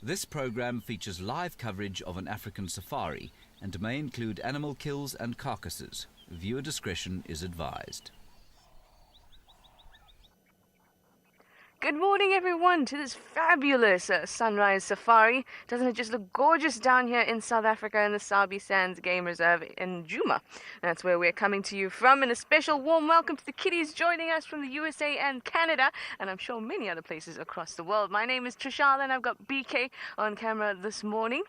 This program features live coverage of an African safari and may include animal kills and carcasses. Viewer discretion is advised. Good morning, everyone, to this fabulous sunrise safari. Doesn't it just look gorgeous down here in South Africa in the Sabi Sand Game Reserve in Djuma? That's where we're coming to you from, and a special warm welcome to the kiddies joining us from the USA and Canada, and I'm sure many other places across the world. My name is Trishala, and I've got BK on camera this morning.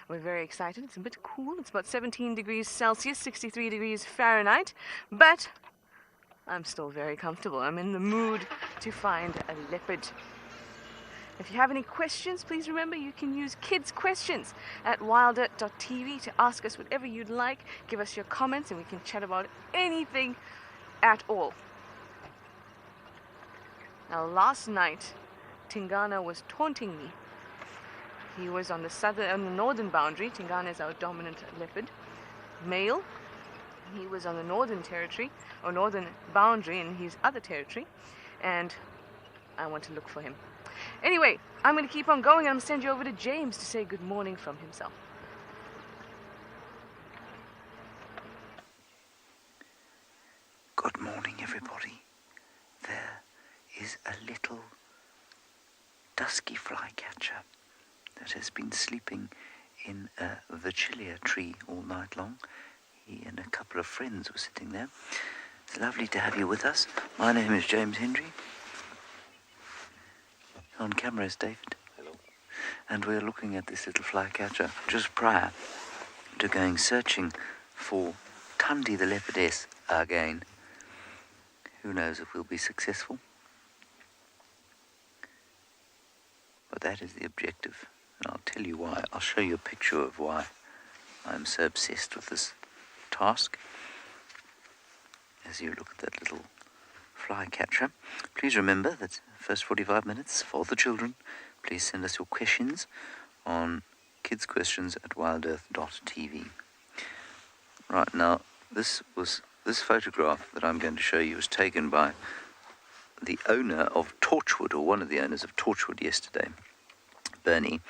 We're very excited. It's a bit cool. It's about 17 degrees Celsius, 63 degrees Fahrenheit, but I'm still very comfortable. I'm in the mood to find a leopard. If you have any questions, please remember you can use kids' questions at WildEarth.tv to ask us whatever you'd like. Give us your comments and we can chat about anything at all. Now, last night, Tingana was taunting me. He was on the northern boundary. Tingana is our dominant leopard male. He was on the northern territory, or northern boundary in his other territory, and I want to look for him. Anyway, I'm going to keep on going, and I'm going to send you over to James to say good morning from himself. Good morning, everybody. There is a little dusky flycatcher that has been sleeping in a Virgilia tree all night long. He and a couple of friends were sitting there. It's lovely to have you with us. My name is James Hendry. On camera is David. Hello. And we're looking at this little flycatcher just prior to going searching for Thandi the leopardess again. Who knows if we'll be successful? But that is the objective. And I'll tell you why. I'll show you a picture of why I'm so obsessed with this task. As you look at that little flycatcher, please remember that the first 45 minutes for the children. Please send us your questions on kidsquestions@wildearth.tv. Right now, this photograph that I'm going to show you was taken by the owner of Torchwood, or one of the owners of Torchwood yesterday, Bernie.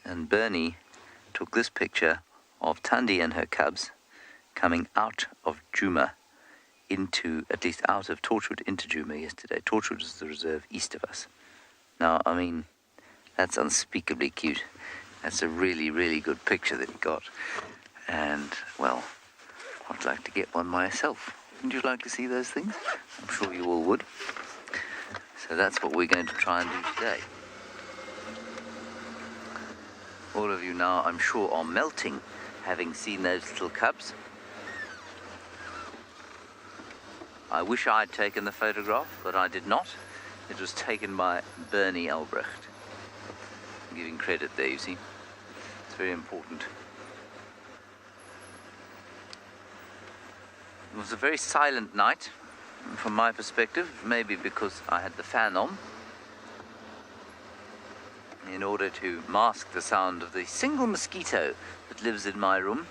And Bernie took this picture of Thandi and her cubs coming out of Djuma at least out of Torchwood into Djuma yesterday. Torchwood is the reserve east of us. Now, I mean, that's unspeakably cute. That's a really, really good picture that he got. And, well, I'd like to get one myself. Wouldn't you like to see those things? I'm sure you all would. So that's what we're going to try and do today. All of you now, I'm sure, are melting, having seen those little cubs. I wish I'd taken the photograph, but I did not. It was taken by Bernie Albrecht. I'm giving credit there, you see. It's very important. It was a very silent night, from my perspective, maybe because I had the fan on, in order to mask the sound of the single mosquito that lives in my room.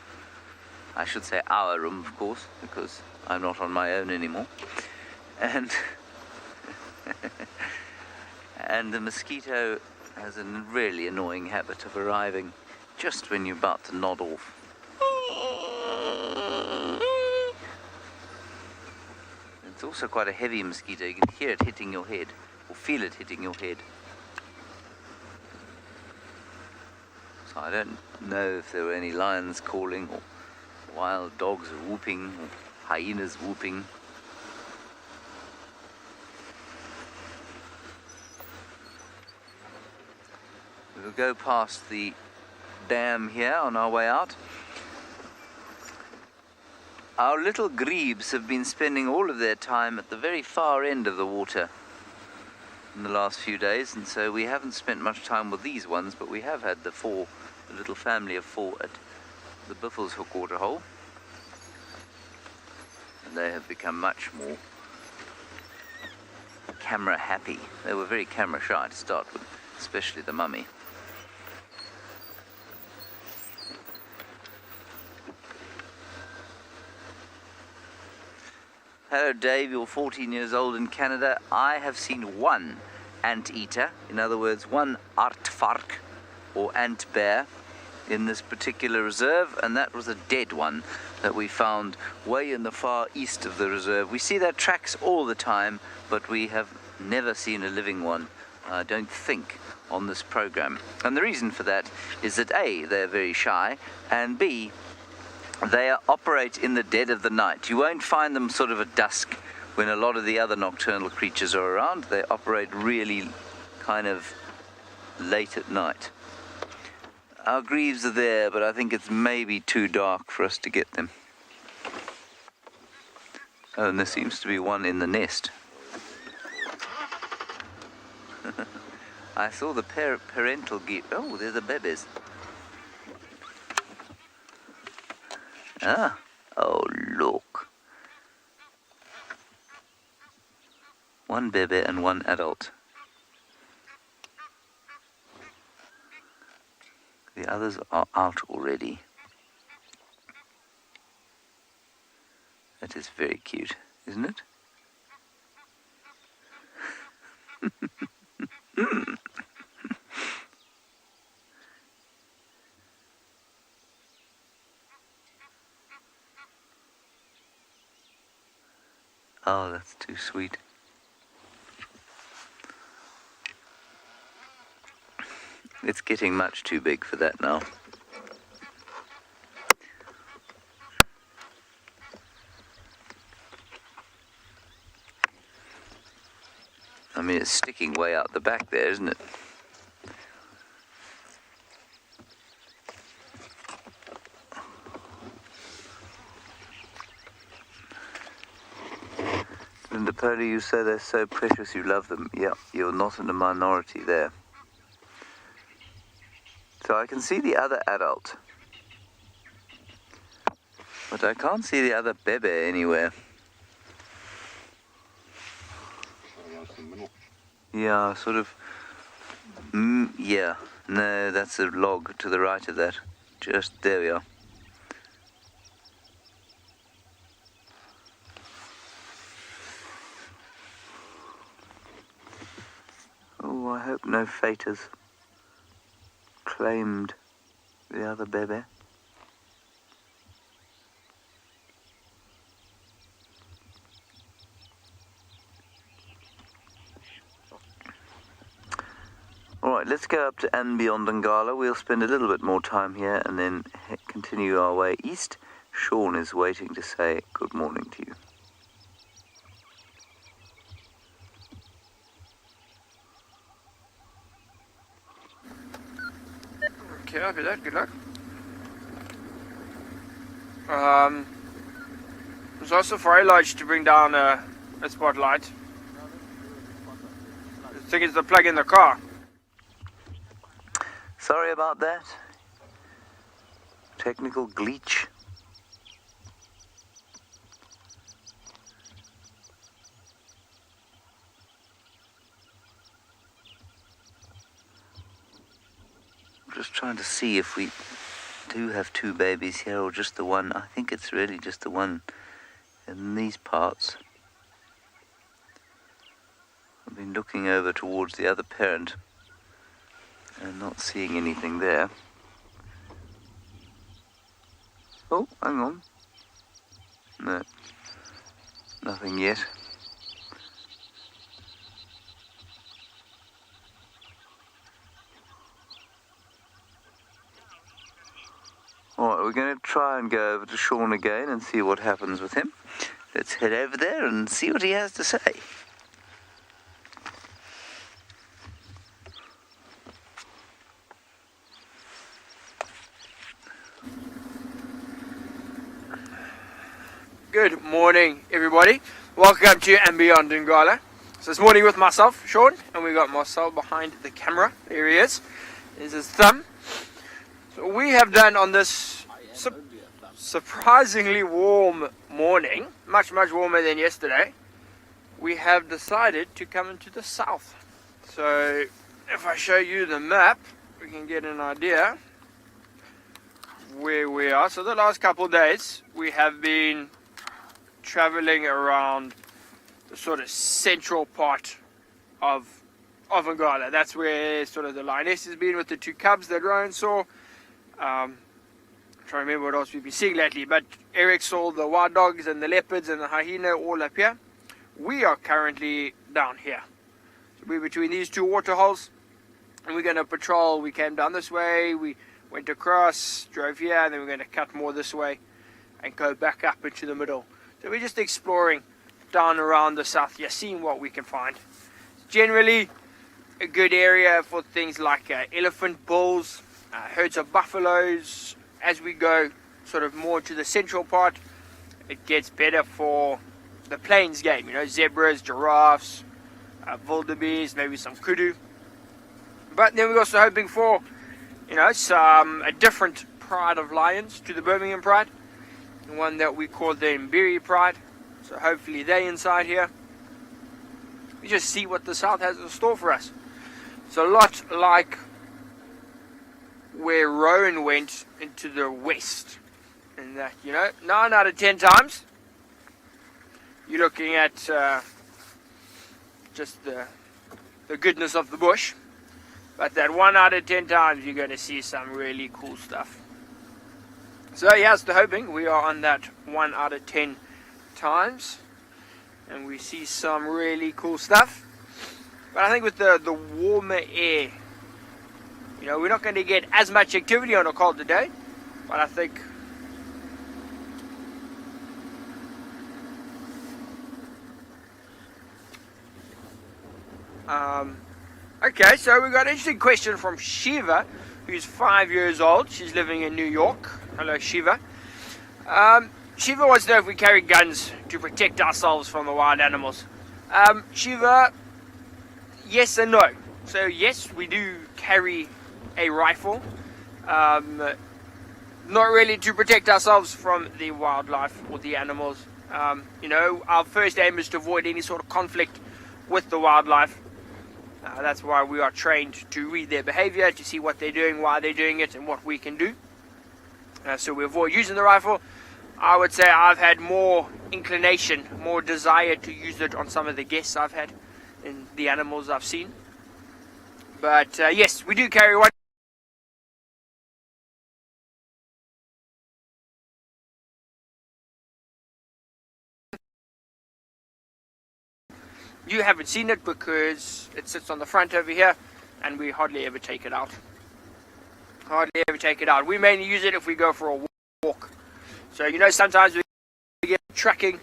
I should say our room, of course, because I'm not on my own anymore. And and the mosquito has a really annoying habit of arriving just when you're about to nod off. It's also quite a heavy mosquito. You can hear it hitting your head, or feel it hitting your head. So I don't know if there were any lions calling, or wild dogs whooping, or hyenas whooping. We'll go past the dam here on our way out. Our little grebes have been spending all of their time at the very far end of the water in the last few days, and so we haven't spent much time with these ones, but we have had the little family of 4 at the Biffles Hook waterhole, and they have become much more camera happy. They were very camera shy to start with, especially the mummy. Hello Dave, you're 14 years old in Canada. I have seen one anteater, in other words, one aardvark, or ant bear in this particular reserve, and that was a dead one that we found way in the far east of the reserve. We see their tracks all the time, but we have never seen a living one, I don't think, on this program. And the reason for that is that A, they're very shy, and B, they operate in the dead of the night. You won't find them sort of at dusk when a lot of the other nocturnal creatures are around. They operate really kind of late at night. Our greaves are there, but I think it's maybe too dark for us to get them. Oh, and there seems to be one in the nest. I saw the parental gear. Oh, there's the babies. Ah, oh look. One baby and one adult. The others are out already. That is very cute, isn't it? Oh, that's too sweet. It's getting much too big for that now. I mean, it's sticking way out the back there, isn't it? Linda Purley, you say they're so precious, you love them. Yeah, you're not in a minority there. So I can see the other adult, but I can't see the other baby anywhere. Yeah, sort of, yeah, no, that's a log to the right of that. Just, there we are. Oh, I hope no fate has claimed the other baby. Alright, let's go up to andBeyond Ngala. We'll spend a little bit more time here and then continue our way east. Sean is waiting to say good morning to you. Okay, I'll do that. Good luck. There's also Safari Lodge to bring down a spotlight. I think it's the plug in the car. Sorry about that. Technical glitch. I'm just trying to see if we do have two babies here or just the one. I think it's really just the one in these parts. I've been looking over towards the other parent and not seeing anything there. Oh, hang on. No, nothing yet. Alright, we're going to try and go over to Sean again and see what happens with him. Let's head over there and see what he has to say. Good morning, everybody. Welcome to andBeyond Ngala. So this morning with myself, Sean, and we got Marcel behind the camera. There he is. There's his thumb. So we have done on this surprisingly warm morning, much warmer than yesterday, we have decided to come into the south. So if I show you the map, we can get an idea where we are. So the last couple of days we have been traveling around the sort of central part of of Ngala. That's where sort of the lioness has been with the 2 cubs that Ryan saw. Trying to remember what else we've been seeing lately, but Eric saw the wild dogs and the leopards and the hyena all up here. We are currently down here. So we're between these 2 water holes, and we're going to patrol. We came down this way, we went across, drove here, and then we're going to cut more this way and go back up into the middle. So we're just exploring down around the south here, seeing what we can find. Generally a good area for things like elephant bulls, herds of buffaloes. As we go sort of more to the central part, it gets better for the plains game, you know, zebras, giraffes, wildebeest, maybe some kudu. But then we're also hoping for, you know, a different pride of lions to the Birmingham pride, one that we call the Mbiri pride. So hopefully they're inside here. We just see what the south has in store for us. It's a lot like where Rowan went into the west, and that, you know, 9 out of 10 times you're looking at just the goodness of the bush, but that 1 out of 10 times you're going to see some really cool stuff. So yes, the hoping we are on that 1 out of 10 times, and we see some really cool stuff. But I think with the warmer air, you know, we're not going to get as much activity on a colder day, but I think okay, so we got an interesting question from Shiva, who's 5 years old. She's living in New York. Hello, Shiva. Shiva wants to know if we carry guns to protect ourselves from the wild animals. Shiva, yes and no. So yes, we do carry a rifle, not really to protect ourselves from the wildlife or the animals. You know, our first aim is to avoid any sort of conflict with the wildlife. That's why we are trained to read their behavior, to see what they're doing, why they're doing it, and what we can do. So we avoid using the rifle. I would say I've had more inclination, more desire to use it on some of the guests I've had and the animals I've seen. But yes, we do carry one. You haven't seen it because it sits on the front over here, and we hardly ever take it out. Hardly ever take it out. We mainly use it if we go for a walk. So, you know, sometimes we get tracking,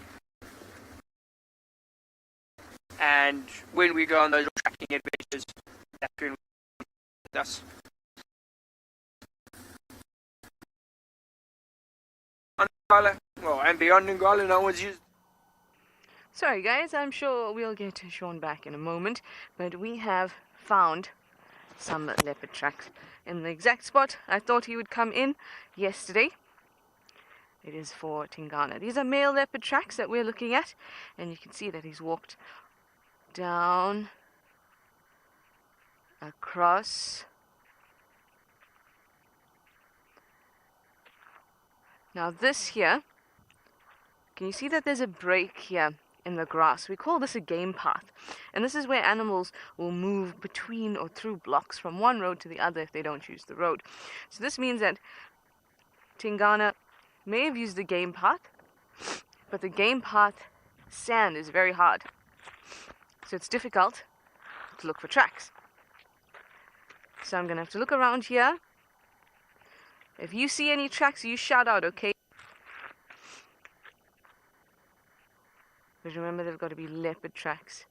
and when we go on those tracking adventures, that's when we with us. Ngala, well, andBeyond Ngala, no one's used. Sorry guys, I'm sure we'll get Sean back in a moment, but we have found some leopard tracks in the exact spot I thought he would come in yesterday. It is for Tingana. These are male leopard tracks that we're looking at, and you can see that he's walked down, across. Now this here, can you see that there's a break here in the grass? We call this a game path, and this is where animals will move between or through blocks from one road to the other if they don't choose the road. So this means that Tingana may have used the game path, but the game path sand is very hard, so it's difficult to look for tracks. So I'm gonna have to look around here. If you see any tracks, you shout out, okay? But remember, they've got to be leopard tracks.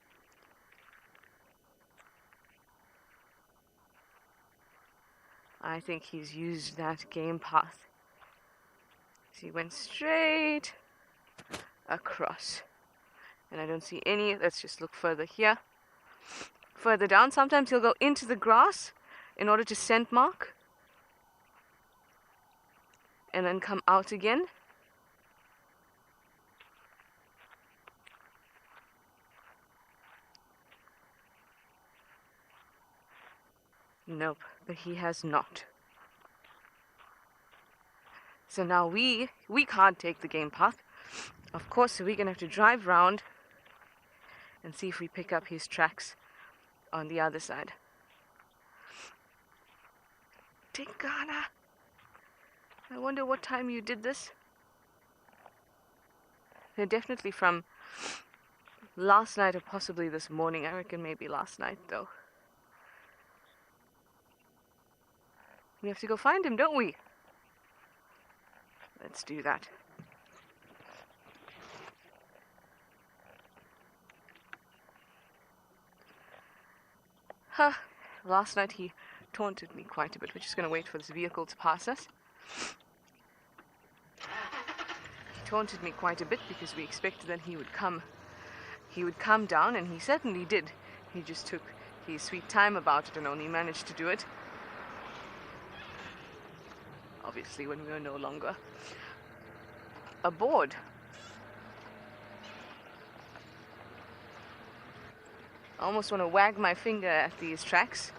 I think he's used that game path. So he went straight across. And I don't see any. Let's just look further here. Further down, sometimes he'll go into the grass in order to scent mark. And then come out again. Nope, but he has not. So now we can't take the game path. Of course, so we're gonna have to drive round and see if we pick up his tracks on the other side. Tingana, I wonder what time you did this. They're definitely from last night or possibly this morning. I reckon maybe last night, though. We have to go find him, don't we? Let's do that. Last night he taunted me quite a bit. We're just going to wait for this vehicle to pass us. He taunted me quite a bit because we expected that he would come down, and he certainly did. He just took his sweet time about it and only managed to do it, obviously, when we were no longer aboard. I almost want to wag my finger at these tracks.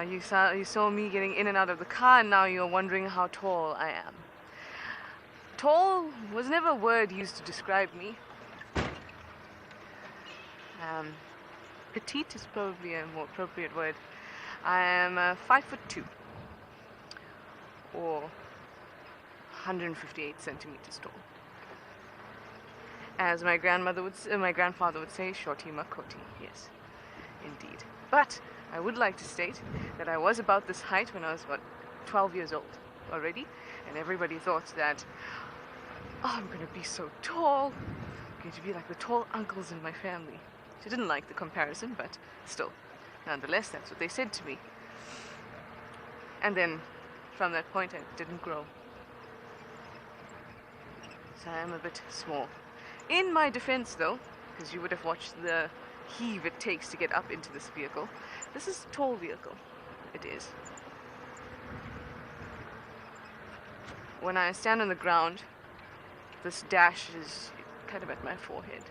You saw me getting in and out of the car, and now you're wondering how tall I am. Tall was never a word used to describe me. Petite is probably a more appropriate word. I am 5'2", or 158 centimeters tall. As my grandfather would say, shorty makoti. Yes, indeed. But I would like to state that I was about this height when I was about 12 years old already, and everybody thought that, oh, I'm going to be so tall. I'm going to be like the tall uncles in my family. I didn't like the comparison, but still, nonetheless, that's what they said to me. And then, from that point, I didn't grow. So I am a bit small. In my defense, though, because you would have watched the heave it takes to get up into this vehicle, this is a tall vehicle. It is. When I stand on the ground, this dash is kind of at my forehead.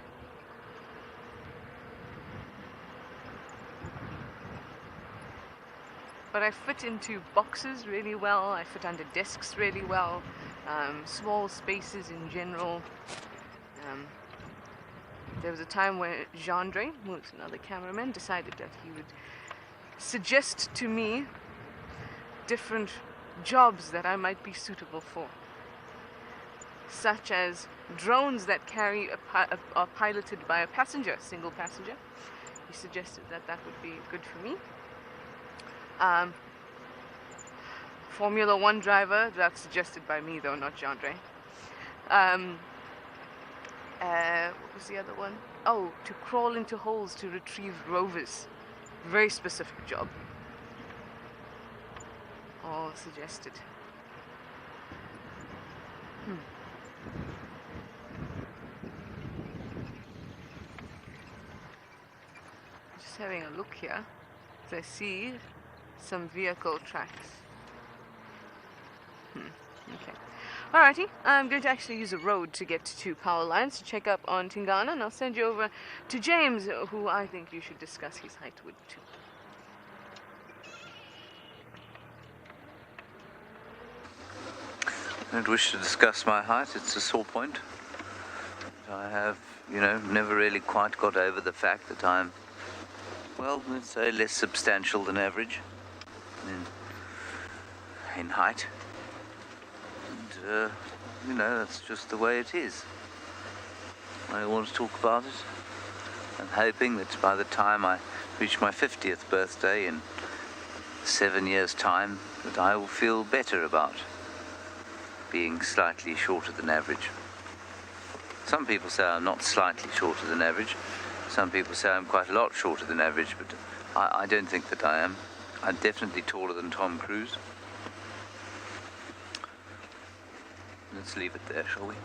But I fit into boxes really well, I fit under desks really well, small spaces in general. There was a time where Gendre, who was another cameraman, decided that he would suggest to me different jobs that I might be suitable for, such as drones that are piloted by a passenger, single passenger. He suggested that that would be good for me. Formula 1 driver, that's suggested by me though, not Gendre. What was the other one? Oh, to crawl into holes to retrieve rovers. Very specific job. All suggested. Just having a look here. I see some vehicle tracks. Okay. Alrighty, I'm going to actually use a road to get to power lines to check up on Tingana, and I'll send you over to James, who I think you should discuss his height with too. I don't wish to discuss my height, it's a sore point. I have, never really quite got over the fact that I'm, well, let's say less substantial than average in height. And, that's just the way it is. I don't want to talk about it. I'm hoping that by the time I reach my 50th birthday in 7 years' time, that I will feel better about being slightly shorter than average. Some people say I'm not slightly shorter than average. Some people say I'm quite a lot shorter than average, but I don't think that I am. I'm definitely taller than Tom Cruise. Let's leave it there, shall we?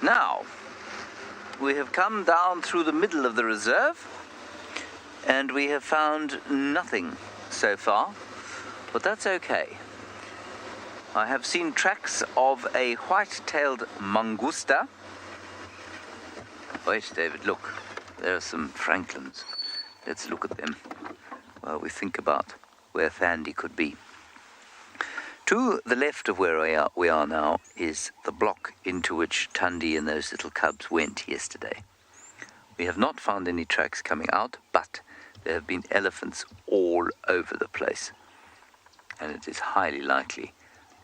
Now, we have come down through the middle of the reserve, and we have found nothing so far, but that's okay. I have seen tracks of a white-tailed mangusta. Wait, David, look. There are some Franklins. Let's look at them while we think about where Thandi could be. To the left of where we are now is the block into which Tundi and those little cubs went yesterday. We have not found any tracks coming out, but there have been elephants all over the place. And it is highly likely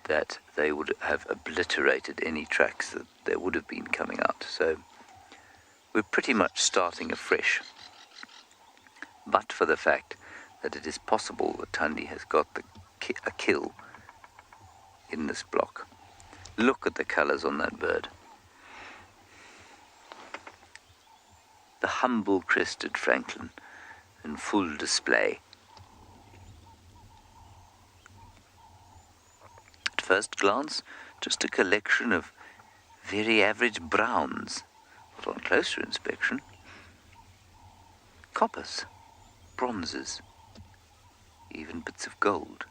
that they would have obliterated any tracks that there would have been coming out. So we're pretty much starting afresh. But for the fact that it is possible that Tundi has got a kill in this block. Look at the colours on that bird. The humble crested francolin in full display. At first glance, just a collection of very average browns, but on closer inspection, coppers, bronzes, even bits of gold.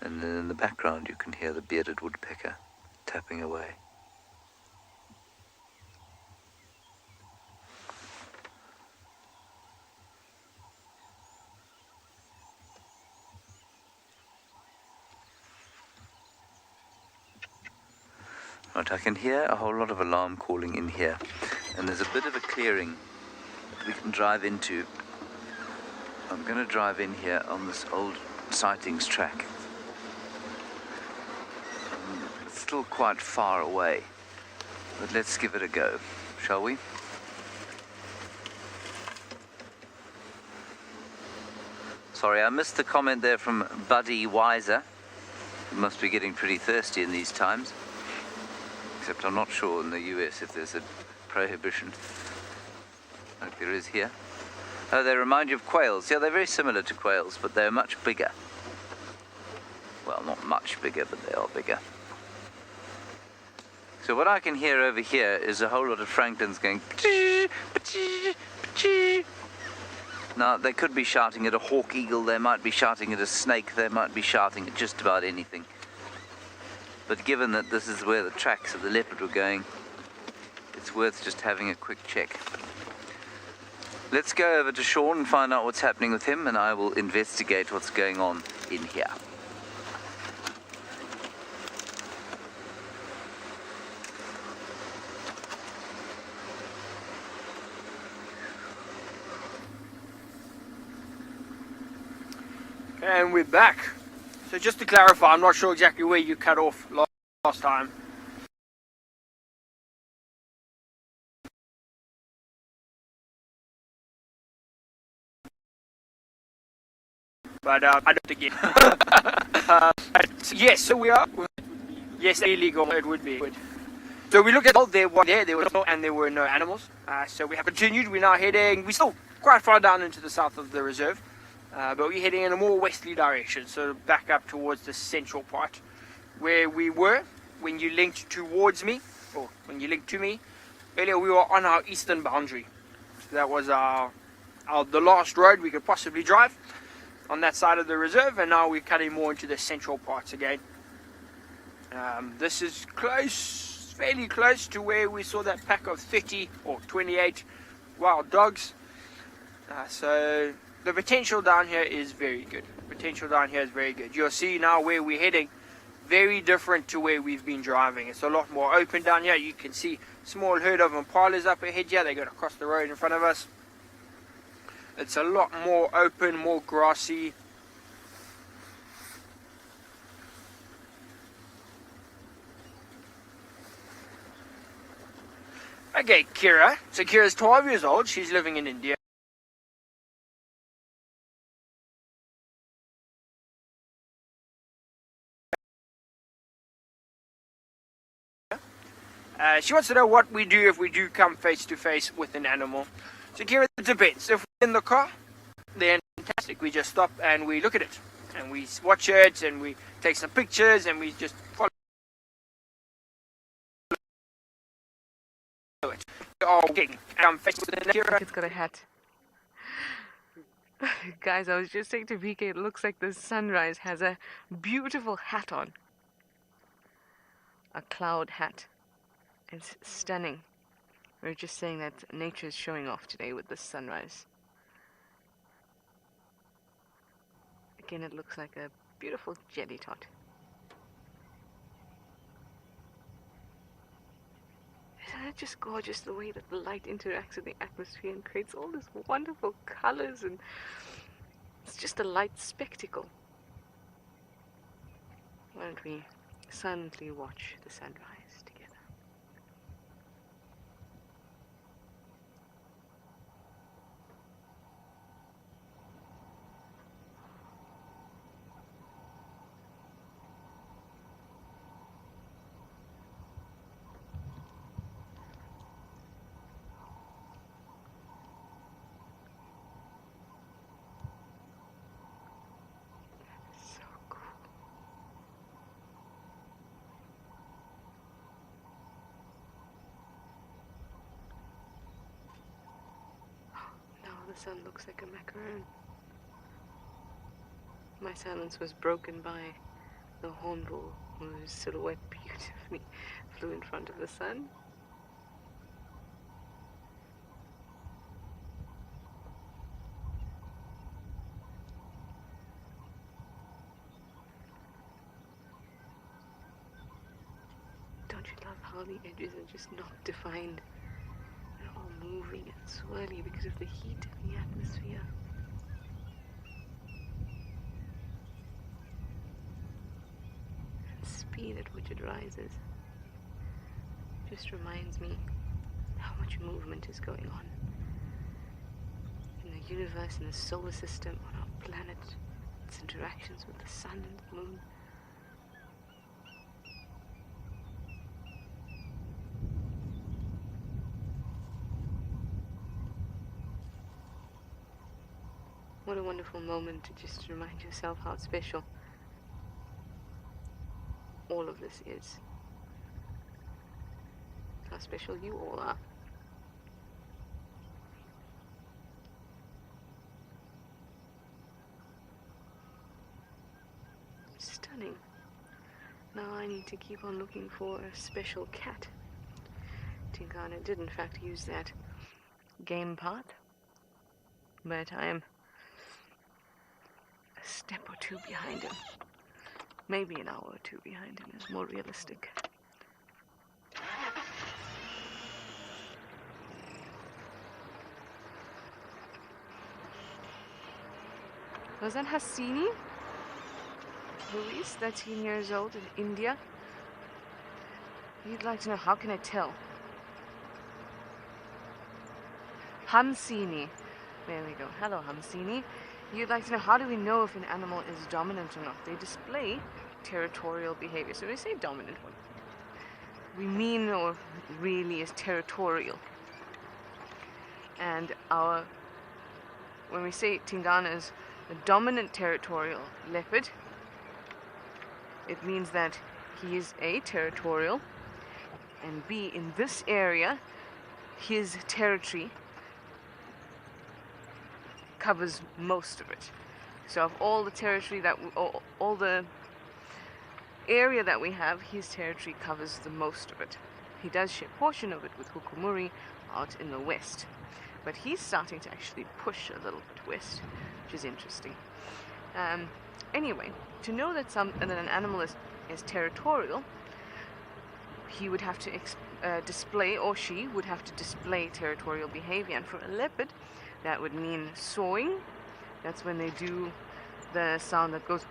And then in the background you can hear the bearded woodpecker tapping away. Right, I can hear a whole lot of alarm calling in here, and there's a bit of a clearing that we can drive into. I'm going to drive in here on this old sightings track. It's still quite far away, but let's give it a go, shall we? Sorry, I missed the comment there from Buddy Wiser. You must be getting pretty thirsty in these times. Except I'm not sure in the US if there's a prohibition like there is here. Oh, they remind you of quails. Yeah, they're very similar to quails, but they're much bigger. Well, not much bigger, but they are bigger. So what I can hear over here is a whole lot of francolins going pa-chee, pa-chee, pa-chee. Now, they could be shouting at a hawk eagle, they might be shouting at a snake, they might be shouting at just about anything. But given that this is where the tracks of the leopard were going, it's worth just having a quick check. Let's go over to Sean and find out what's happening with him, and I will investigate what's going on in here. And we're back. So just to clarify, I'm not sure exactly where you cut off last time. But I don't again. Yes, so we are. Yes, illegal. It would be. So we looked at all there were no animals. So we have continued. We're now heading. We're still quite far down into the south of the reserve. But we're heading in a more westerly direction, so back up towards the central part where we were when you linked towards me, or when you linked to me. Earlier we were on our eastern boundary. So that was the last road we could possibly drive on that side of the reserve, and now we're cutting more into the central parts again. This is close, fairly close to where we saw that pack of 30 or 28 wild dogs. So the potential down here is very good. You'll see now where we're heading, very different to where we've been driving. It's a lot more open down here. You can see small herd of impalas up ahead here. They're going to cross the road in front of us. It's a lot more open, more grassy. Okay, Kira. So Kira's 12 years old. She's living in India. She wants to know what we do if we do come face to face with an animal. So Kira, it depends. If we're in the car, then fantastic. We just stop and we look at it. And we watch it and we take some pictures and we just follow it. Oh, okay. Come face with an animal. It's got a hat. Guys, I was just saying to VK, it looks like the sunrise has a beautiful hat on. A cloud hat. It's stunning. We were just saying that nature is showing off today with the sunrise. Again, it looks like a beautiful jelly tot. Isn't it just gorgeous the way that the light interacts with the atmosphere and creates all these wonderful colors, and it's just a light spectacle. Why don't we silently watch the sunrise together? So cool. Now the sun looks like a macaroon. My silence was broken by the hornbill, whose silhouette beautifully flew in front of the sun. Don't you love how the edges are just not defined? They're all moving and swirly because of the heat in the atmosphere. And the speed at which it rises just reminds me how much movement is going on in the universe, in the solar system, on our planet, its interactions with the sun and the moon. What a wonderful moment to just remind yourself how special all of this is. How special you all are. Stunning. Now I need to keep on looking for a special cat. Tingana did in fact use that game path, but I am a step or two behind him. Maybe an hour or two behind him is more realistic. Was that Hasini? Luis, 13 years old, in India? You'd like to know, how can I tell? Hamsini. There we go. Hello, Hamsini. You'd like to know, how do we know if an animal is dominant or not? They display territorial behavior. So when we say dominant, what we mean or really is territorial. And when we say Tingana is a dominant territorial leopard, it means that he is A, territorial, and B, in this area, his territory covers most of it. So of all the territory all the area that we have, his territory covers the most of it. He does share a portion of it with Hukumuri out in the west, but he's starting to actually push a little bit west, which is interesting. Anyway, to know that an animal is territorial, he would have to display, or she would have to display territorial behavior. And for a leopard, that would mean sawing. That's when they do the sound that goes.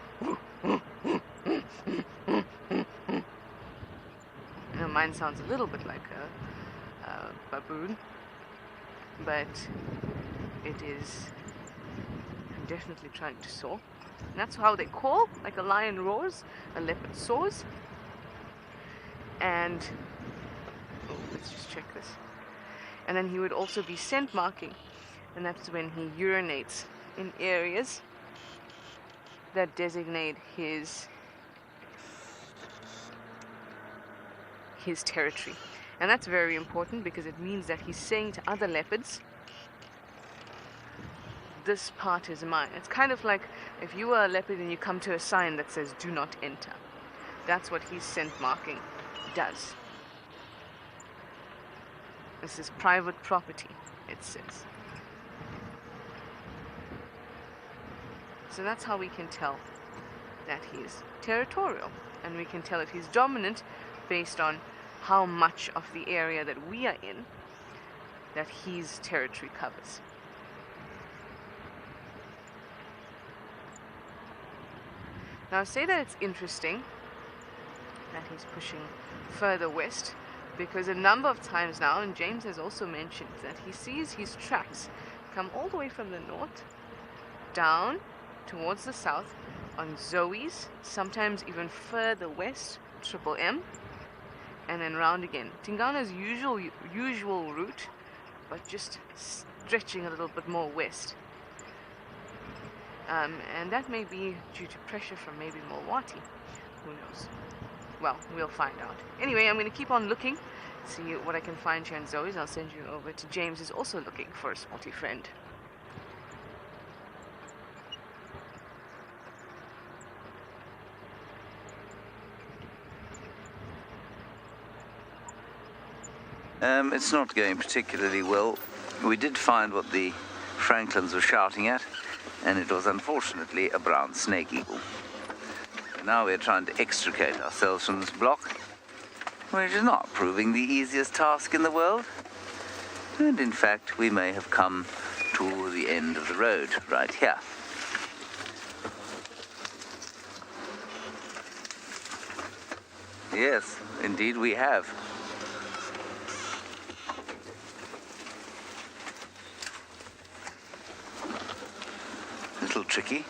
Mine sounds a little bit like a baboon, but it is definitely trying to saw. And that's how they call, like a lion roars, a leopard saws. And let's just check this. And then he would also be scent marking, and that's when he urinates in areas that designate his territory. And that's very important because it means that he's saying to other leopards, this part is mine. It's kind of like if you are a leopard and you come to a sign that says do not enter. That's what his scent marking does. This is private property, it says. So that's how we can tell that he's territorial, and we can tell that he's dominant based on how much of the area that we are in that his territory covers. Now, I say that it's interesting that he's pushing further west, because a number of times now, and James has also mentioned, that he sees his tracks come all the way from the north down towards the south on Zoe's, sometimes even further west, Triple M, and then round again. Tingana's usual route, but just stretching a little bit more west. And that may be due to pressure from maybe Mulwati. Who knows? Well, we'll find out. Anyway, I'm going to keep on looking, see what I can find here in Zoe's. I'll send you over to James, who's also looking for a spotty friend. It's not going particularly well. We did find what the Franklins were shouting at, and it was unfortunately a brown snake eagle. Now we're trying to extricate ourselves from this block, which is not proving the easiest task in the world. And in fact, we may have come to the end of the road right here. Yes, indeed we have. Little tricky.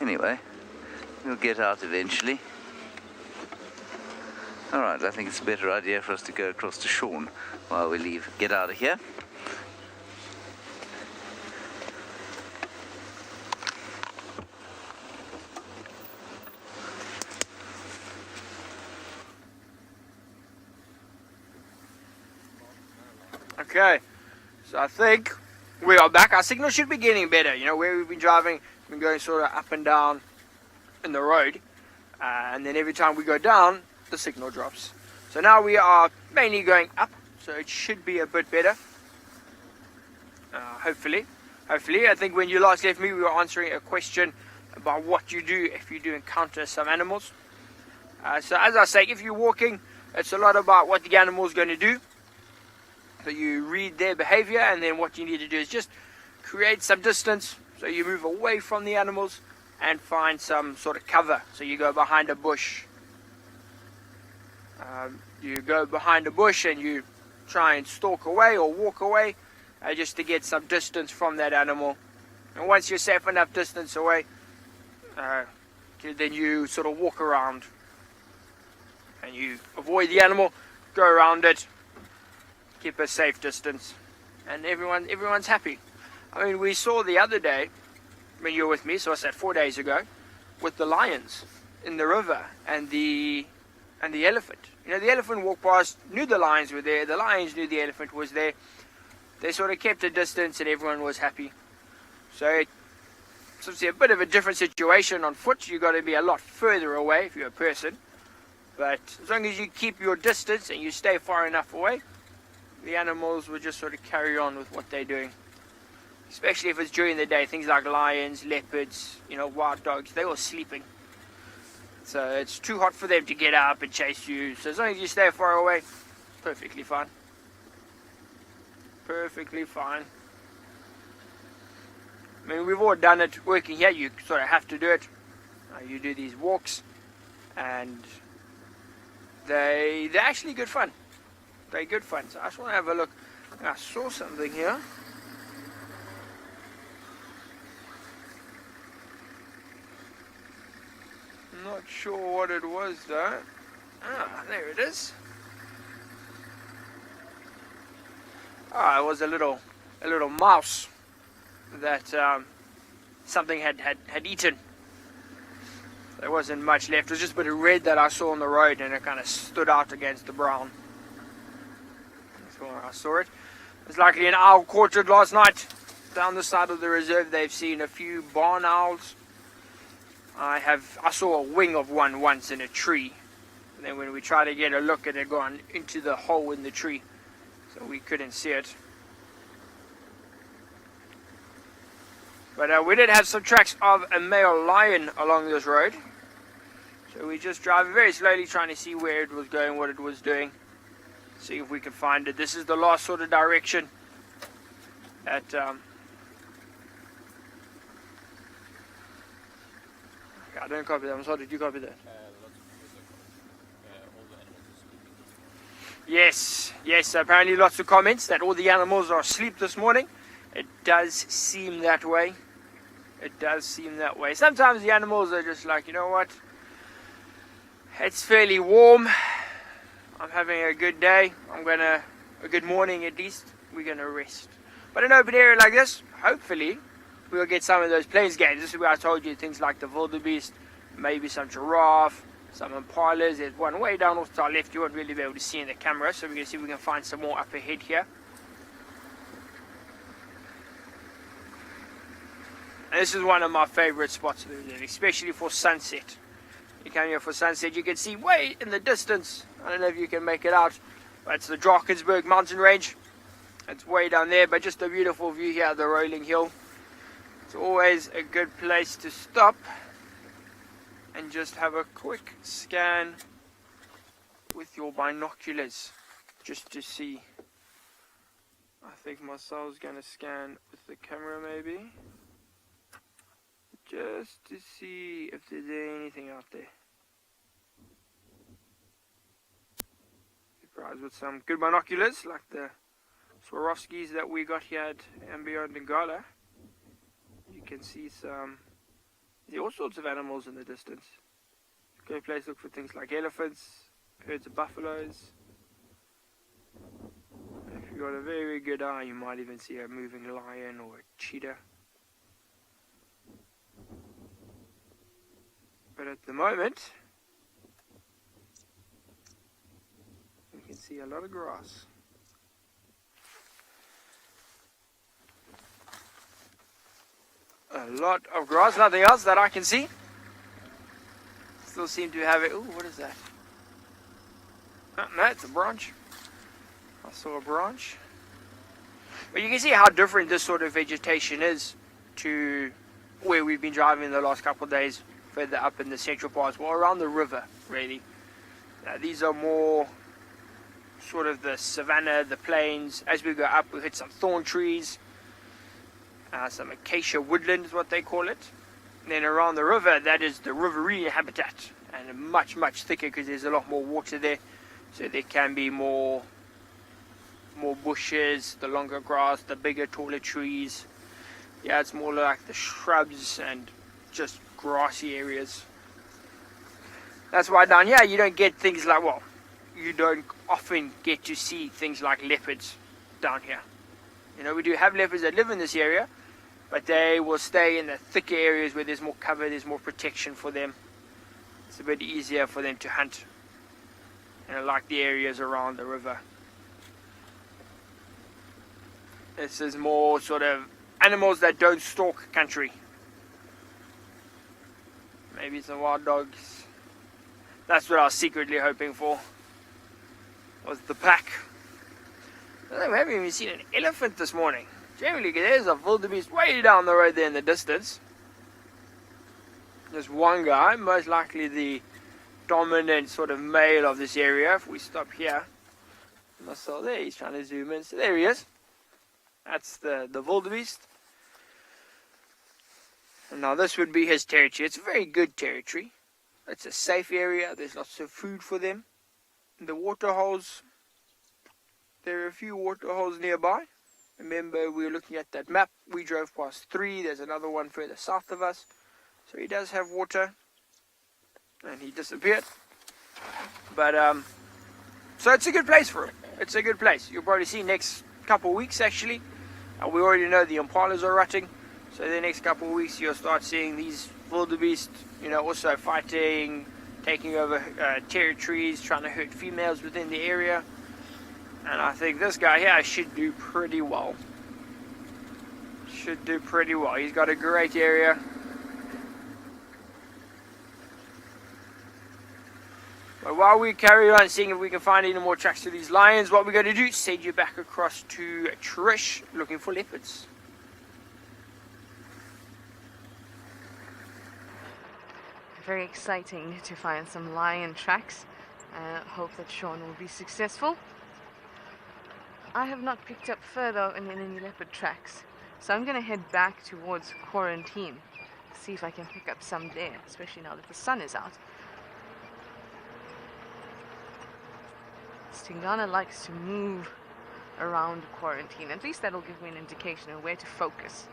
Anyway, we'll get out eventually. Alright, I think it's a better idea for us to go across to Sean while we get out of here. Okay, so I think we are back. Our signal should be getting better. You know, where we've been driving, we've been going sort of up and down in the road, and then every time we go down, the signal drops. So now we are mainly going up, so it should be a bit better. Hopefully. I think when you last left me, we were answering a question about what you do if you do encounter some animals. So as I say, if you're walking, it's a lot about what the animal is going to do. So you read their behavior, and then what you need to do is just create some distance. So you move away from the animals and find some sort of cover. So you go behind a bush. You go behind a bush and you try and stalk away or walk away just to get some distance from that animal. And once you're safe enough distance away, then you sort of walk around and you avoid the animal, go around it, keep a safe distance, and everyone's happy. I mean, we saw the other day when you were with me, so I said 4 days ago, with the lions in the river and the elephant. You know, the elephant walked past, knew the lions were there, the lions knew the elephant was there. They sort of kept a distance and everyone was happy. So it's obviously a bit of a different situation on foot. You've got to be a lot further away if you're a person. But as long as you keep your distance and you stay far enough away, the animals will just sort of carry on with what they're doing. Especially if it's during the day. Things like lions, leopards, you know, wild dogs, they're all sleeping. So it's too hot for them to get up and chase you. So as long as you stay far away, perfectly fine. Perfectly fine. I mean, we've all done it working here. You sort of have to do it. You do these walks, and they're actually good fun. They're good fun. So I just want to have a look. I saw something here. Not sure what it was though. Ah, there it is. Ah, it was a little mouse that something had eaten. There wasn't much left. It was just a bit of red that I saw on the road, and it kind of stood out against the brown. That's where I saw it. It was likely an owl caught it last night. down the side of the reserve they've seen a few barn owls. I saw a wing of one once in a tree. And then when we tried to get a look, it had gone into the hole in the tree. So we couldn't see it. But we did have some tracks of a male lion along this road. So we just driving very slowly, trying to see where it was going, what it was doing. See if we can find it. This is the last sort of direction that I don't copy that. I'm sorry, did you copy that? Yes, apparently lots of comments that all the animals are asleep this morning. It does seem that way. Sometimes the animals are just like, you know what? It's fairly warm. I'm having a good day. A good morning at least. We're gonna rest. But an open area like this, hopefully, we'll get some of those plains games. This is where I told you things like the wildebeest, maybe some giraffe, some impalas. There's one way down off to our left you won't really be able to see in the camera, so we're going to see if we can find some more up ahead here. And this is one of my favorite spots, especially for sunset. You come here for sunset, you can see way in the distance, I don't know if you can make it out, but it's the Drakensberg mountain range. It's way down there, but just a beautiful view here of the rolling hill. It's always a good place to stop and just have a quick scan with your binoculars just to see. I think Marcel's gonna scan with the camera maybe, just to see if there's anything out there. Surprised with some good binoculars like the Swarovskis that we got here at andBeyond in Ngala. You can see all sorts of animals in the distance. Great place to look for things like elephants, herds of buffaloes. If you've got a very good eye, you might even see a moving lion or a cheetah. But at the moment, you can see a lot of grass. A lot of grass, nothing else that I can see. Still seem to have it. Ooh, what is that? Oh, no, it's a branch. I saw a branch. But you can see how different this sort of vegetation is to where we've been driving the last couple of days, further up in the central parts, well, around the river, really. These are more sort of the savanna, the plains. As we go up, we hit some thorn trees. Some acacia woodland is what they call it. And then around the river, that is the riverine habitat, and much thicker because there's a lot more water there, so there can be more bushes, the longer grass, the bigger, taller trees. Yeah, it's more like the shrubs and just grassy areas. That's why down here you don't get things like, well, you don't often get to see things like leopards down here. You know, we do have leopards that live in this area, but they will stay in the thicker areas where there's more cover, there's more protection for them. It's a bit easier for them to hunt, like the areas around the river. This is more sort of animals that don't stalk country. Maybe some wild dogs. That's what I was secretly hoping for, was the pack. I think we haven't even seen an elephant this morning. Generally, there's a wildebeest way down the road there in the distance. There's one guy, most likely the dominant sort of male of this area. If we stop here, Marcel there, he's trying to zoom in. So there he is. That's the wildebeest. And now this would be his territory. It's a very good territory. It's a safe area. There's lots of food for them. The water holes. There are a few water holes nearby. Remember, we were looking at that map. We drove past 3. There's another one further south of us. So he does have water. And he disappeared. But, so it's a good place for him. It's a good place. You'll probably see next couple of weeks, actually. We already know the impalas are rutting. So the next couple of weeks, you'll start seeing these wildebeest, also fighting, taking over territories, trying to hurt females within the area. And I think this guy here should do pretty well. should do pretty well. He's got a great area. But while we carry on seeing if we can find any more tracks to these lions, what we're going to do is send you back across to Trish looking for leopards. Very exciting to find some lion tracks. I hope that Sean will be successful. I have not picked up further in any leopard tracks, so I'm going to head back towards Quarantine, see if I can pick up some there, especially now that the sun is out. Tingana likes to move around Quarantine. At least that'll give me an indication of where to focus.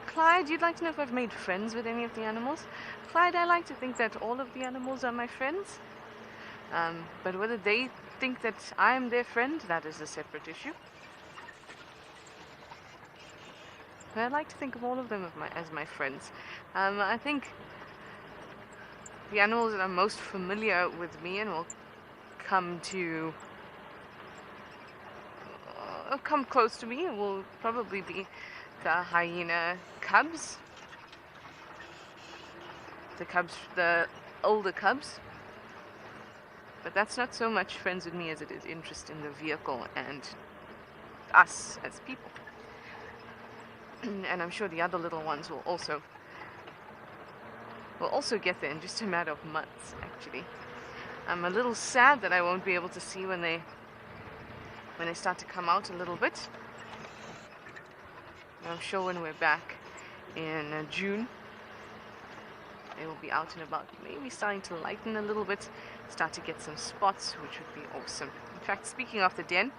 Clyde, you'd like to know if I've made friends with any of the animals? Clyde, I like to think that all of the animals are my friends. But whether they think that I am their friend, that is a separate issue. But I like to think of all of them as my friends. I think the animals that are most familiar with me and will come close to me will probably be the hyena cubs. The older cubs. But that's not so much friends with me as it is interest in the vehicle and us as people. And I'm sure the other little ones will also get there in just a matter of months, actually. I'm a little sad that I won't be able to see when they start to come out a little bit. I'm sure when we're back in June, they will be out and about, maybe starting to lighten a little bit, start to get some spots, which would be awesome. In fact, speaking of the den,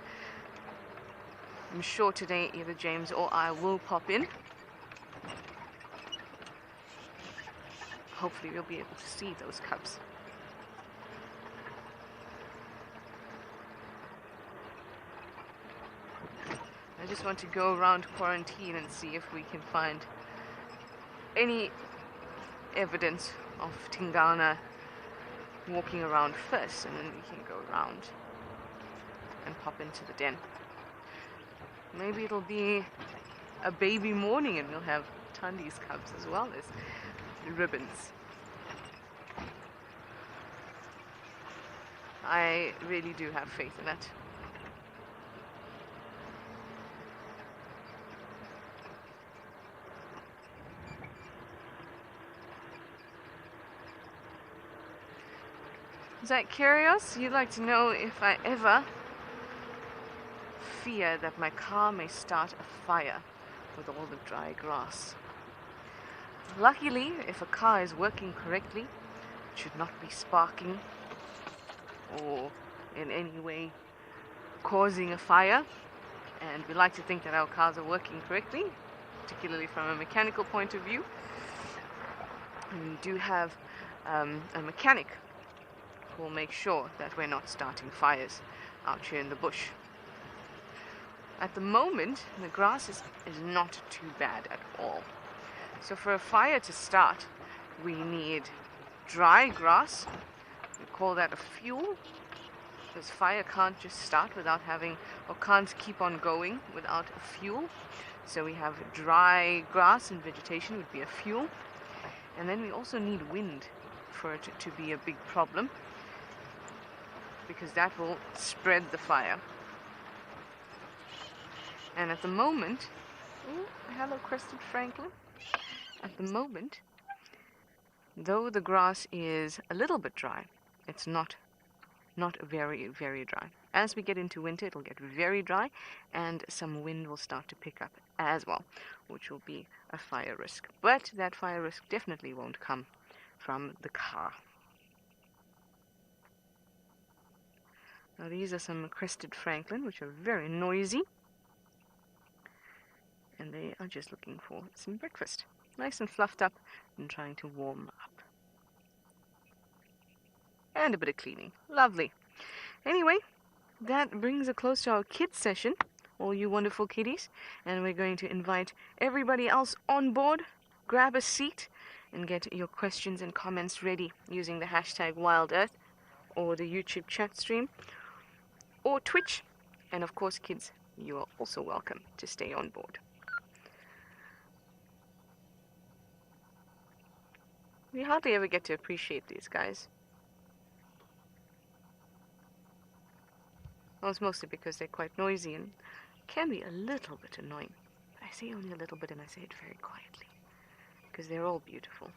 I'm sure today either James or I will pop in. Hopefully we'll be able to see those cubs. I just want to go around Quarantine and see if we can find any evidence of Tingana walking around first, and then we can go around and pop into the den. Maybe it'll be a baby morning and we'll have Tandi's cubs as well as ribbons. I really do have faith in that. Zach Curious, you'd like to know if I ever fear that my car may start a fire with all the dry grass. Luckily, if a car is working correctly, it should not be sparking or in any way causing a fire. And we like to think that our cars are working correctly, particularly from a mechanical point of view. And we do have a mechanic who will make sure that we're not starting fires out here in the bush. At the moment, the grass is not too bad at all. So for a fire to start, we need dry grass. We call that a fuel, because fire can't just start without having, or can't keep on going without a fuel. So we have dry grass and vegetation would be a fuel. And then we also need wind for it to be a big problem, because that will spread the fire. And at the moment, hello Crested Franklin. At the moment, though the grass is a little bit dry, it's not very, very dry. As we get into winter, it'll get very dry, and some wind will start to pick up as well, which will be a fire risk. But that fire risk definitely won't come from the car. Now these are some Crested Franklin, which are very noisy. And they are just looking for some breakfast. Nice and fluffed up and trying to warm up. And a bit of cleaning. Lovely. Anyway, that brings a close to our kids session, all you wonderful kiddies. And we're going to invite everybody else on board, grab a seat, and get your questions and comments ready using the hashtag WildEarth or the YouTube chat stream or Twitch. And of course, kids, you are also welcome to stay on board. We hardly ever get to appreciate these guys. Well, it's mostly because they're quite noisy and can be a little bit annoying. But I say only a little bit, and I say it very quietly, because they're all beautiful.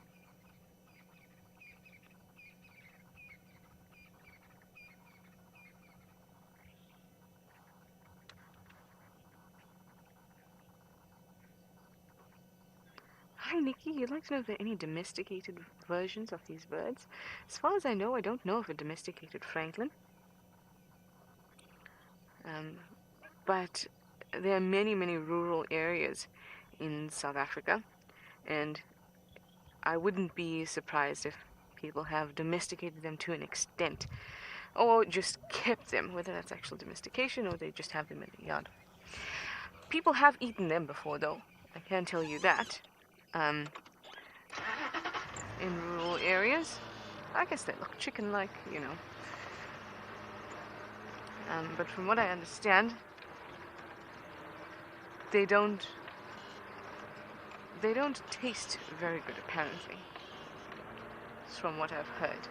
Hi, Nikki. You'd like to know if there are any domesticated versions of these birds? As far as I know, I don't know of a domesticated francolin. But there are many, many rural areas in South Africa, and I wouldn't be surprised if people have domesticated them to an extent, or just kept them, whether that's actual domestication or they just have them in the yard. People have eaten them before, though. I can tell you that. In rural areas, I guess they look chicken-like, you know. But from what I understand, they don't taste very good, apparently. It's from what I've heard.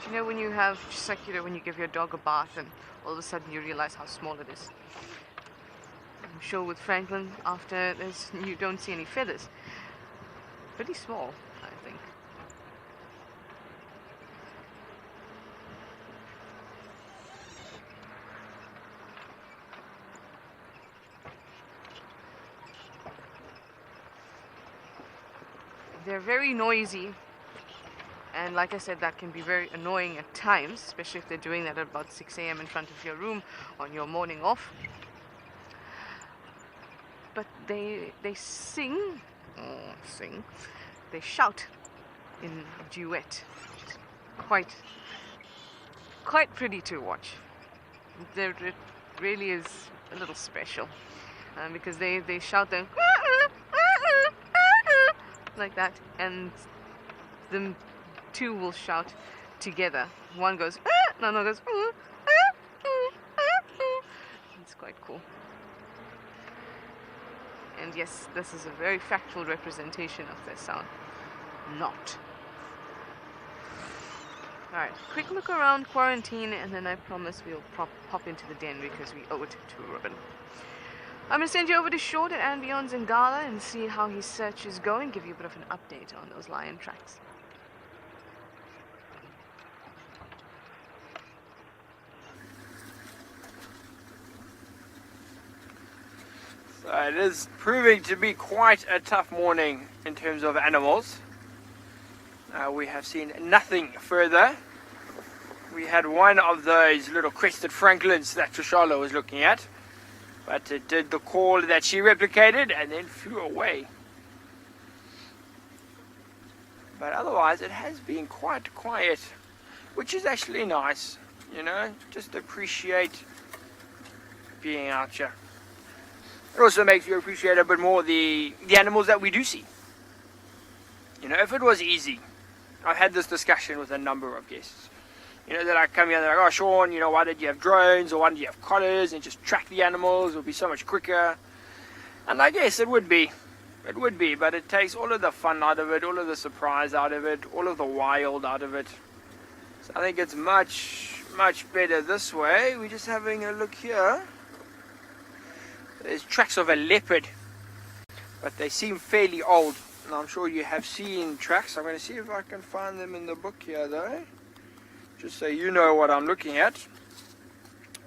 You know, when you have, just like, you know, when you give your dog a bath and all of a sudden you realize how small it is. I'm sure with francolin, after this, you don't see any feathers. Pretty small, I think. They're very noisy. And like I said, that can be very annoying at times, especially if they're doing that at about 6 a.m. in front of your room on your morning off. But they sing, they shout in duet, which is quite pretty to watch. It really is a little special, because they shout them like that, and the two will shout together. One goes, and another goes, it's quite cool. And yes, this is a very factual representation of their sound. Not. Alright, quick look around quarantine, and then I promise we'll pop into the den because we owe it to Ruben. I'm going to send you over to Short at andBeyond's Ngala and see how his search is going, give you a bit of an update on those lion tracks. So it is proving to be quite a tough morning in terms of animals. We have seen nothing further. We had one of those little crested francolins that Trishala was looking at, but it did the call that she replicated and then flew away. But otherwise it has been quite quiet, which is actually nice, you know, just appreciate being out here. It also makes you appreciate a bit more the animals that we do see. You know, if it was easy, I've had this discussion with a number of guests. You know, that I come here and they're like, oh Sean, you know, why did you have drones or why did you have collars and just track the animals? It would be so much quicker. And I guess it would be. It would be, but it takes all of the fun out of it, all of the surprise out of it, all of the wild out of it. So I think it's much, much better this way. We're just having a look here. There's tracks of a leopard, but they seem fairly old. And I'm sure you have seen tracks. I'm going to see if I can find them in the book here though. Just so you know what I'm looking at.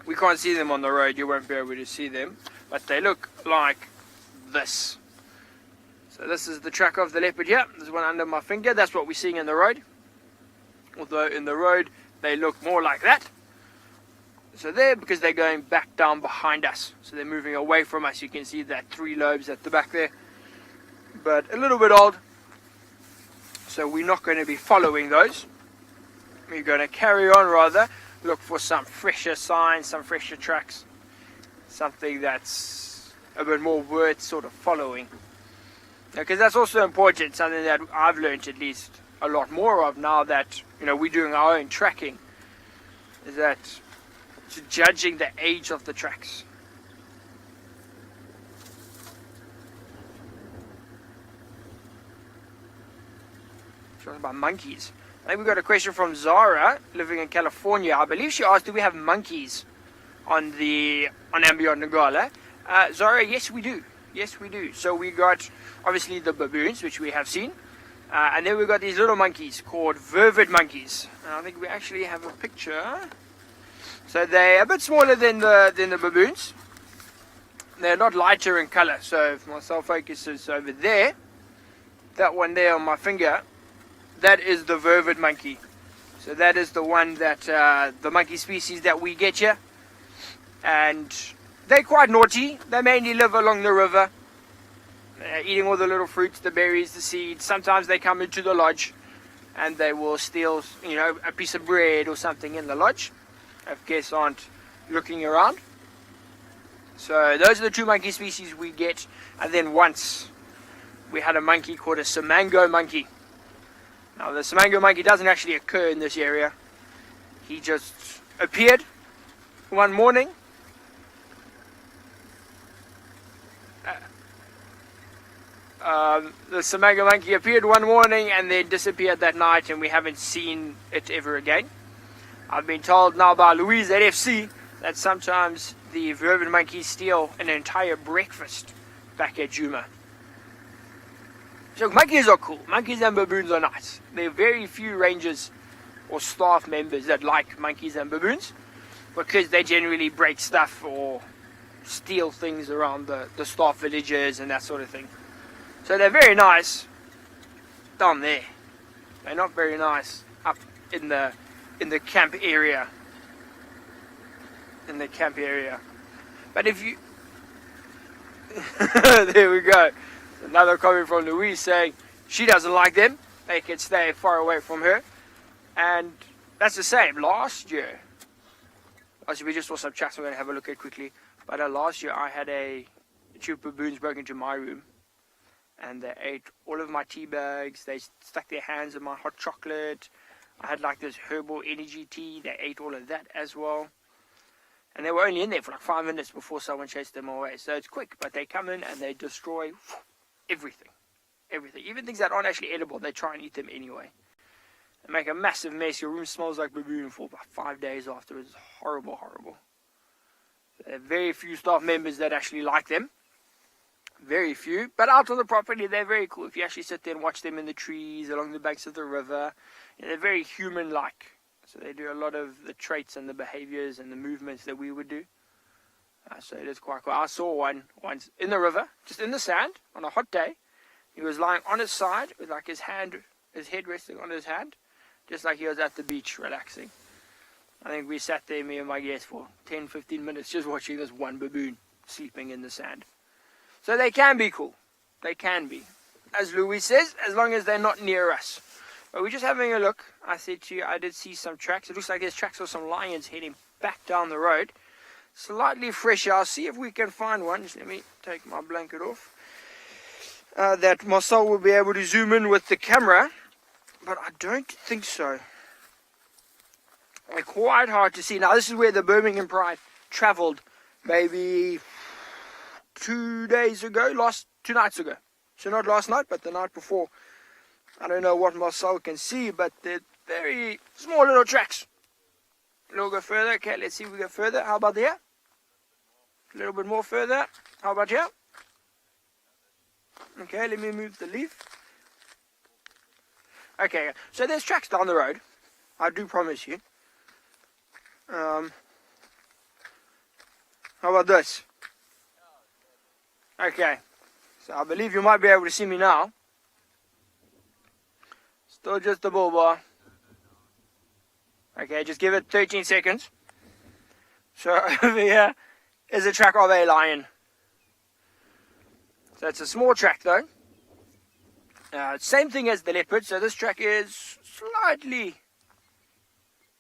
We can't see them on the road, you won't be able to see them. But they look like this. So this is the track of the leopard here. There's one under my finger. That's what we're seeing in the road. Although in the road they look more like that. So there, because they're going back down behind us. So they're moving away from us. You can see that 3 lobes at the back there. But a little bit old. So we're not going to be following those. We're going to carry on rather. Look for some fresher signs, some fresher tracks. something that's a bit more worth sort of following. Because that's also important, something that I've learned at least a lot more of now that, you know, we're doing our own tracking, is that judging the age of the tracks. Talking about monkeys. I think we got a question from Zara, living in California. I believe she asked, do we have monkeys on andBeyond Ngala? Zara, yes we do. Yes we do. So we got obviously the baboons, which we have seen. And then we got these little monkeys called vervet monkeys. And I think we actually have a picture. So they're a bit smaller than the baboons. They're not lighter in color. So if my cell focuses over there, that one there on my finger, that is the vervet monkey. So that is the one that the monkey species that we get here. And they're quite naughty. They mainly live along the river, eating all the little fruits, the berries, the seeds. Sometimes they come into the lodge and they will steal, you know, a piece of bread or something in the lodge, if guests aren't looking around. So those are the two monkey species we get. And then once we had a monkey called a Samango monkey. Now the Samango monkey doesn't actually occur in this area. He just appeared one morning. The Samango monkey appeared one morning and then disappeared that night, and we haven't seen it ever again. I've been told now by Louise at FC that sometimes the vervet monkeys steal an entire breakfast back at Djuma. So monkeys are cool. Monkeys and baboons are nice. There are very few rangers or staff members that like monkeys and baboons because they generally break stuff or steal things around the staff villages and that sort of thing. So they're very nice down there. They're not very nice up in the camp area. In the camp area. But if you there we go. Another comment from Louise saying she doesn't like them. They can stay far away from her. And that's the same. Last year, we just saw some tracks I'm going to have a look at quickly. But last year I had a two baboons broke into my room. And they ate all of my tea bags. They stuck their hands in my hot chocolate. I had like this herbal energy tea. They ate all of that as well. And they were only in there for like 5 minutes before someone chased them away. So it's quick, but they come in and they destroy everything. Everything. Even things that aren't actually edible, they try and eat them anyway. They make a massive mess. Your room smells like baboon for about 5 days afterwards. It's horrible, horrible. There are very few staff members that actually like them. Very few. But out on the property, they're very cool. If you actually sit there and watch them in the trees, along the banks of the river, they're very human-like. So they do a lot of the traits and the behaviors and the movements that we would do. So it is quite cool. I saw one once in the river, just in the sand, on a hot day. He was lying on his side with like his head resting on his hand, just like he was at the beach relaxing. I think we sat there, me and my guest, for 10-15 minutes just watching this one baboon sleeping in the sand. So they can be cool. They can be. As Louis says, as long as they're not near us. But we're just having a look. I said to you, I did see some tracks. It looks like there's tracks of some lions heading back down the road. Slightly fresher. I'll see if we can find one. Just let me take my blanket off. That Marcel will be able to zoom in with the camera. But I don't think so. They're quite hard to see. Now this is where the Birmingham Pride travelled maybe 2 days ago, 2 nights ago. So not last night, but the night before. I don't know what Marcel can see, but they're very small little tracks. A little bit further. Okay, let's see if we go further. How about there? A little bit more further. How about here? Okay, let me move the leaf. Okay, so there's tracks down the road. I do promise you. How about this? Okay, so I believe you might be able to see me now. Still just the bull bar. Okay, just give it 13 seconds. So over here is a track of a lion. So it's a small track though. Same thing as the leopard, so this track is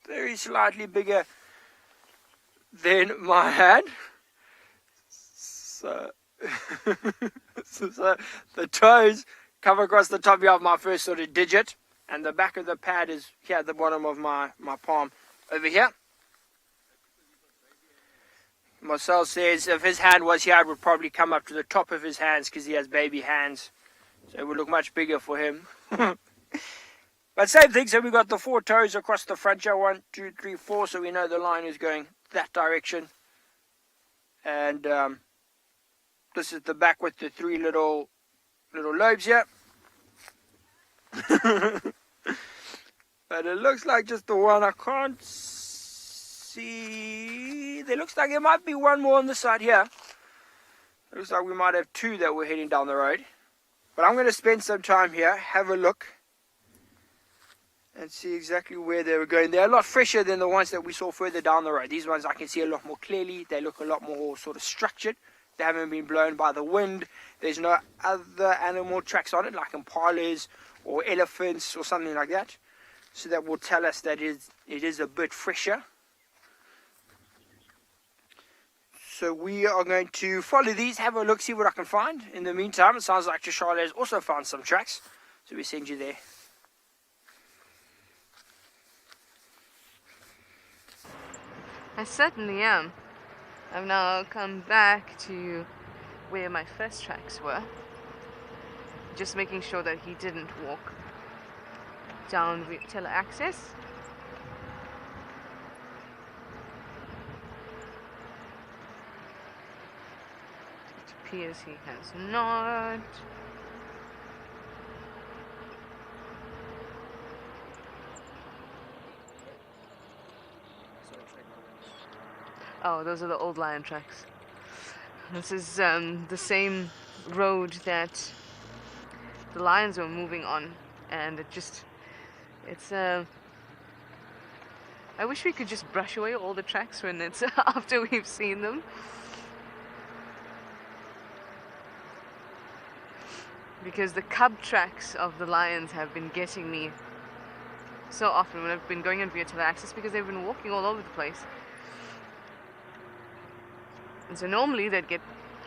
very slightly bigger than my hand. So, so the toes come across the top here of my first sort of digit, and the back of the pad is here at the bottom of my palm over here. Marcel says if his hand was here, it would probably come up to the top of his hands because he has baby hands. So it would look much bigger for him. But same thing, so we got the 4 toes across the front here. 1, 2, 3, 4. So we know the line is going that direction. And this is the back with the 3 little lobes here. But it looks like just the one. I can't see. There looks like there might be one more on the side here. It looks like we might have 2 that we're heading down the road. But I'm going to spend some time here, have a look, and see exactly where they were going. They're a lot fresher than the ones that we saw further down the road. These ones I can see a lot more clearly. They look a lot more sort of structured. They haven't been blown by the wind. There's no other animal tracks on it, like impalas or elephants or something like that. So that will tell us that it is a bit fresher. So we are going to follow these, have a look, see what I can find. In the meantime, it sounds like Charlotte has also found some tracks. So we send you there. I certainly am. I've now come back to where my first tracks were. Just making sure that he didn't walk down tele access. It appears he has not. Oh, those are the old lion tracks. This is the same road that the lions were moving on, and it's I wish we could just brush away all the tracks when it's after we've seen them. Because the cub tracks of the lions have been getting me so often when I've been going on via tele-access, because they've been walking all over the place. And so normally they'd get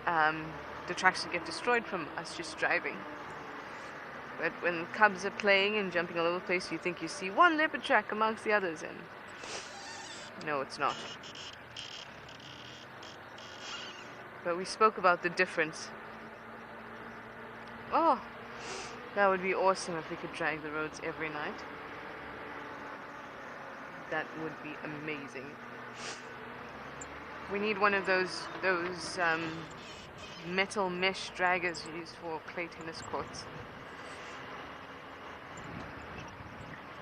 the tracks would get destroyed from us just driving. But when cubs are playing and jumping all over the place, you think you see one leopard track amongst the others, and no, it's not. But we spoke about the difference. Oh, that would be awesome if we could drag the roads every night. That would be amazing. We need one of those metal mesh draggers used for clay tennis courts.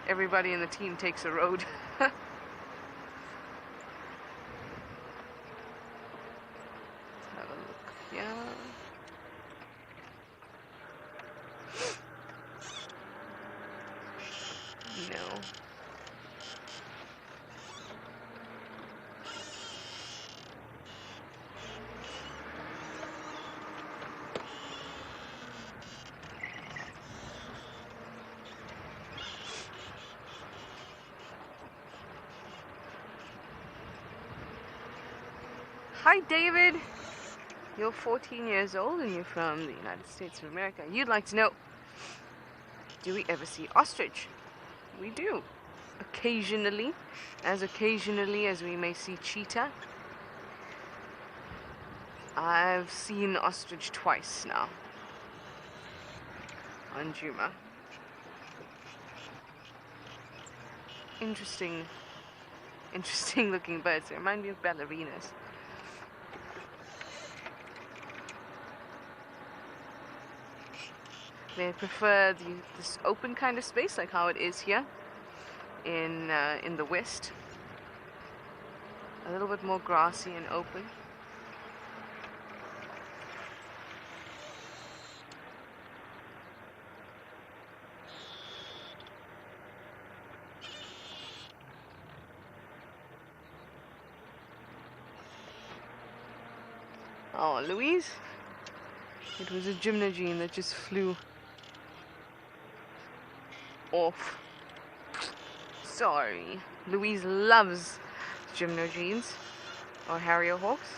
Everybody in the team takes a road. Let's have a look. Yeah. No. Hi, David. You're 14 years old and you're from the United States of America. You'd like to know, do we ever see ostrich? We do. Occasionally as we may see cheetah. I've seen ostrich twice now on Djuma. Interesting looking birds. They remind me of ballerinas. They prefer this open kind of space, like how it is here in the west. A little bit more grassy and open. Oh, Louise. It was a gymnogene that just flew off. Sorry. Louise loves gymnogenes or harrier hawks.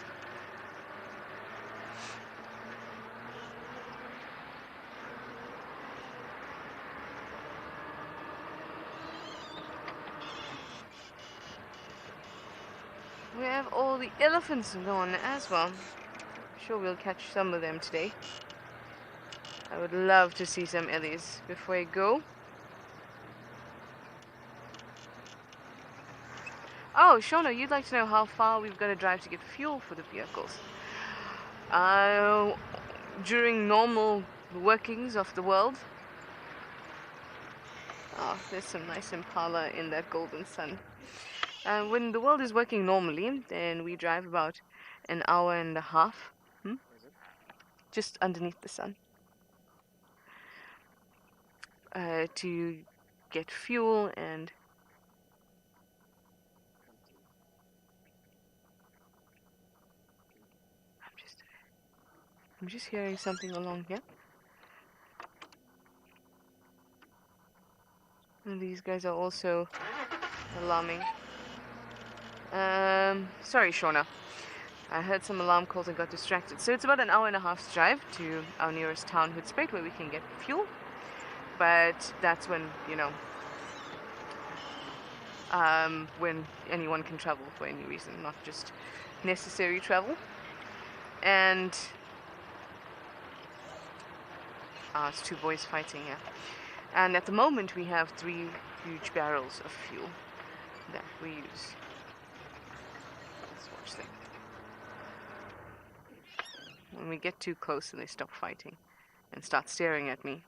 We have all the elephants gone as well. Sure, we'll catch some of them today. I would love to see some ellies before I go. Oh, Shauna, you'd like to know how far we've got to drive to get fuel for the vehicles. During normal workings of the world. Oh, there's some nice Impala in that golden sun. When the world is working normally, then we drive about an hour and a half. Just underneath the sun. To get fuel and... I'm just hearing something along here. And these guys are also alarming. Sorry, Shauna. I heard some alarm calls and got distracted. So it's about an hour and a half's drive to our nearest town, Hoedspruit, where we can get fuel. But that's when, when anyone can travel for any reason, not just necessary travel. And... it's two boys fighting here. And at the moment we have 3 huge barrels of fuel that we use. Let's watch them. When we get too close and they stop fighting and start staring at me.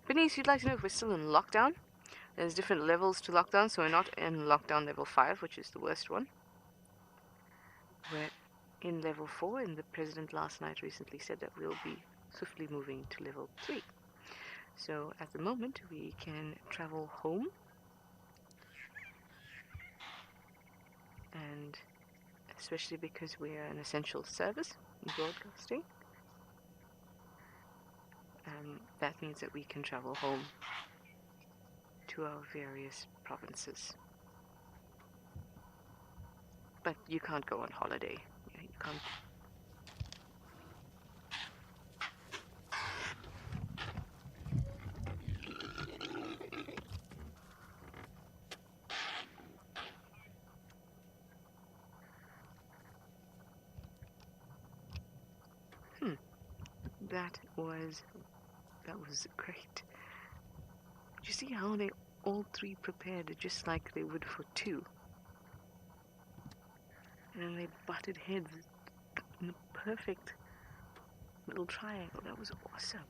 Bernice, you'd like to know if we're still in lockdown? There's different levels to lockdown, so we're not in lockdown level 5, which is the worst one. We're in level 4, and the president last night recently said that we'll be swiftly moving to level 3. So at the moment we can travel home, and especially because we are an essential service in broadcasting, that means that we can travel home to our various provinces. But you can't go on holiday. You can't. That was great. Did you see how they all 3 prepared it just like they would for 2? And they butted heads in a perfect little triangle. That was awesome.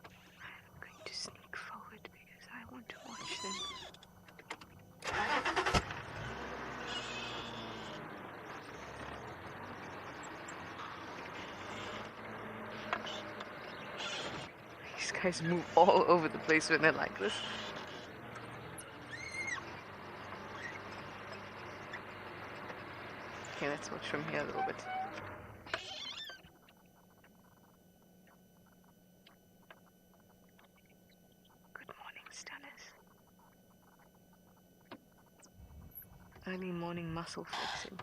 I'm going to sneak forward because I want to watch them. These guys move all over the place when they're like this. Okay, let's watch from here a little bit. Good morning, Stellas. Early morning muscle flexing.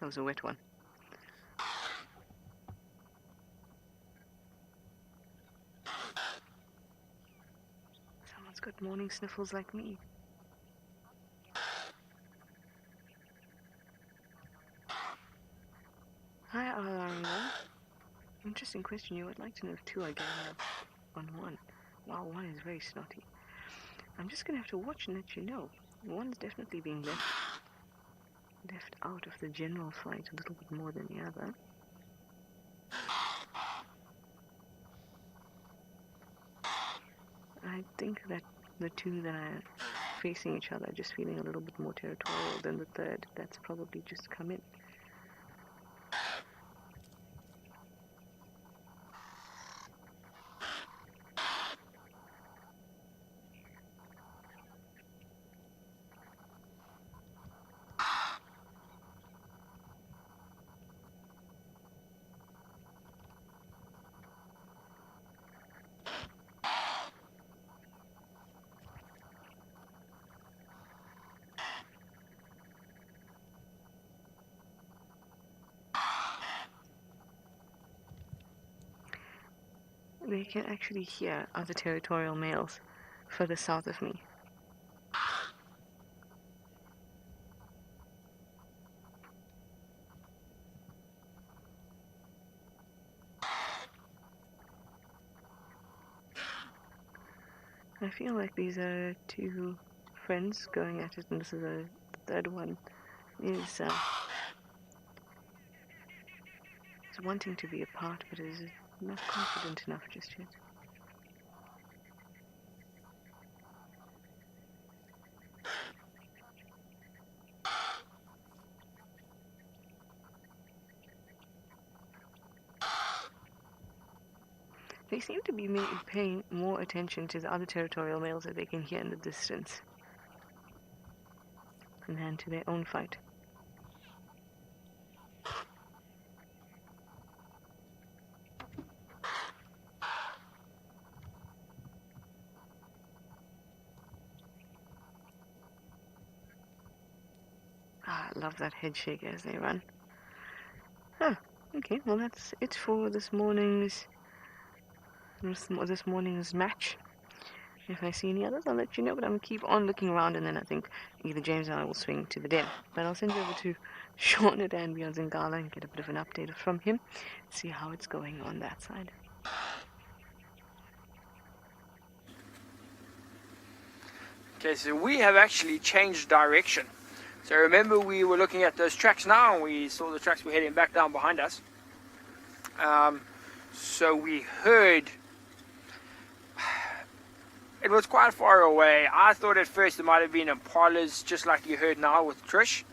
That was a wet one. Someone's got morning sniffles like me. Hi, Alaranga. Interesting question. You would like to know if 2 are getting up on 1. Wow, 1 is very snotty. I'm just going to have to watch and let you know. 1's definitely being left out of the general flight a little bit more than the other. I think that the 2 that are facing each other are just feeling a little bit more territorial than the 3rd. That's probably just come in. they can actually hear other territorial males further south of me. I feel like these are two friends going at it, and this is the third one is wanting to be apart, but is not confident enough just yet. They seem to be paying more attention to the other territorial males that they can hear in the distance than to their own fight. I love that head shake as they run. Oh, okay, well that's it for this morning's match. If I see any others, I'll let you know, but I'm going to keep on looking around, and then I think either James or I will swing to the den. But I'll send you over to Sean at andBeyond in Ngala and get a bit of an update from him, see how it's going on that side. Okay, so we have actually changed direction. So remember, we were looking at those tracks now, and we saw the tracks were heading back down behind us. So we heard, it was quite far away. I thought at first it might have been impalas, just like you heard now with Trish.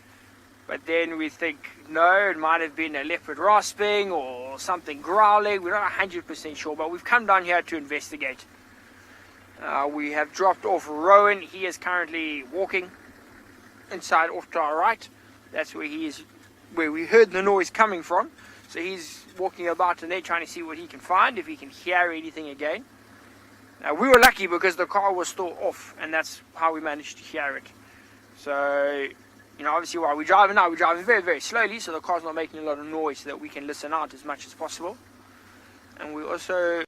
But then we think, no, it might have been a leopard rasping or something growling. We're not 100% sure, but we've come down here to investigate. We have dropped off Rowan. He is currently walking inside off to our right. That's where he is, where we heard the noise coming from. So he's walking about in there trying to see what he can find, if he can hear anything again. We were lucky because the car was still off, and that's how we managed to hear it. So, you know, obviously while we're driving now, we're driving very, very slowly, so the car's not making a lot of noise so that we can listen out as much as possible. And we also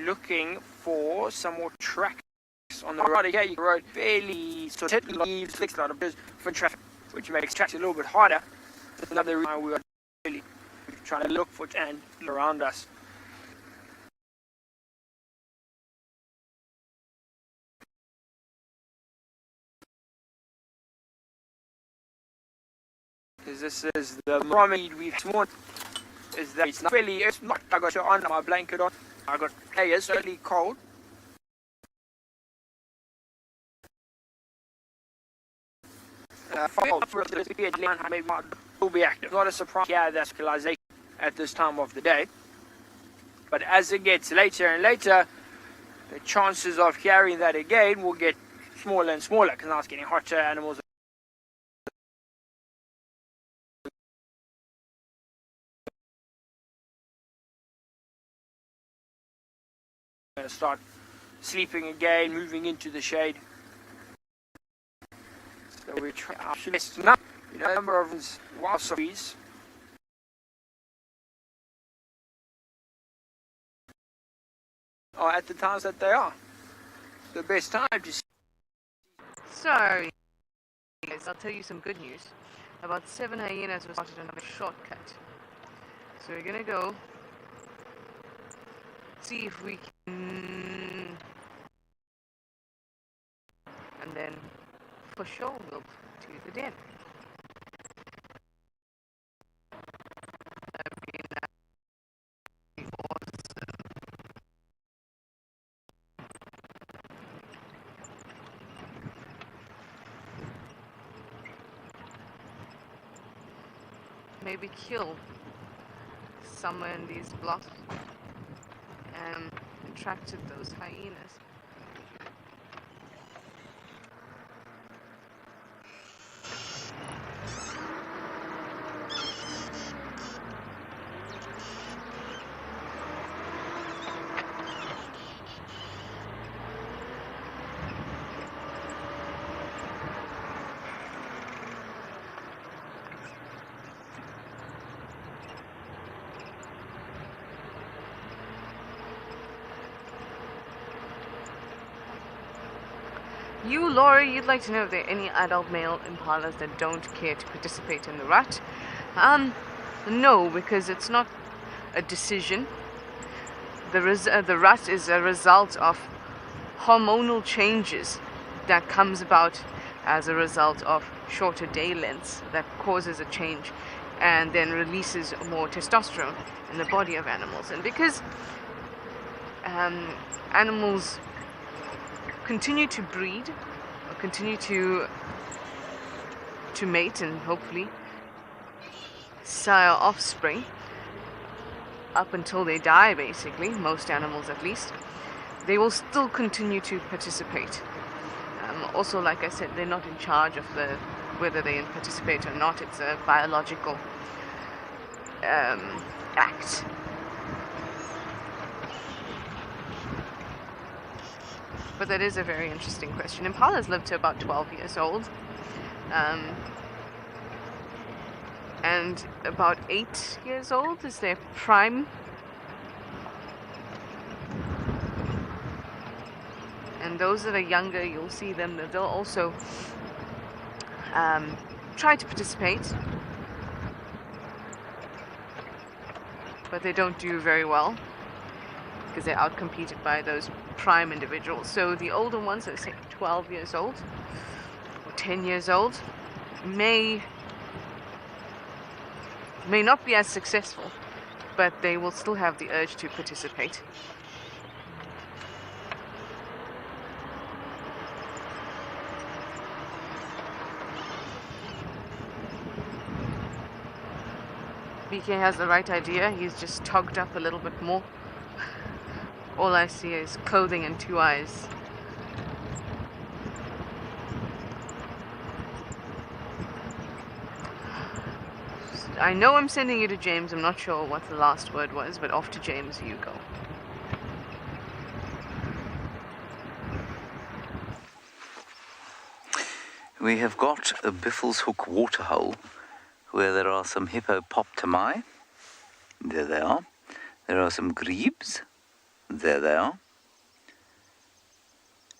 looking for some more tracks on the road. Yeah, you road fairly sort of leaves, fixed a lot of for traffic, which makes tracks a little bit harder. That's another reason we are really trying to look for and around us. Because this is the promenade we've sworn is that it's not really, it's not, I got on my blanket on, I got layers, really cold. Maybe will be active. Not a surprise, yeah, that's localization at this time of the day. But as it gets later and later, the chances of hearing that again will get smaller and smaller because now it's getting hotter. Animals are going to start sleeping again, moving into the shade. So we're trying to list now, you know, number of wild trees. Are at the times that they are. The best time to see. Sorry, guys, I'll tell you some good news. About 7 hyenas were spotted on a shortcut. So we're gonna go see if we can, and then for sure we'll to the den. Maybe kill somewhere in these blocks and attracted those hyenas. You, Laurie, you'd like to know if there are any adult male impalas that don't care to participate in the rut. No, because it's not a decision. The rut is a result of hormonal changes that comes about as a result of shorter day lengths that causes a change and then releases more testosterone in the body of animals. And because animals continue to breed or continue to mate and hopefully sire offspring up until they die, basically, most animals at least, they will still continue to participate. Also, like I said, they're not in charge of whether they participate or not. It's a biological act. But that is a very interesting question. Impalas live to about 12 years old. And about 8 years old is their prime. And those that are younger, you'll see them, they'll also try to participate. But they don't do very well because they're outcompeted by those prime individuals. So the older ones, so say 12 years old or 10 years old, may not be as successful, but they will still have the urge to participate. BK has the right idea. He's just togged up a little bit more. All I see is clothing and 2 eyes. I know I'm sending you to James. I'm not sure what the last word was, but off to James you go. We have got a Biffle's Hook waterhole where there are some hippopotami. There they are. There are some grebes. There they are.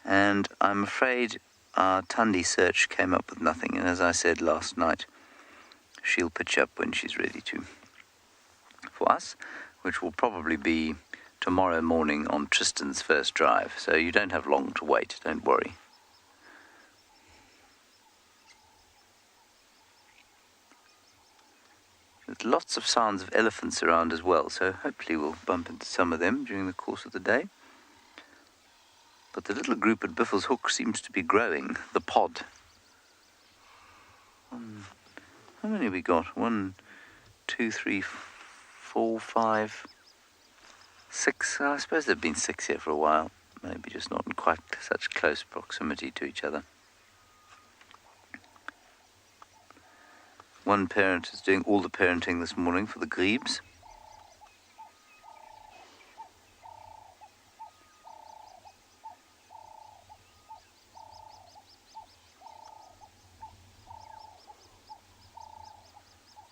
And I'm afraid our Tundi search came up with nothing. And as I said last night, she'll pitch up when she's ready to. For us, which will probably be tomorrow morning on Tristan's first drive. So you don't have long to wait, don't worry. There's lots of sounds of elephants around as well, so hopefully we'll bump into some of them during the course of the day. But the little group at Biffle's Hook seems to be growing, the pod. How many have we got? 1, 2, 3, 4, 5, 6. I suppose there have been 6 here for a while. Maybe just not in quite such close proximity to each other. One parent is doing all the parenting this morning for the grebes.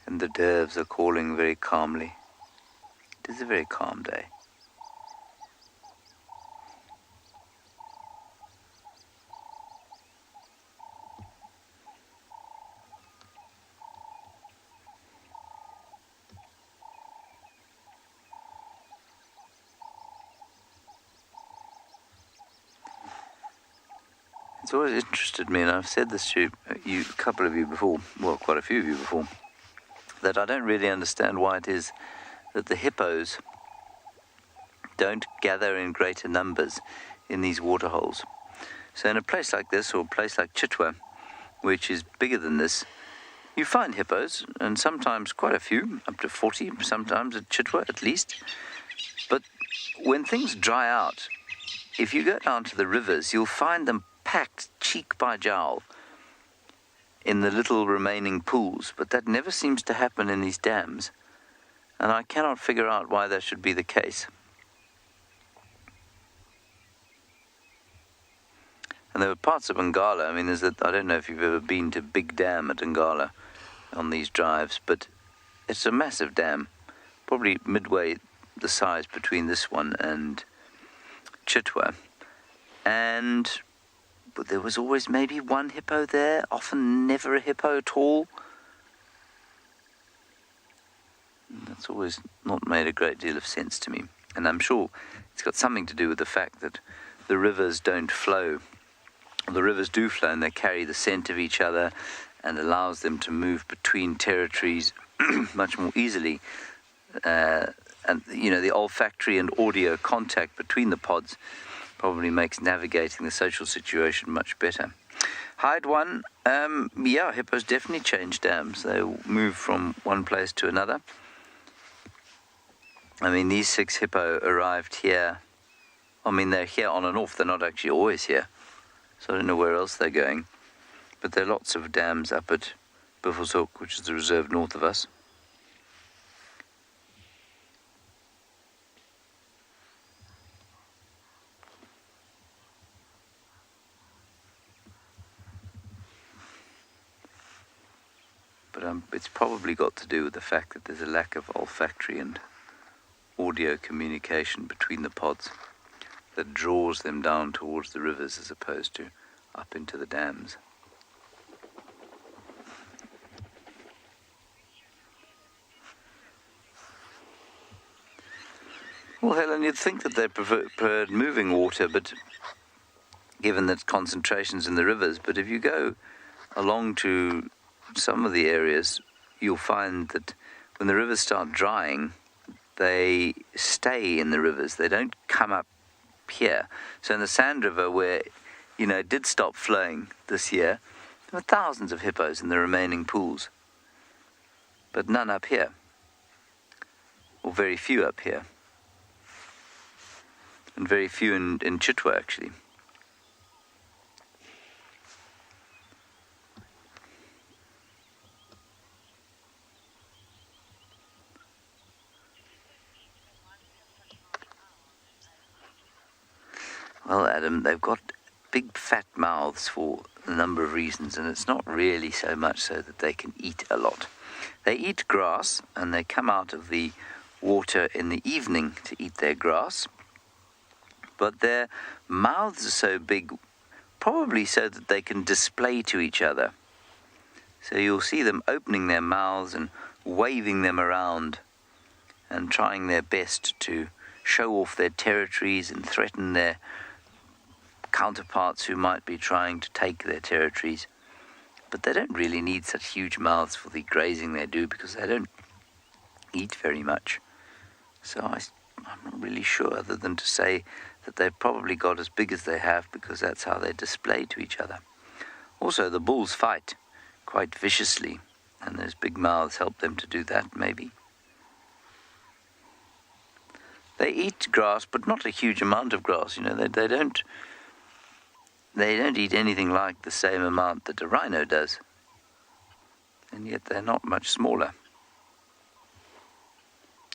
And the doves are calling very calmly. It is a very calm day. It's always interested me, and I've said this to you, a couple of you before, well, quite a few of you before, that I don't really understand why it is that the hippos don't gather in greater numbers in these waterholes. So in a place like this, or a place like Chitwa, which is bigger than this, you find hippos, and sometimes quite a few, up to 40, sometimes at Chitwa at least. But when things dry out, if you go down to the rivers, you'll find them packed cheek by jowl in the little remaining pools, but that never seems to happen in these dams, and I cannot figure out why that should be the case. And there were parts of Ngala, I mean, I don't know if you've ever been to Big Dam at Ngala on these drives, but it's a massive dam, probably midway the size between this one and Chitwa, and but there was always maybe one hippo there, often never a hippo at all. That's always not made a great deal of sense to me. And I'm sure it's got something to do with the fact that the rivers don't flow. The rivers do flow, and they carry the scent of each other and allows them to move between territories much more easily. And, you know, the olfactory and audio contact between the pods probably makes navigating the social situation much better. Hide one, yeah, hippos definitely change dams. They move from one place to another. I mean, these 6 hippo arrived here. I mean, they're here on and off. They're not actually always here. So I don't know where else they're going. But there are lots of dams up at Buffelshoek, which is the reserve north of us. But it's probably got to do with the fact that there's a lack of olfactory and audio communication between the pods that draws them down towards the rivers as opposed to up into the dams. Well, Helen, you'd think that they preferred moving water, but given that concentrations in the rivers, but if you go along to some of the areas, you'll find that when the rivers start drying, they stay in the rivers. They don't come up here. So in the Sand River, where, you know, it did stop flowing this year, there were thousands of hippos in the remaining pools, but none up here, or very few up here, and very few in Chitwa, actually. Well, Adam, they've got big fat mouths for a number of reasons, and it's not really so much so that they can eat a lot. They eat grass, and they come out of the water in the evening to eat their grass, but their mouths are so big, probably so that they can display to each other. So you'll see them opening their mouths and waving them around and trying their best to show off their territories and threaten their counterparts who might be trying to take their territories. But they don't really need such huge mouths for the grazing they do, because they don't eat very much. So I'm not really sure, other than to say that they've probably got as big as they have because that's how they display to each other. Also, the bulls fight quite viciously, and those big mouths help them to do that, maybe. They eat grass, but not a huge amount of grass. You know, they don't eat anything like the same amount that a rhino does. And yet they're not much smaller,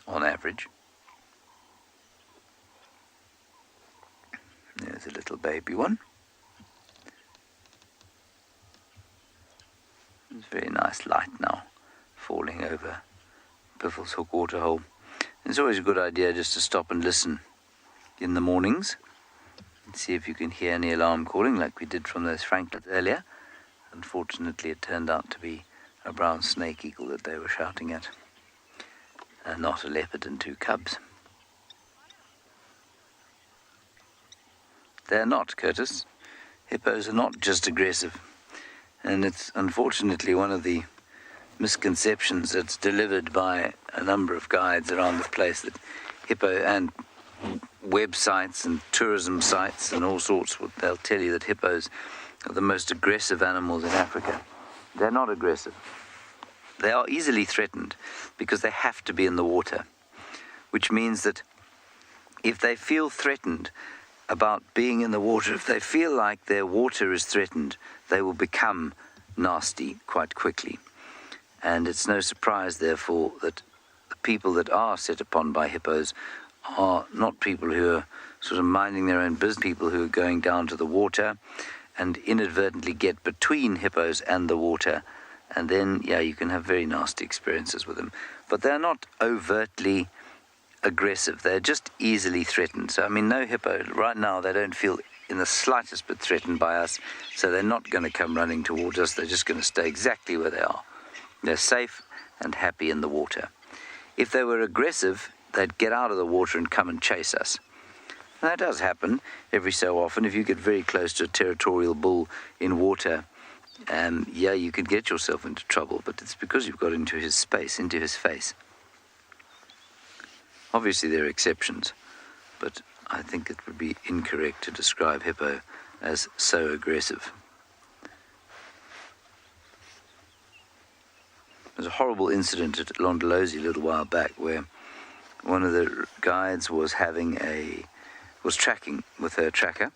on average. There's a little baby one. There's a very nice light now, falling over Buffelshoek waterhole. It's always a good idea just to stop and listen in the mornings and see if you can hear any alarm calling, like we did from those franklins earlier. Unfortunately, it turned out to be a brown snake eagle that they were shouting at, and not a leopard and 2 cubs. They're not, Curtis. Hippos are not just aggressive, and it's unfortunately one of the misconceptions that's delivered by a number of guides around the place, that hippo, and websites and tourism sites and all sorts, they'll tell you that hippos are the most aggressive animals in Africa. They're not aggressive. They are easily threatened because they have to be in the water, which means that if they feel threatened about being in the water, if they feel like their water is threatened, they will become nasty quite quickly. And it's no surprise, therefore, that the people that are set upon by hippos are not people who are sort of minding their own business, people who are going down to the water and inadvertently get between hippos and the water. And then, yeah, you can have very nasty experiences with them. But they're not overtly aggressive. They're just easily threatened. So, I mean, no hippo, right now, they don't feel in the slightest bit threatened by us, so they're not going to come running towards us. They're just going to stay exactly where they are. They're safe and happy in the water. If they were aggressive, they'd get out of the water and come and chase us. Now, that does happen every so often. If you get very close to a territorial bull in water, yeah, you could get yourself into trouble, but it's because you've got into his space, into his face. Obviously, there are exceptions, but I think it would be incorrect to describe hippo as so aggressive. There's a horrible incident at Londolozi a little while back where one of the guides was tracking with her tracker,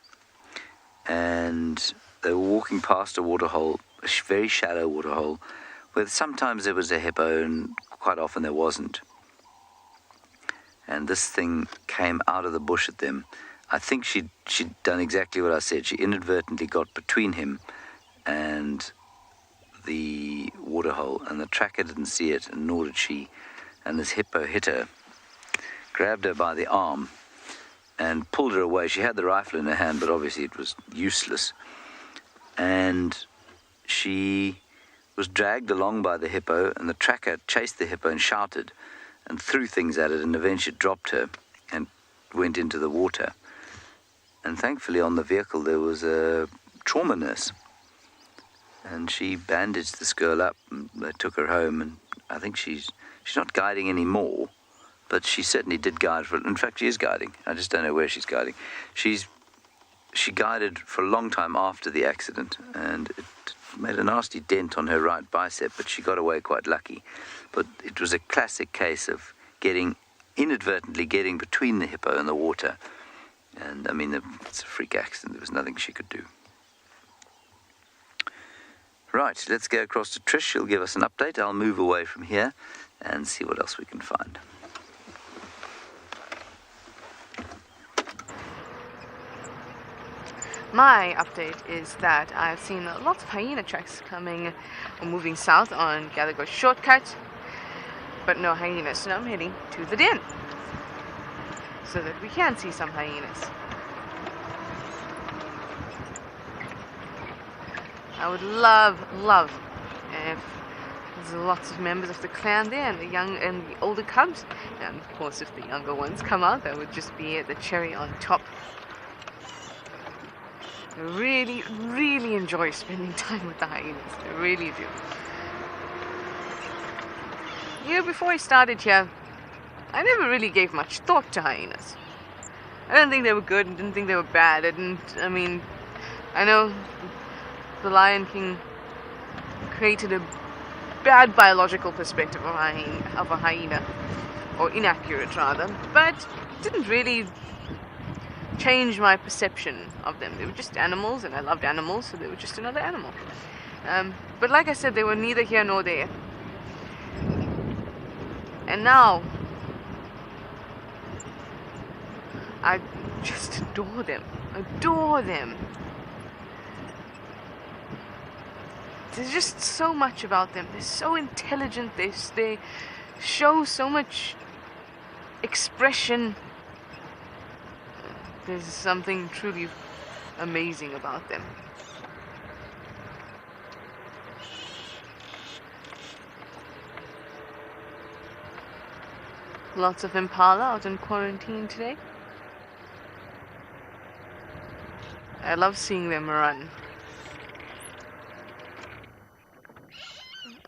and they were walking past a waterhole, a very shallow waterhole, where sometimes there was a hippo and quite often there wasn't. And this thing came out of the bush at them. I think she'd done exactly what I said. She inadvertently got between him and the waterhole, and the tracker didn't see it, and nor did she. And this hippo hit her, grabbed her by the arm, and pulled her away. She had the rifle in her hand, but obviously it was useless. And she was dragged along by the hippo, and the tracker chased the hippo and shouted and threw things at it, and eventually dropped her and went into the water. And thankfully on the vehicle there was a trauma nurse, and she bandaged this girl up, and they took her home, and I think she's not guiding anymore, but she certainly did guide for, in fact she is guiding, I just don't know where she's guiding. She guided for a long time after the accident, and it made a nasty dent on her right bicep, but she got away quite lucky. But it was a classic case of inadvertently getting between the hippo and the water. And I mean, it's a freak accident. There was nothing she could do. Right, let's go across to Trish. She'll give us an update. I'll move away from here and see what else we can find. My update is that I've seen lots of hyena tracks coming or moving south on Gallagher shortcut, but no hyenas, so I'm heading to the den so that we can see some hyenas. I would love if there's lots of members of the clan there, and the young and the older cubs, and of course if the younger ones come out, that would just be the cherry on top. I really enjoy spending time with the hyenas. I really do. Before I started here, I never really gave much thought to hyenas. I didn't think they were good and didn't think they were bad. I know the Lion King created a bad biological perspective of a hyena, or inaccurate rather, but didn't really change my perception of them. They were just animals, and I loved animals, so they were just another animal. But like I said, they were neither here nor there. And now, I just adore them. There's just so much about them. They're so intelligent. They show so much expression. There's something truly amazing about them. Lots of impala out in quarantine today. I love seeing them run.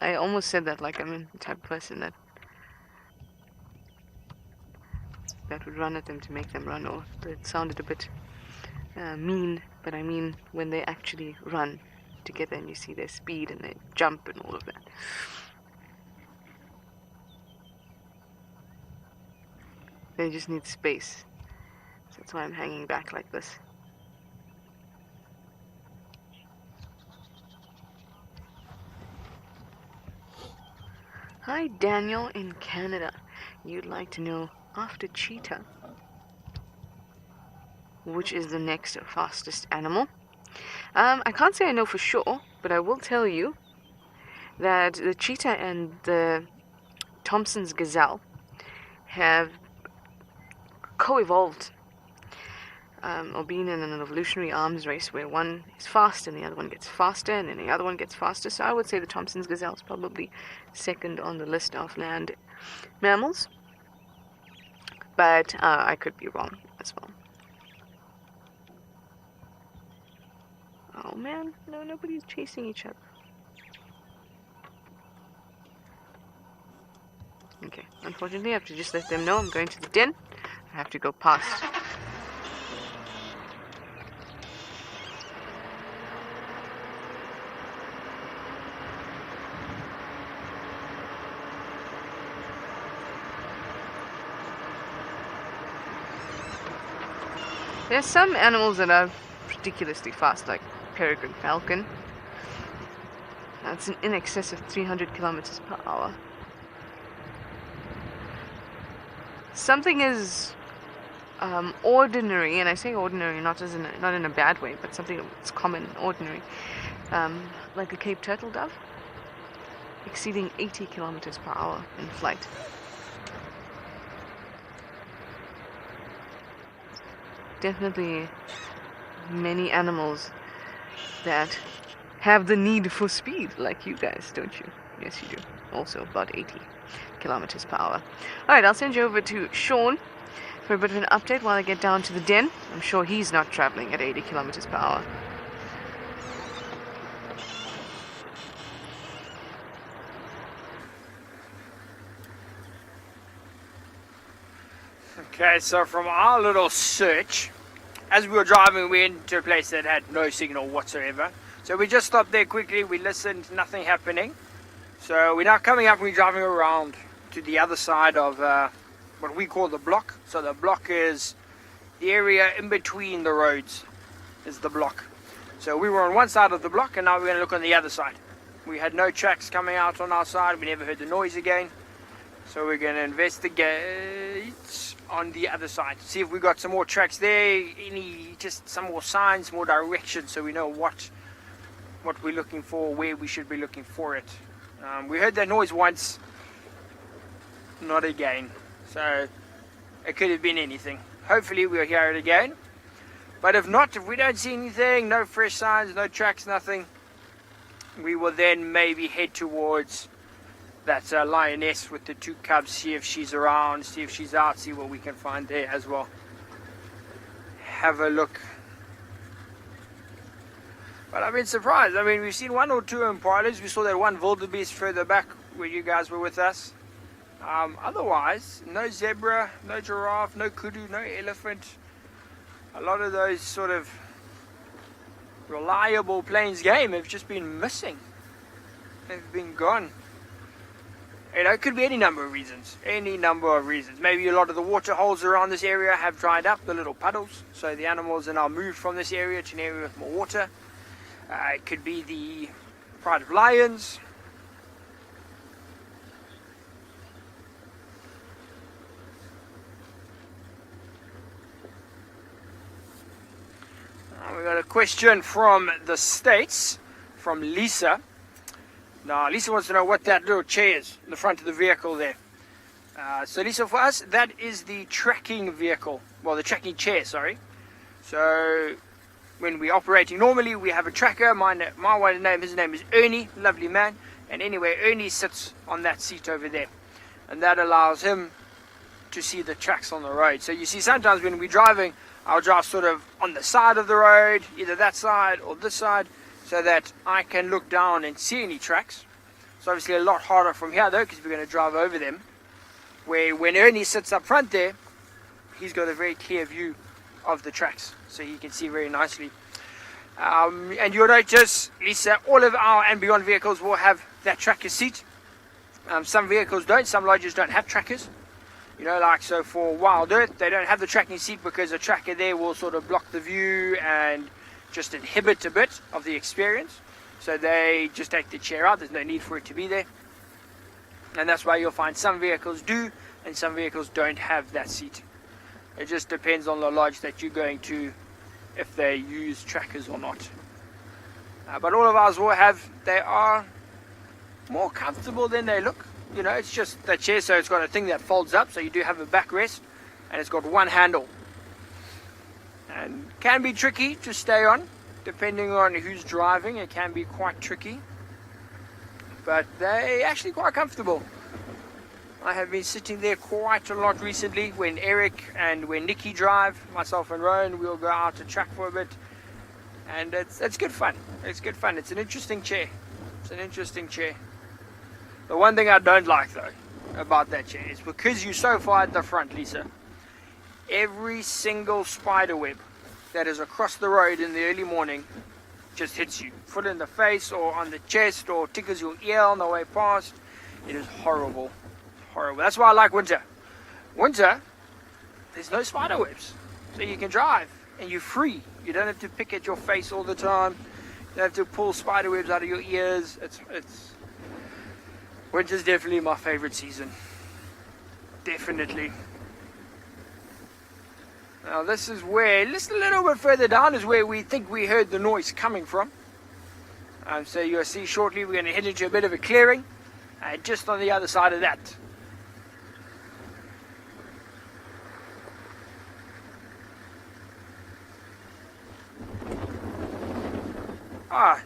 I almost said that like I'm the type of person that would run at them to make them run, or it sounded a bit mean, but I mean when they actually run together and you see their speed and they jump and all of that. They just need space. So that's why I'm hanging back like this. Hi, Daniel in Canada. You'd like to know, after cheetah, which is the next fastest animal? I can't say I know for sure, but I will tell you that the cheetah and the Thompson's gazelle have co-evolved. or being in an evolutionary arms race where one is fast and the other one gets faster and then the other one gets faster. So I would say the Thompson's gazelle is probably second on the list of land mammals. But I could be wrong as well. Oh man, no, nobody's chasing each other. Okay, unfortunately I have to just let them know I'm going to the den. I have to go past. There's some animals that are ridiculously fast, like peregrine falcon. That's in excess of 300 kilometers per hour. Something is ordinary, and I say ordinary not in a bad way, but something that's common, ordinary, like a Cape turtle dove, exceeding 80 kilometers per hour in flight. Definitely many animals that have the need for speed, like you guys, don't you? Yes, you do. Also about 80 kilometers per hour. Alright, I'll send you over to Sean for a bit of an update while I get down to the den. I'm sure he's not traveling at 80 kilometers per hour. Okay, so from our little search, as we were driving, we went to a place that had no signal whatsoever. So we just stopped there quickly, we listened, nothing happening. So we're now coming up and we're driving around to the other side of what we call the block. So the block is the area in between the roads, is the block. So we were on one side of the block and now we're going to look on the other side. We had no tracks coming out on our side, we never heard the noise again. So we're going to investigate on the other side, see if we got some more tracks there, just some more signs, more direction, so we know what we're looking for, where we should be looking for it. We heard that noise once, not again, so it could have been anything. Hopefully we'll hear it again, but if not, if we don't see anything, no fresh signs, no tracks, nothing, we will then maybe head towards that lioness with the two cubs, see if she's around, see if she's out, see what we can find there as well. Have a look. But I've been surprised. I mean, we've seen one or two impalas. We saw that one wildebeest further back where you guys were with us. Otherwise, no zebra, no giraffe, no kudu, no elephant. A lot of those sort of reliable plains game have just been missing. They've been gone. You know, it could be any number of reasons. Any number of reasons. Maybe a lot of the water holes around this area have dried up, the little puddles. So the animals are now moved from this area to an area with more water. It could be the pride of lions. We got a question from the States, from Lisa. Now, Lisa wants to know what that little chair is in the front of the vehicle there. So, Lisa, for us, that is the tracking vehicle. Well, the tracking chair, sorry. So, when we're operating normally, we have a tracker. His name is Ernie, lovely man. And anyway, Ernie sits on that seat over there. And that allows him to see the tracks on the road. So, you see, sometimes when we're driving, I'll drive sort of on the side of the road, either that side or this side, so that I can look down and see any tracks. It's obviously a lot harder from here though, because we're going to drive over them. Where when Ernie sits up front there, he's got a very clear view of the tracks, so he can see very nicely. And you'll notice, Lisa, all of our andBeyond vehicles will have that tracker seat. Some vehicles don't, some lodges don't have trackers. You know, like so for WildEarth, they don't have the tracking seat because the tracker there will sort of block the view and just inhibit a bit of the experience. So they just take the chair out, there's no need for it to be there. And that's why you'll find some vehicles do and some vehicles don't have that seat. It just depends on the lodge that you're going to, if they use trackers or not. But all of ours will have, they are more comfortable than they look. You know, it's just that chair, so it's got a thing that folds up, so you do have a backrest, and it's got one handle. and can be tricky to stay on, depending on who's driving. It can be quite tricky, but they're actually quite comfortable. I have been sitting there quite a lot recently when Eric and when Nikki drive. Myself and Rowan, we'll go out to track for a bit, and it's good fun. It's good fun. It's an interesting chair. It's an interesting chair. The one thing I don't like though about that chair is because you're so far at the front, Lisa, every single spider web that is across the road in the early morning just hits you, foot in the face or on the chest, or tickles your ear on the way past. It is horrible. Horrible. That's why I like winter. Winter, there's no spider webs, so you can drive and you're free. You don't have to pick at your face all the time. You don't have to pull spider webs out of your ears. Winter's definitely my favorite season. Definitely. Now this is where, just a little bit further down, is where we think we heard the noise coming from. So you'll see shortly we're going to head into a bit of a clearing, just on the other side of that.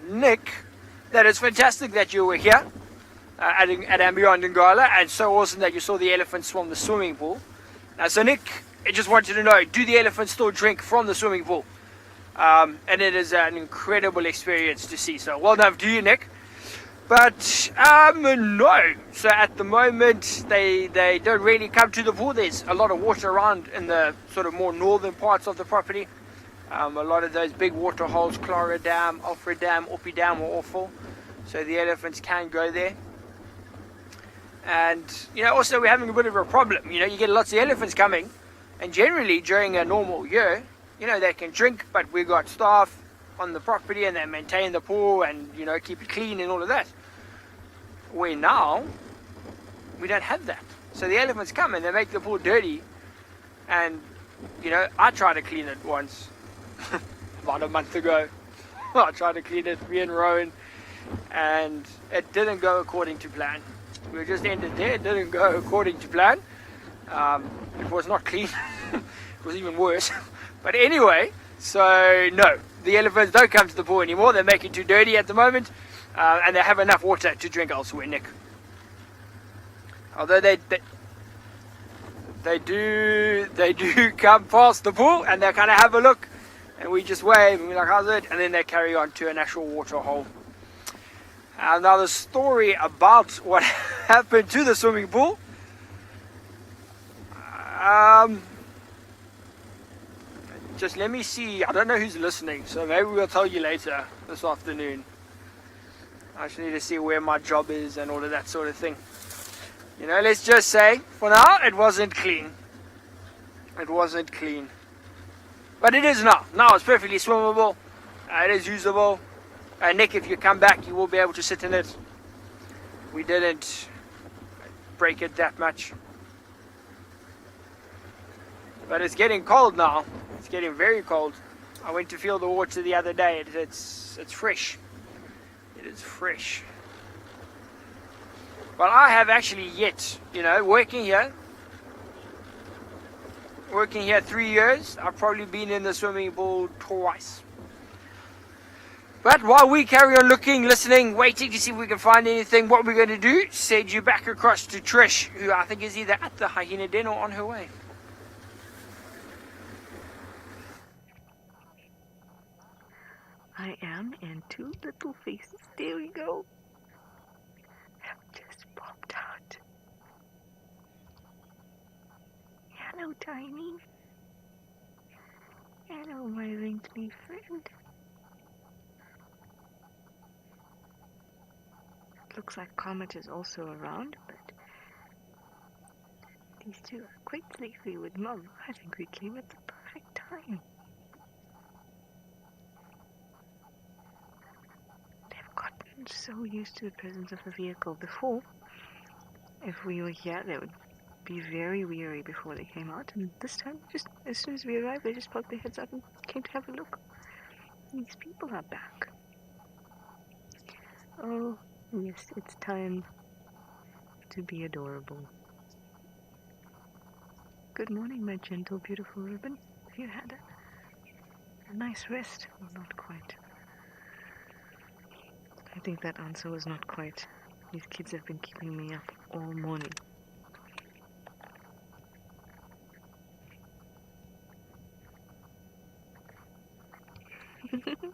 Nick, that is fantastic that you were here at andBeyond in Ngala, and so awesome that you saw the elephants from the swimming pool. So Nick, I just wanted to know, do the elephants still drink from the swimming pool? And it is an incredible experience to see, so well done to you, Nick. But no, so at the moment they don't really come to the pool. There's a lot of water around in the sort of more northern parts of the property. A lot of those big water holes, Clara Dam, Alfred Dam, Opie Dam, are all full, so the elephants can go there. And also we're having a bit of a problem. You get lots of elephants coming, and generally during a normal year, they can drink, but we've got staff on the property and they maintain the pool and keep it clean and all of that. Where now we don't have that, so the elephants come and they make the pool dirty. And I tried to clean it once about a month ago. I tried to clean it, me and Rowan, and it didn't go according to plan. We just ended there. It didn't go according to plan. It was not clean. It was even worse. But anyway, so no, the elephants don't come to the pool anymore. They make it too dirty at the moment, and they have enough water to drink elsewhere, Nick. Although they do come past the pool and they kind of have a look, and we just wave and we're like, how's it? And then they carry on to an actual water hole. Now the story about what happened to the swimming pool. Just let me see. I don't know who's listening, so maybe we'll tell you later this afternoon. I just need to see where my job is and all of that sort of thing. Let's just say, for now, it wasn't clean. It wasn't clean. But it is now. Now it's perfectly swimmable. It is usable. Nick, if you come back, you will be able to sit in it. We didn't break it that much. But it's getting cold now. It's getting very cold. I went to feel the water the other day. It's fresh. It is fresh. But I have actually yet, working here 3 years, I've probably been in the swimming pool twice. But while we carry on looking, listening, waiting to see if we can find anything, what we're going to do, send you back across to Trish, who I think is either at the Hyena Den or on her way. I am, and two little faces, there we go, have just popped out. Hello, Tiny. Hello, my wrinkly friend. Looks like Comet is also around, but these two are quite sleepy with Mum. I think we came at the perfect time. They've gotten so used to the presence of the vehicle. Before, if we were here, they would be very weary before they came out, and this time, just as soon as we arrived, they just popped their heads up and came to have a look. These people are back. Oh, yes, it's time to be adorable. Good morning, my gentle, beautiful ribbon. Have you had A nice rest? Well, not quite. I think that answer was not quite. These kids have been keeping me up all morning. I'm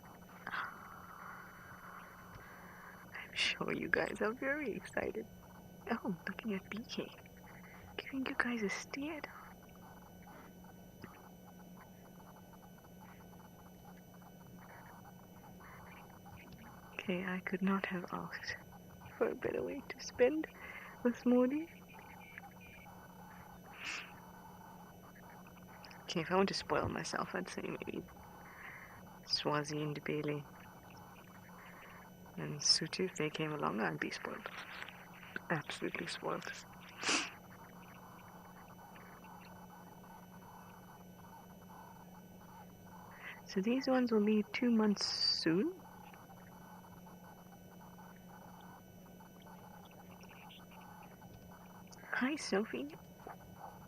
sure you guys are very excited. Oh, I'm looking at BK. Giving you guys a stare down. Okay, I could not have asked for a better way to spend this morning. Okay, if I want to spoil myself, I'd say maybe Swazi and Bailey and Sutu, if they came along, I'd be spoiled. Absolutely spoiled. So these ones will be 2 months soon. Hi, Sophie.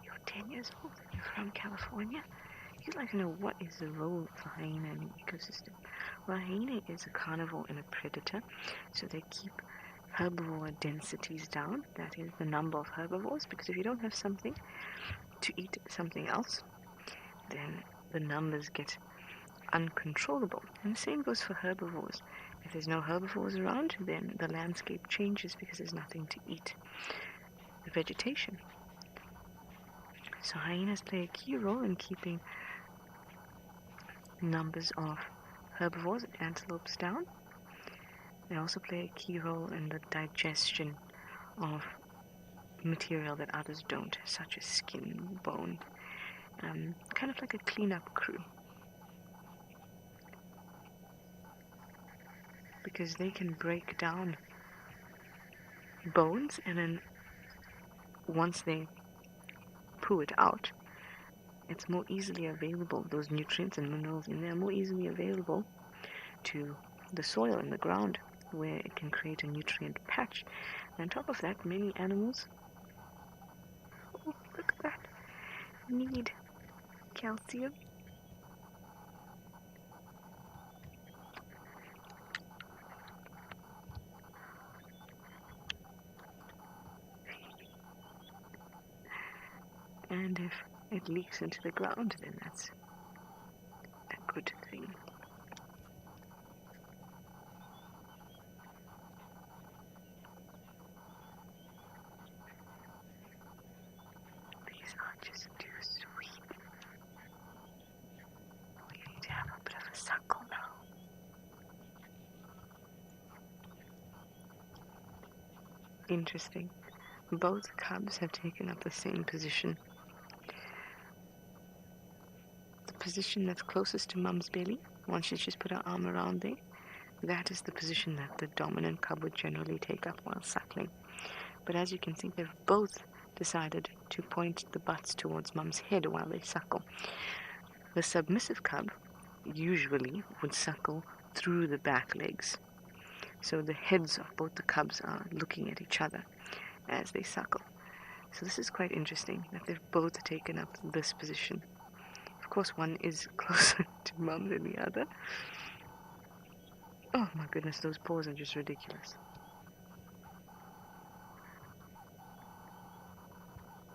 You're 10 years old. You're from California. You'd like to know what is the role of a hyena in the ecosystem. Well, a hyena is a carnivore and a predator, so they keep herbivore densities down. That is the number of herbivores, because if you don't have something to eat something else, then the numbers get uncontrollable. And the same goes for herbivores. If there's no herbivores around, then the landscape changes because there's nothing to eat the vegetation. So hyenas play a key role in keeping numbers of herbivores and antelopes down. They also play a key role in the digestion of material that others don't, such as skin, bone, kind of like a cleanup crew. Because they can break down bones, and then once they poo it out, it's more easily available. Those nutrients and minerals in there are more easily available to the soil and the ground, where it can create a nutrient patch. And on top of that, many animals, oh, look at that, need calcium. And if it leaks into the ground, then that's a good thing. These are just too sweet. We need to have a bit of a suckle now. Interesting. Both cubs have taken up the same position. The position that's closest to Mum's belly, once she's just put her arm around there, that is the position that the dominant cub would generally take up while suckling. But as you can see, they've both decided to point the butts towards Mum's head while they suckle. The submissive cub usually would suckle through the back legs. So the heads of both the cubs are looking at each other as they suckle. So this is quite interesting that they've both taken up this position. Of course, one is closer to Mum than the other. Oh my goodness, those paws are just ridiculous.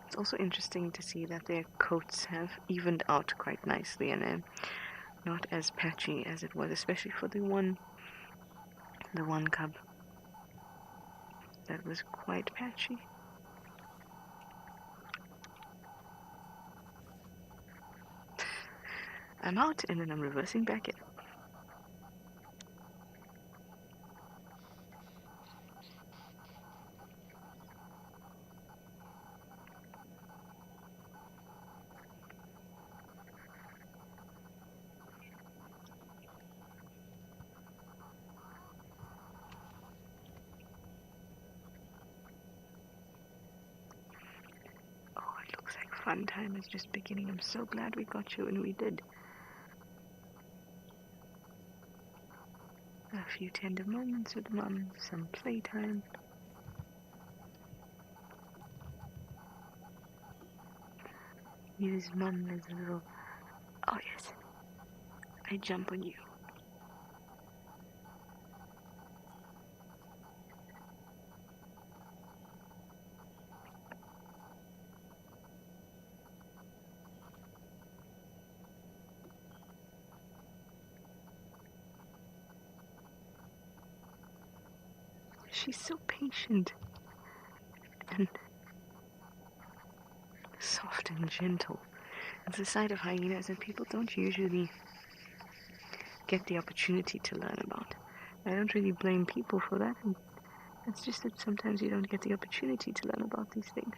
It's also interesting to see that their coats have evened out quite nicely and are not as patchy as it was, especially for the one cub that was quite patchy. I'm out and then I'm reversing back in. Fun time is just beginning. I'm so glad we got you, and we did. A few tender moments with Mum, some playtime. Use Mum as a little... Oh yes, I jump on you. She's so patient and soft and gentle. It's a side of hyenas that people don't usually get the opportunity to learn about. I don't really blame people for that. And it's just that sometimes you don't get the opportunity to learn about these things.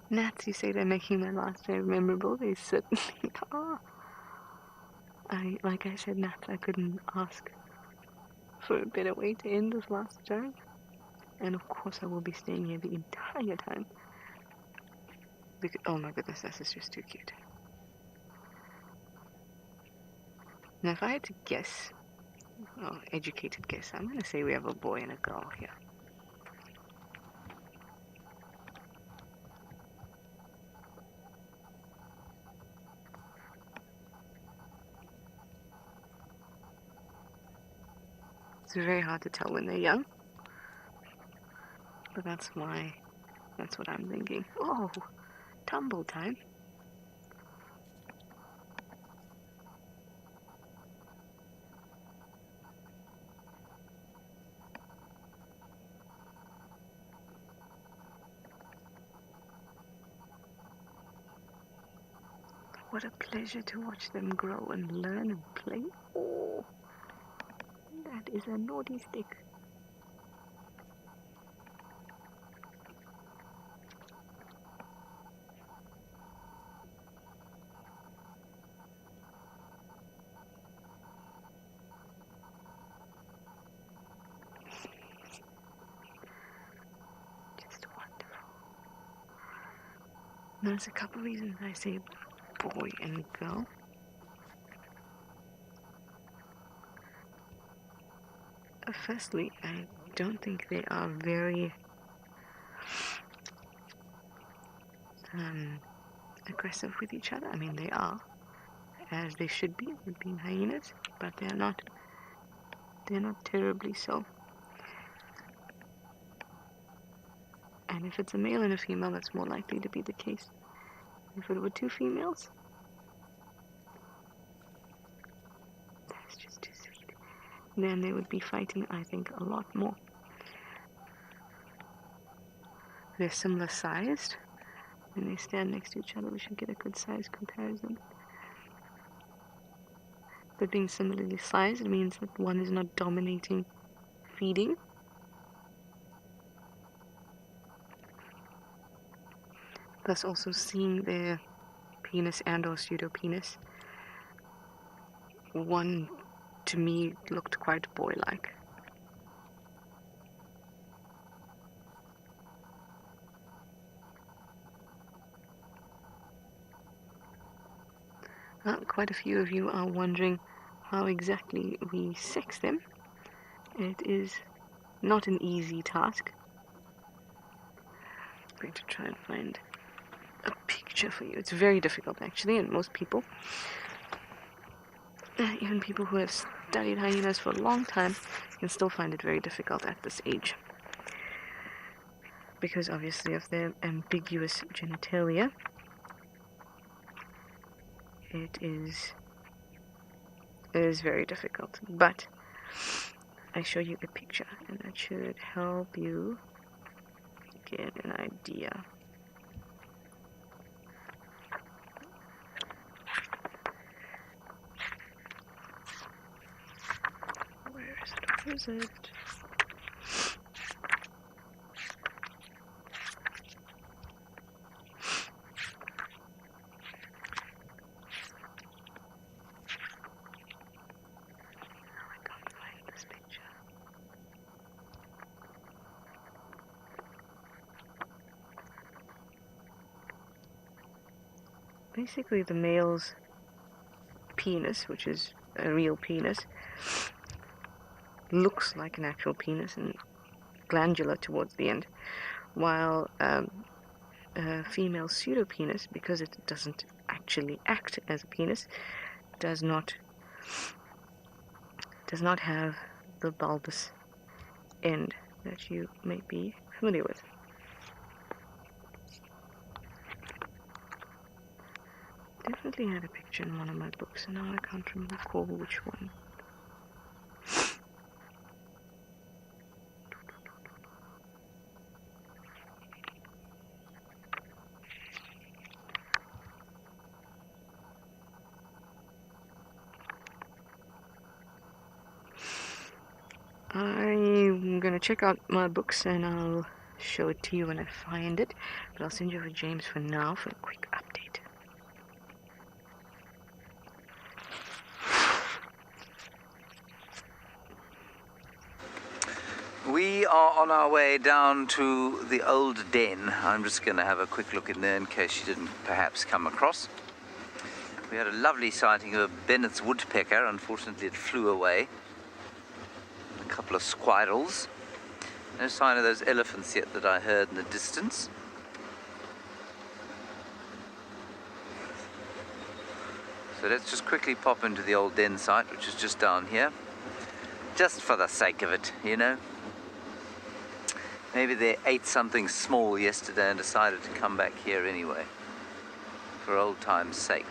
Gnats, you say they're making my last day memorable. They certainly are. Like I said, gnats, I couldn't ask for a better way to end this last journey. And of course I will be staying here the entire time. Because, oh my goodness, this is just too cute. Now if I had to guess, educated guess, I'm going to say we have a boy and a girl here. It's very hard to tell when they're young, but that's what I'm thinking. Oh, tumble time. What a pleasure to watch them grow and learn and play. Oh. That is a naughty stick. Just wonderful. There's a couple reasons I say boy and girl. Firstly, I don't think they are very aggressive with each other. I mean, they are, as they should be, with being hyenas, but they're not terribly so. And if it's a male and a female, that's more likely to be the case. If it were two females, that's just too sweet. Then they would be fighting, I think, a lot more. They're similar sized. When they stand next to each other, we should get a good size comparison. But being similarly sized means that one is not dominating feeding. Thus also seeing their penis and or pseudo penis. One, to me, looked quite boy-like. Quite a few of you are wondering how exactly we sex them. It is not an easy task. I'm going to try and find a picture for you. It's very difficult, actually, and most people, even people who have studied hyenas for a long time, can still find it very difficult at this age. Because obviously of their ambiguous genitalia. It is very difficult, but I show you a picture, and that should help you get an idea. Where is it? Where is it? Basically, the male's penis, which is a real penis, looks like an actual penis and glandular towards the end, while a female pseudo penis, because it doesn't actually act as a penis, does not have the bulbous end that you may be familiar with. Definitely had a picture in one of my books, and now I can't recall which one. I'm gonna check out my books and I'll show it to you when I find it, but I'll send you over James for now for a quick update. We are on our way down to the old den. I'm just going to have a quick look in there in case you didn't perhaps come across. We had a lovely sighting of a Bennett's woodpecker. Unfortunately, it flew away. A couple of squirrels. No sign of those elephants yet that I heard in the distance. So let's just quickly pop into the old den site, which is just down here. Just for the sake of it, you know. Maybe they ate something small yesterday and decided to come back here anyway, for old time's sake.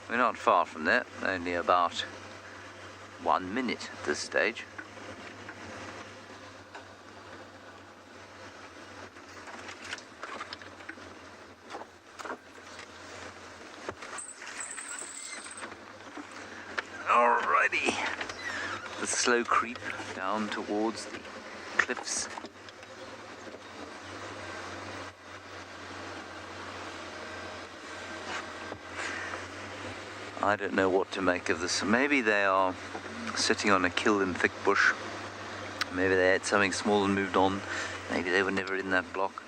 We're not far from there, only about 1 minute at this stage. Alrighty, the slow creep down towards the cliffs. I don't know what to make of this. Maybe they are sitting on a kill in thick bush. Maybe they had something small and moved on. Maybe they were never in that block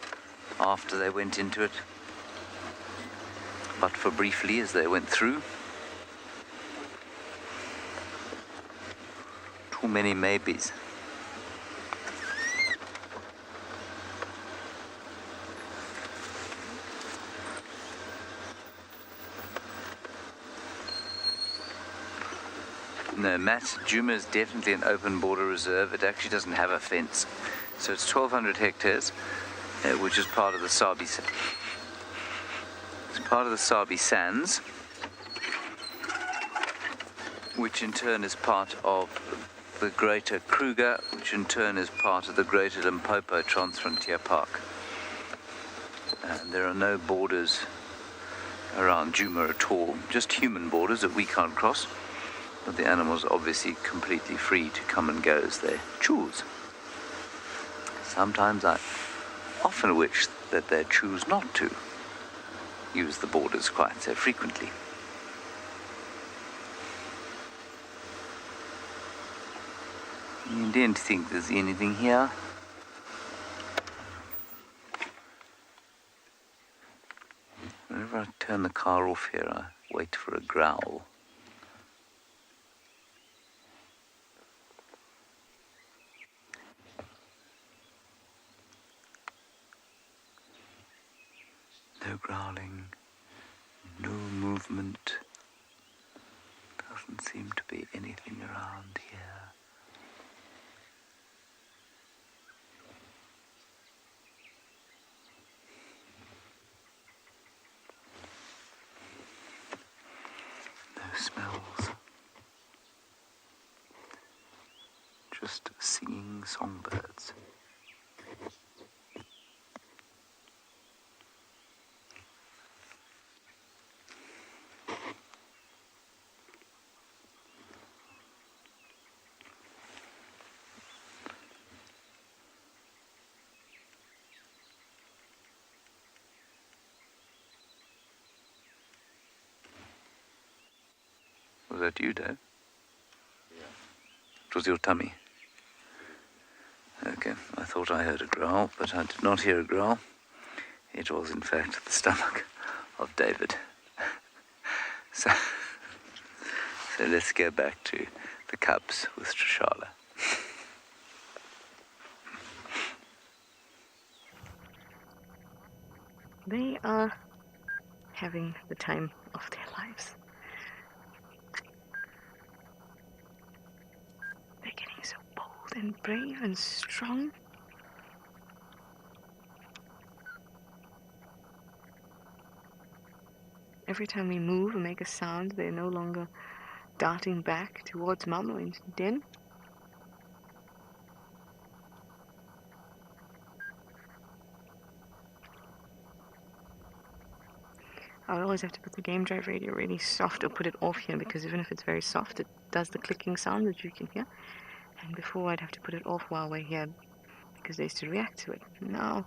after they went into it, but for briefly as they went through. Too many maybes. No, Matt, Djuma is definitely an open border reserve. It actually doesn't have a fence. So it's 1,200 hectares, which is part of the Sabi Sand. It's part of the Sabi Sands, which in turn is part of the Greater Kruger, which in turn is part of the Greater Limpopo Transfrontier Park. And there are no borders around Djuma at all, just human borders that we can't cross. But the animals are obviously completely free to come and go as they choose. Sometimes I often wish that they choose not to use the borders quite so frequently. You don't think there's anything here? Whenever I turn the car off here, I wait for a growl. No growling, no movement. Doesn't seem to be anything around here. No smells. Just singing songbirds. Was that you, Dave? Yeah. It was your tummy? Okay, I thought I heard a growl, but I did not hear a growl. It was, in fact, the stomach of David. So let's go back to the cubs with Trishala. They are having the time of their lives. They're getting so bold and brave and strong. Every time we move and make a sound, they're no longer darting back towards Mum or into the den. I always have to put the game drive radio really soft or put it off here, because even if it's very soft, it does the clicking sound that you can hear. And before I'd have to put it off while we're here because they used to react to it. Now,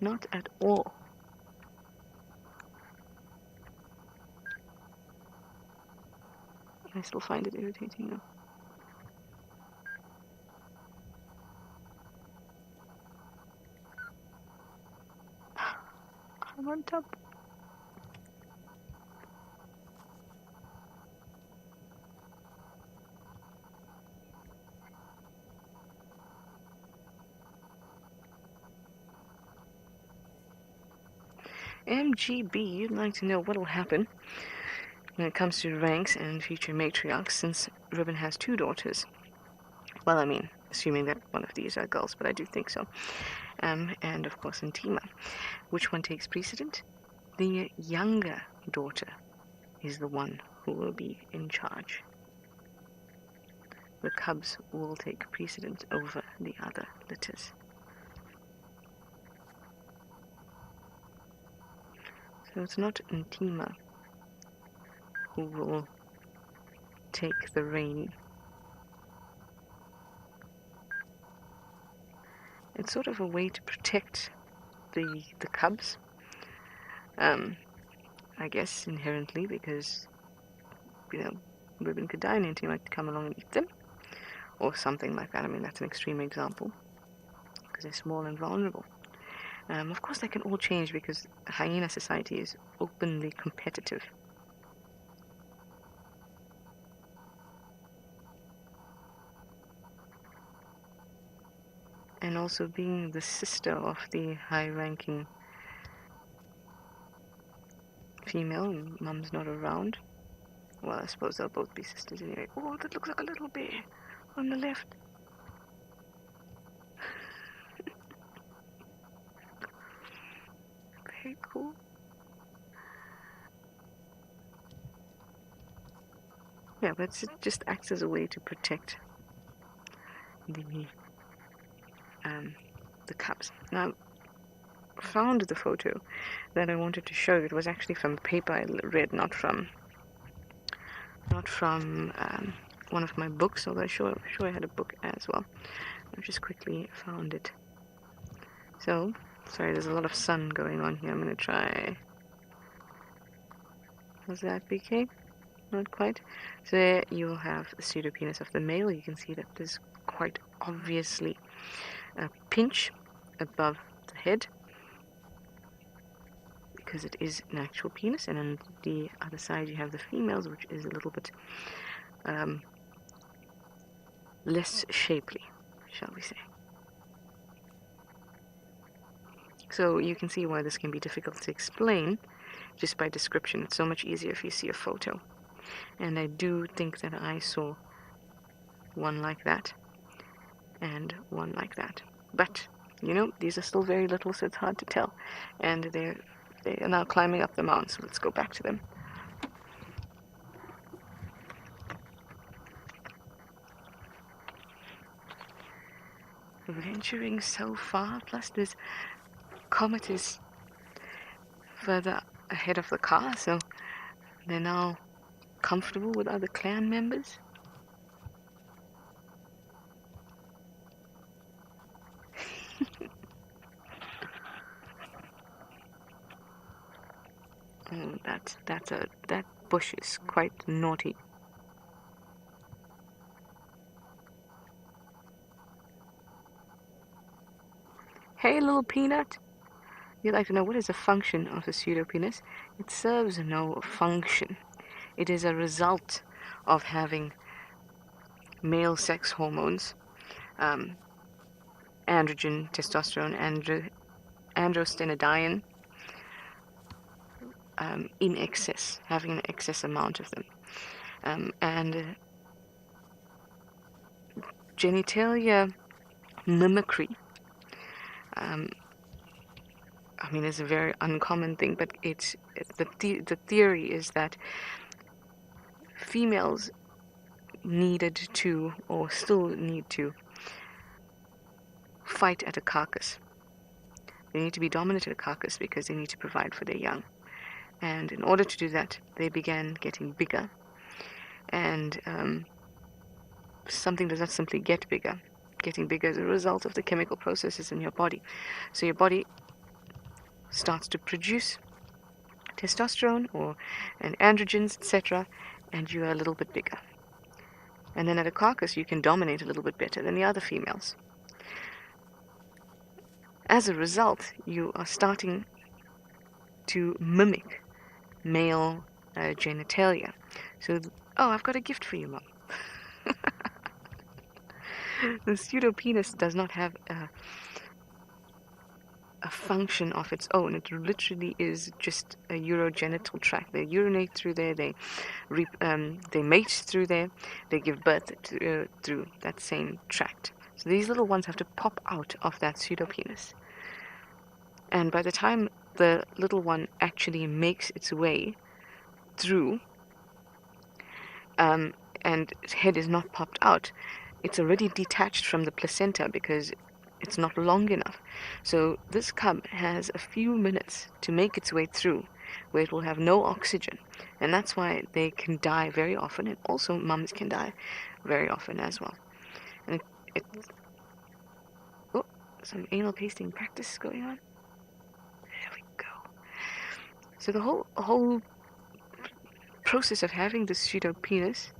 not at all. I still find it irritating though. I'm on top. MGB, you'd like to know what will happen when it comes to ranks and future matriarchs, since Ribbon has 2 daughters. Well, I mean, assuming that one of these are girls, but I do think so. And of course Ntima. Which one takes precedent? The younger daughter is the one who will be in charge. The cubs will take precedence over the other litters. So it's not Ntima who will take the reign. It's sort of a way to protect the cubs, I guess inherently, because Ribbon could die and Ntima might come along and eat them, or something like that. I mean, that's an extreme example because they're small and vulnerable. Of course, they can all change because Hyena society is openly competitive. And also, being the sister of the high-ranking female, Mum's not around. Well, I suppose they'll both be sisters anyway. Oh, that looks like a little bear on the left. Very cool. Yeah, but it just acts as a way to protect the cubs. Now, I found the photo that I wanted to show. It was actually from a paper I read, not from one of my books, although I'm sure I had a book as well. I just quickly found it. So, sorry, there's a lot of sun going on here. I'm going to try. Was that BK? Not quite. So there you have the pseudo penis of the male. You can see that there's quite obviously a pinch above the head, because it is an actual penis, and on the other side you have the females, which is a little bit less shapely, shall we say. So you can see why this can be difficult to explain just by description. It's so much easier if you see a photo. And I do think that I saw one like that and one like that. But, these are still very little, so it's hard to tell. And they are now climbing up the mountain, so let's go back to them. Venturing so far, plus this comet is further ahead of the car, so they're now comfortable with other clan members. Oh, that bush is quite naughty. Hey, little peanut. You'd like to know, what is the function of the pseudopenis? It serves no function. It is a result of having male sex hormones, androgen, testosterone, androstenedione, in excess, having an excess amount of them. And genitalia mimicry, it's a very uncommon thing, but the theory is that females needed to, or still need to, fight at a carcass. They need to be dominant at a carcass because they need to provide for their young. And in order to do that, they began getting bigger. And something does not simply get bigger. Getting bigger is a result of the chemical processes in your body. So your body starts to produce testosterone and androgens, etc., and you are a little bit bigger. And then at a carcass, you can dominate a little bit better than the other females. As a result, you are starting to mimic male genitalia. So, I've got a gift for you, Mom. The pseudopenis does not have a function of its own. It literally is just a urogenital tract. They urinate through there, they mate through there, they give birth through that same tract. So these little ones have to pop out of that pseudopenis. And by the time the little one actually makes its way through, and its head is not popped out, it's already detached from the placenta because it's not long enough. So this cub has a few minutes to make its way through, where it will have no oxygen. And that's why they can die very often, and also mums can die very often as well. And some anal pasting practice going on. There we go. So the whole process of having the pseudopenis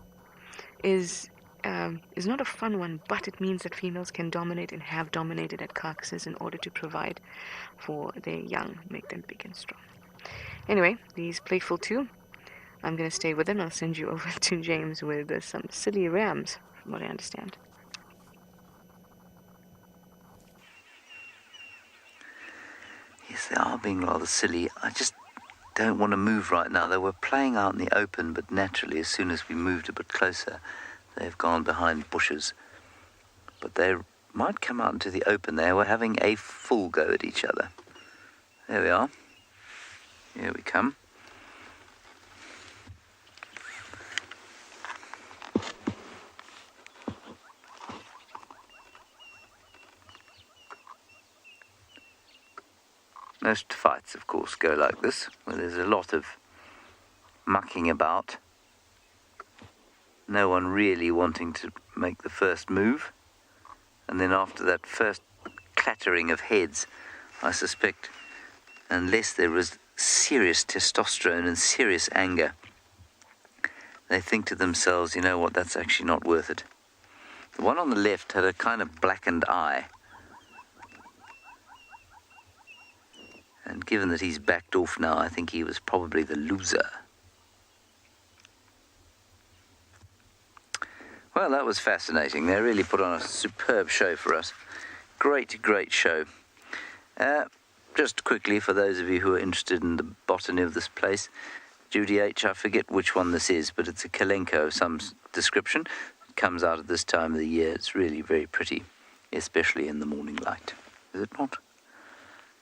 is not a fun one, but it means that females can dominate and have dominated at carcasses in order to provide for their young, make them big and strong. Anyway, he's playful too. I'm going to stay with him. I'll send you over to James with some silly rams, from what I understand. Yes, they are being rather silly. I just don't want to move right now. They were playing out in the open, but naturally, as soon as we moved a bit closer, they've gone behind bushes. But they might come out into the open. They were having a full go at each other. There we are. Here we come. Most fights, of course, go like this, where there's a lot of mucking about. No one really wanting to make the first move. And then after that first clattering of heads, I suspect, unless there was serious testosterone and serious anger, they think to themselves, you know what, that's actually not worth it. The one on the left had a kind of blackened eye. And given that he's backed off now, I think he was probably the loser. Well, that was fascinating. They really put on a superb show for us. Great, great show. Just quickly, for those of you who are interested in the botany of this place, Judy H., I forget which one this is, but it's a Kalenko of some description. It comes out at this time of the year. It's really very pretty, especially in the morning light. Is it not?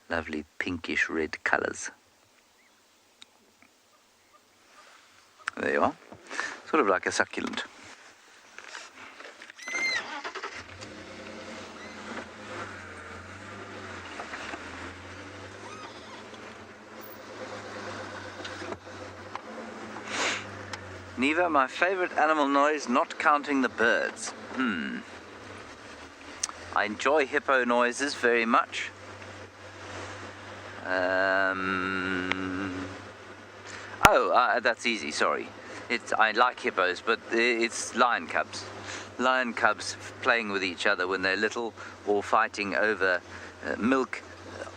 Lovely pinkish red colours. There you are. Sort of like a succulent. Neva, my favourite animal noise, not counting the birds. I enjoy hippo noises very much. That's easy, sorry. I like hippos, but it's lion cubs. Lion cubs playing with each other when they're little, or fighting over milk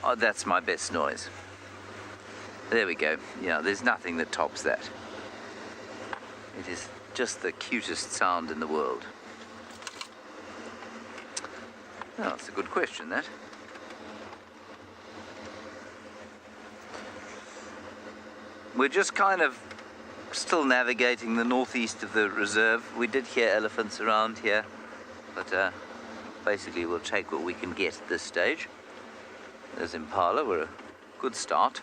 Oh, that's my best noise. There we go. Yeah, there's nothing that tops that. It is just the cutest sound in the world. Oh, that's a good question, that. We're just kind of still navigating the northeast of the reserve. We did hear elephants around here, but basically we'll take what we can get at this stage. There's impala. We're a good start.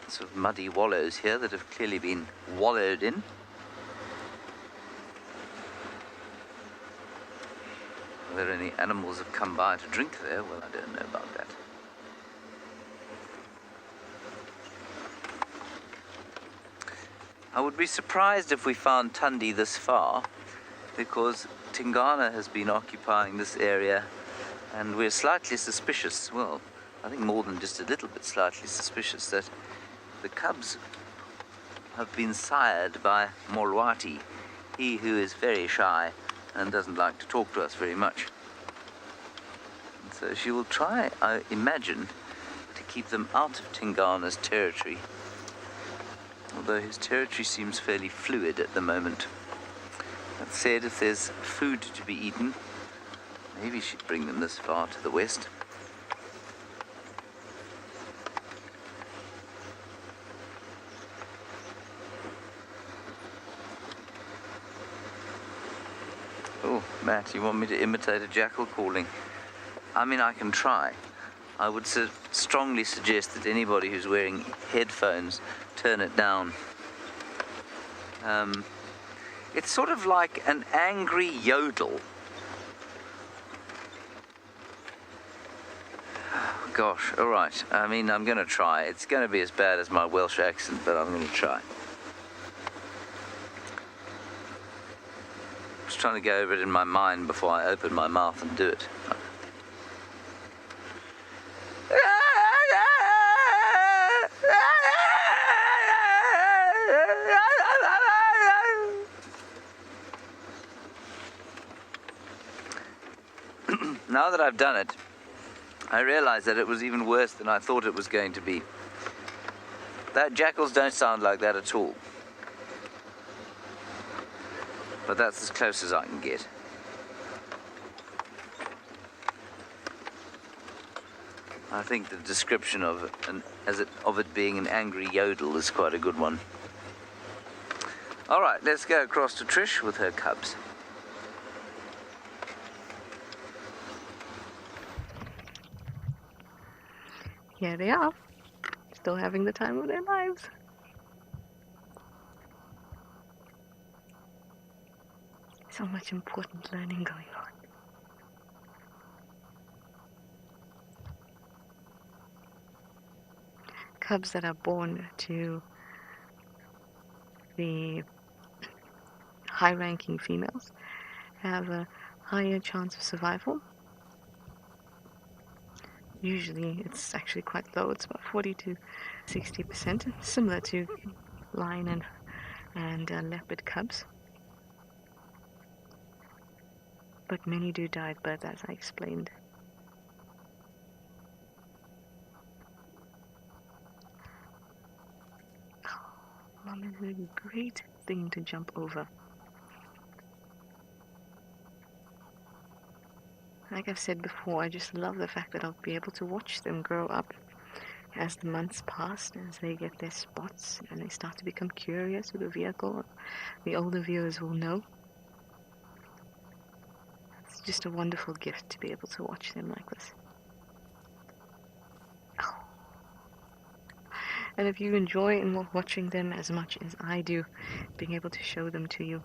Sort of muddy wallows here that have clearly been wallowed in. Whether any animals have come by to drink there, well, I don't know about that. I would be surprised if we found Tundi this far, because Tingana has been occupying this area, and we're slightly suspicious, well, I think more than just a little bit slightly suspicious, that the cubs have been sired by Molwati, he who is very shy and doesn't like to talk to us very much. And so she will try, I imagine, to keep them out of Tingana's territory, although his territory seems fairly fluid at the moment. That said, if there's food to be eaten, maybe she'd bring them this far to the west. Oh, Matt, you want me to imitate a jackal calling? I mean, I can try. I would strongly suggest that anybody who's wearing headphones turn it down. It's sort of like an angry yodel. Gosh, all right. I mean, I'm going to try. It's going to be as bad as my Welsh accent, but I'm going to try. Just trying to go over it in my mind before I open my mouth and do it. Now that I've done it, I realize that it was even worse than I thought it was going to be. Jackals don't sound like that at all. But that's as close as I can get. I think the description of it being an angry yodel is quite a good one. All right, let's go across to Trish with her cubs. Here they are, still having the time of their lives. So much important learning going on. Cubs that are born to the high-ranking females have a higher chance of survival. Usually it's actually quite low, it's about 40 to 60%, similar to lion and leopard cubs. But many do die at birth, as I explained. Oh, Mom is a great thing to jump over. Like I've said before, I just love the fact that I'll be able to watch them grow up as the months pass, as they get their spots and they start to become curious with the vehicle. The older viewers will know. It's just a wonderful gift to be able to watch them like this. Oh. And if you enjoy watching them as much as I do, being able to show them to you,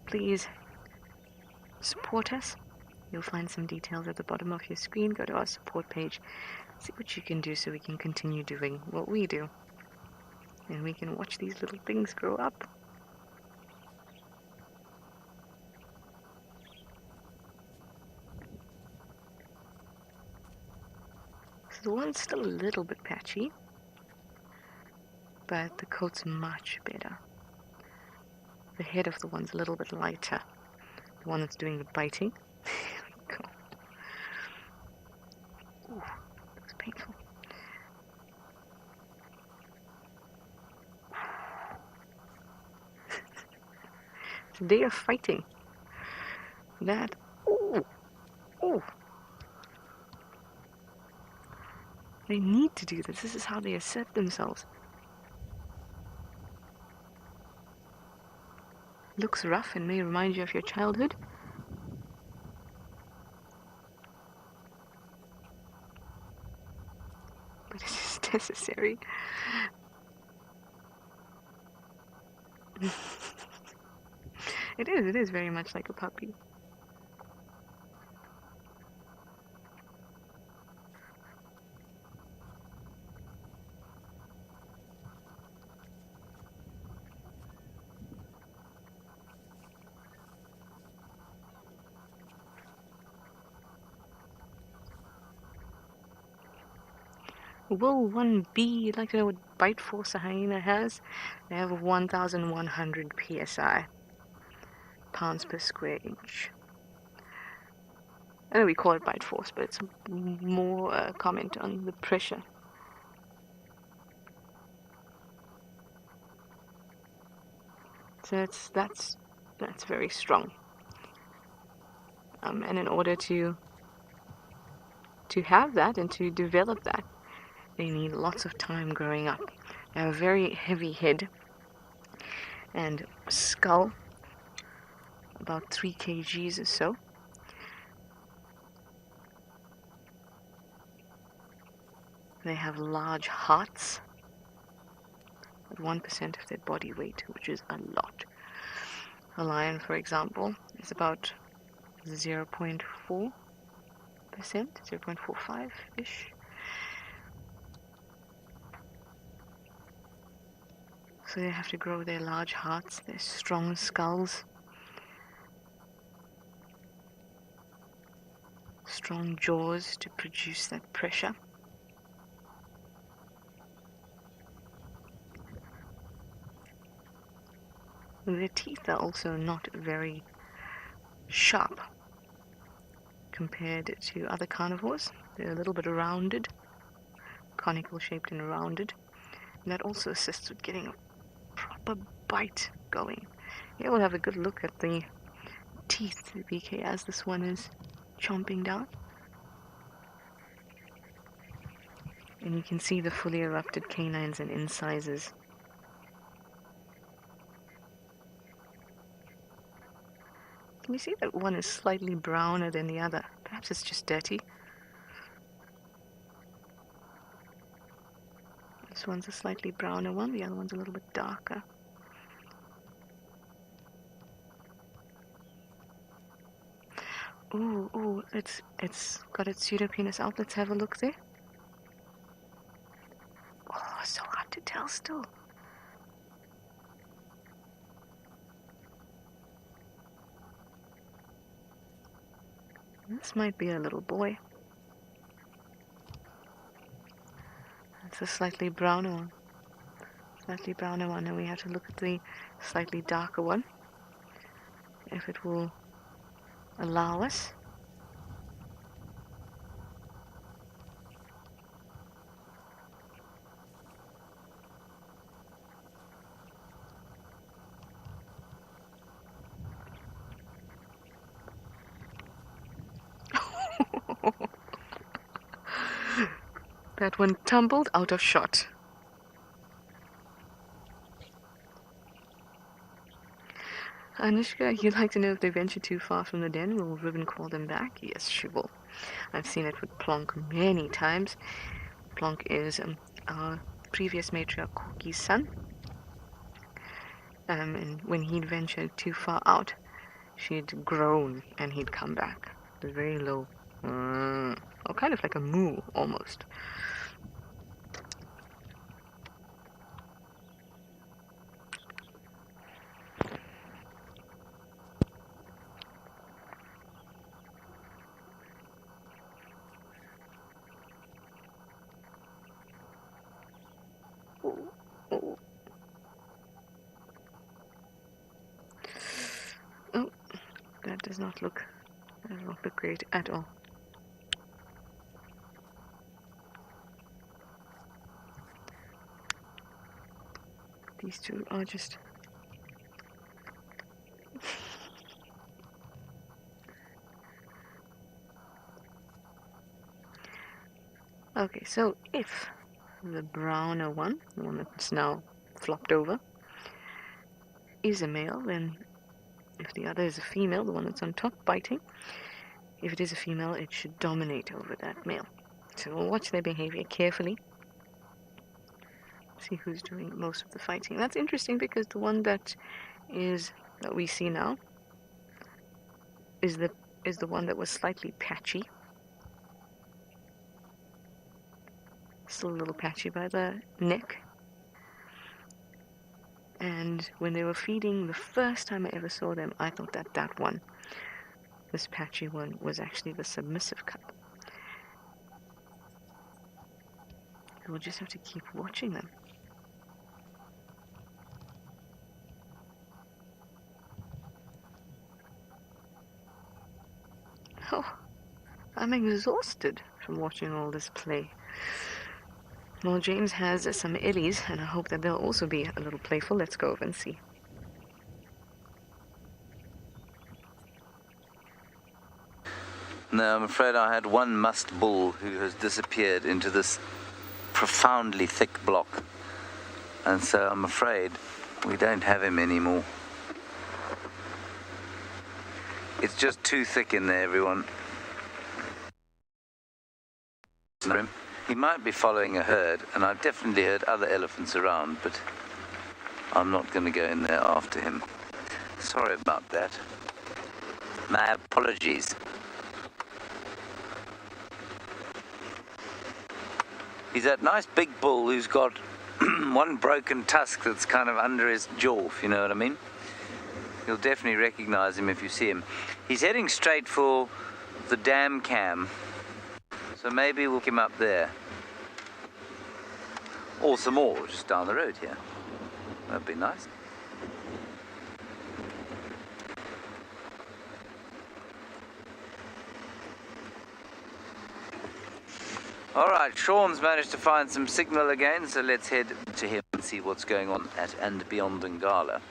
please support us. You'll find some details at the bottom of your screen. Go to our support page, see what you can do so we can continue doing what we do. And we can watch these little things grow up. So the one's still a little bit patchy, but the coat's much better. the head of the one's a little bit lighter. The one that's doing the biting. There we go. Ooh, looks painful. So they are fighting. That. Ooh. Ooh. They need to do this. This is how they assert themselves. Looks rough and may remind you of your childhood. But it is necessary. It is very much like a puppy. Will 1B, you'd like to know what bite force a hyena has? They have 1,100 psi, pounds per square inch. I know we call it bite force, but it's more a comment on the pressure. So that's very strong. And in order to have that and to develop that, they need lots of time growing up. They have a very heavy head and skull, about 3 kgs or so. They have large hearts, at 1% of their body weight, which is a lot. A lion, for example, is about 0.4%, 0.45-ish. So they have to grow their large hearts, their strong skulls, strong jaws to produce that pressure. Their teeth are also not very sharp compared to other carnivores. They're a little bit rounded, conical shaped and rounded. And that also assists with getting a proper bite going. Here we'll have a good look at the teeth, the BK, as this one is chomping down. And you can see the fully erupted canines and incisors. Can you see that one is slightly browner than the other? Perhaps it's just dirty. This one's a slightly browner one, the other one's a little bit darker. Ooh, it's got its pseudopenis out. Let's have a look there. Oh, so hard to tell still. This might be a little boy. It's a slightly browner one. And we have to look at the slightly darker one, if it will allow us. That one tumbled out of shot. Anushka, you'd like to know if they venture too far from the den, will Ribbon call them back? Yes, she will. I've seen it with Plonk many times. Plonk is our previous matriarch Corky's son. And when he'd ventured too far out, she'd groan and he'd come back. It was very low. Or kind of like a moo, almost. does not look great at all. These two are just... Okay, so if the browner one, the one that's now flopped over, is a male, then if the other is a female, the one that's on top biting, if it is a female, it should dominate over that male. So we'll watch their behavior carefully. See who's doing most of the fighting. That's interesting because the one that we see now is the one that was slightly patchy. Still a little patchy by the neck. And when they were feeding, the first time I ever saw them, I thought that one, this patchy one, was actually the submissive cub. We'll just have to keep watching them. Oh, I'm exhausted from watching all this play. Well, James has some illies, and I hope that they'll also be a little playful. Let's go over and see. No, I'm afraid I had one musk bull who has disappeared into this profoundly thick block. And so I'm afraid we don't have him anymore. It's just too thick in there, everyone. He might be following a herd, and I've definitely heard other elephants around, but I'm not going to go in there after him. Sorry about that. My apologies. He's that nice big bull who's got one broken tusk that's kind of under his jaw, if you know what I mean. You'll definitely recognize him if you see him. He's heading straight for the dam cam, so maybe we'll get him up there. Or some more, just down the road here. That'd be nice. Alright, Sean's managed to find some signal again, so let's head to him and see what's going on at andBeyond Ngala.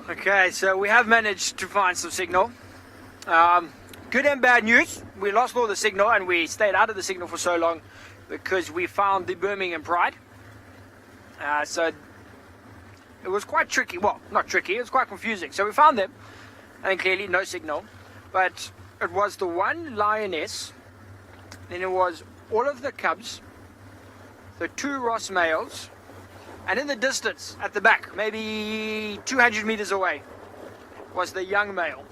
Okay, so we have managed to find some signal. Good and bad news. We lost all the signal, and we stayed out of the signal for so long because we found the Birmingham Pride. So it was quite tricky. Well, not tricky, it was quite confusing. So we found them, and clearly no signal. But it was the one lioness, then it was all of the cubs, the two Ross males, and in the distance, at the back, maybe 200 meters away, was the young male.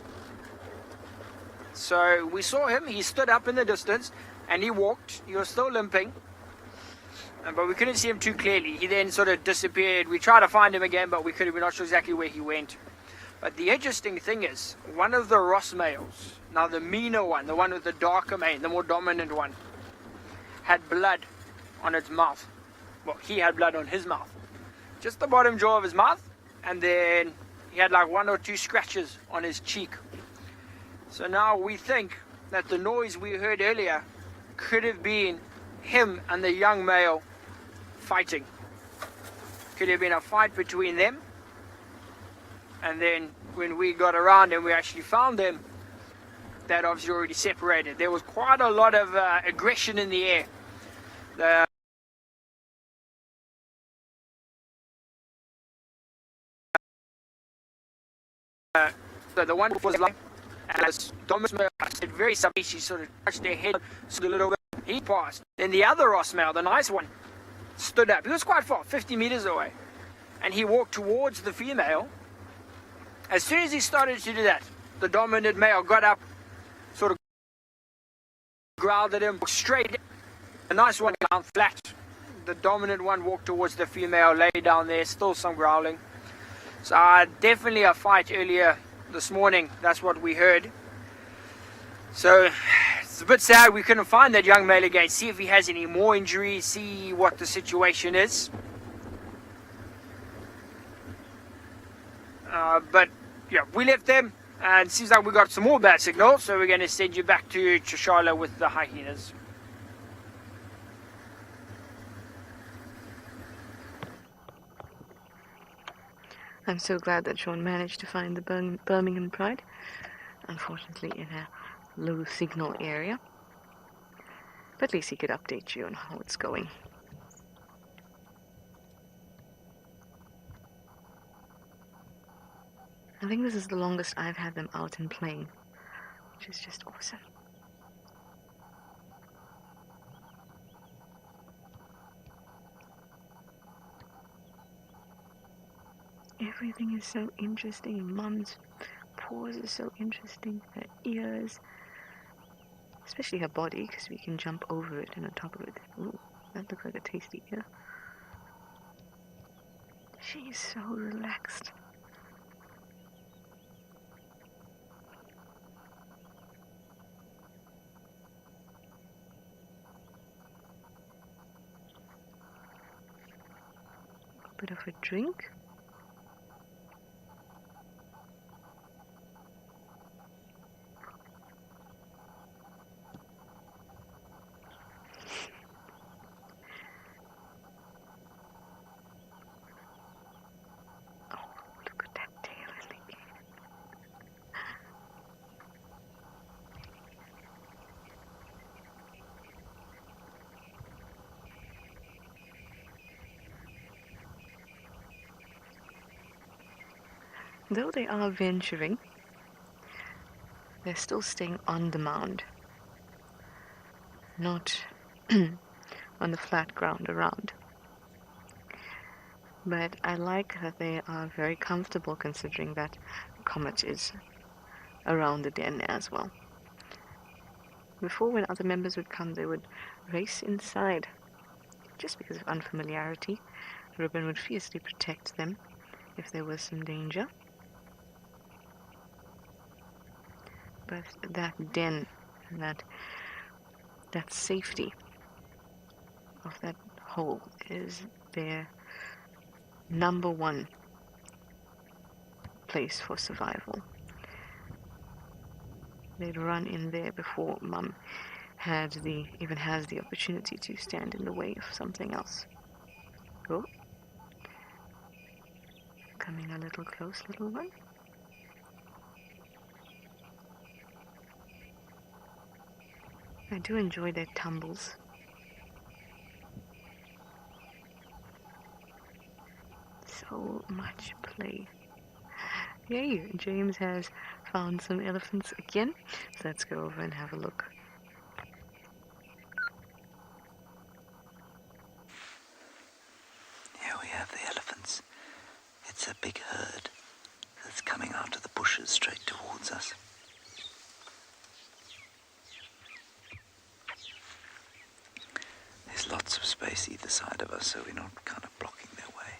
So we saw him, he stood up in the distance, and he walked. He was still limping, but we couldn't see him too clearly. He then sort of disappeared. We tried to find him again, but we're not sure exactly where he went. But the interesting thing is, one of the Ross males, now the meaner one, the one with the darker mane, the more dominant one, had blood on its mouth. Well, he had blood on his mouth. Just the bottom jaw of his mouth, and then he had like 1 or 2 scratches on his cheek. So now we think that the noise we heard earlier could have been him and the young male fighting. Could have been a fight between them, and then when we got around and we actually found them, that obviously already separated. There was quite a lot of aggression in the air. So the one was like, as Thomas Miller said, very subtly, she sort of touched their head a little bit. He passed. Then the other Ross male, the nice one, stood up. He was quite far, 50 meters away, and he walked towards the female. As soon as he started to do that, the dominant male got up, sort of growled at him, straight. The nice one down flat. The dominant one walked towards the female, lay down there, still some growling. So definitely a fight earlier this morning. That's what we heard. So it's It's a bit sad we couldn't find that young male again, see if he has any more injuries, see what the situation is. But yeah, we left them, and it seems like we got some more bad signals, so we're going to send you back to Chashala with the hyenas. I'm so glad that Sean managed to find the Birmingham Pride, unfortunately in a low signal area. But at least he could update you on how it's going. I think this is the longest I've had them out and playing, which is just awesome. Everything is so interesting. Mum's paws are so interesting. Her ears, especially her body, because we can jump over it and on top of it. Ooh, that looks like a tasty ear. She's so relaxed. A bit of a drink. Though they are venturing, they're still staying on the mound, not on the flat ground around. But I like that they are very comfortable considering that Comet is around the den as well. Before, when other members would come, they would race inside. Just because of unfamiliarity, Ruben would fiercely protect them if there was some danger. But that den, that safety of that hole is their number one place for survival. They'd run in there before Mum even has the opportunity to stand in the way of something else. Oh, coming a little close, little one. I do enjoy their tumbles. So much play. Yay, James has found some elephants again. So let's go over and have a look. Here we have the elephants. It's a big herd that's coming out of the bushes straight towards us. There's lots of space either side of us, so we're not kind of blocking their way.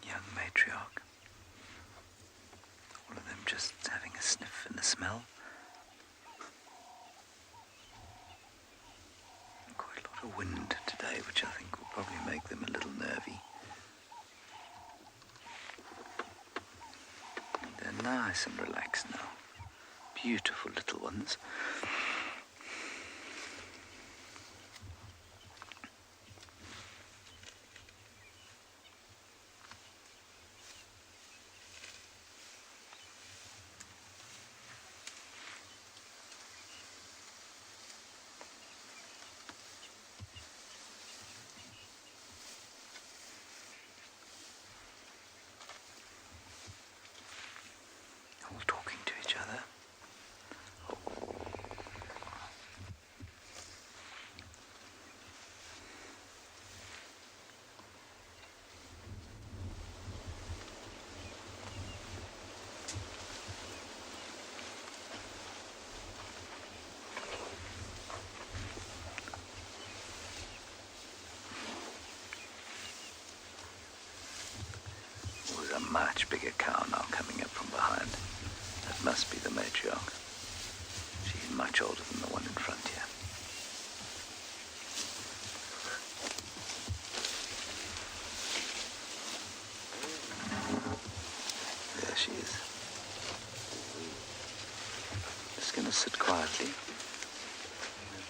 Young matriarch. All of them just having a sniff and a smell. Wind today, which I think will probably make them a little nervy. They're nice and relaxed now. Beautiful little ones. much bigger cow now coming up from behind. That must be the matriarch. She's much older than the one in front here. There she is. Just going to sit quietly.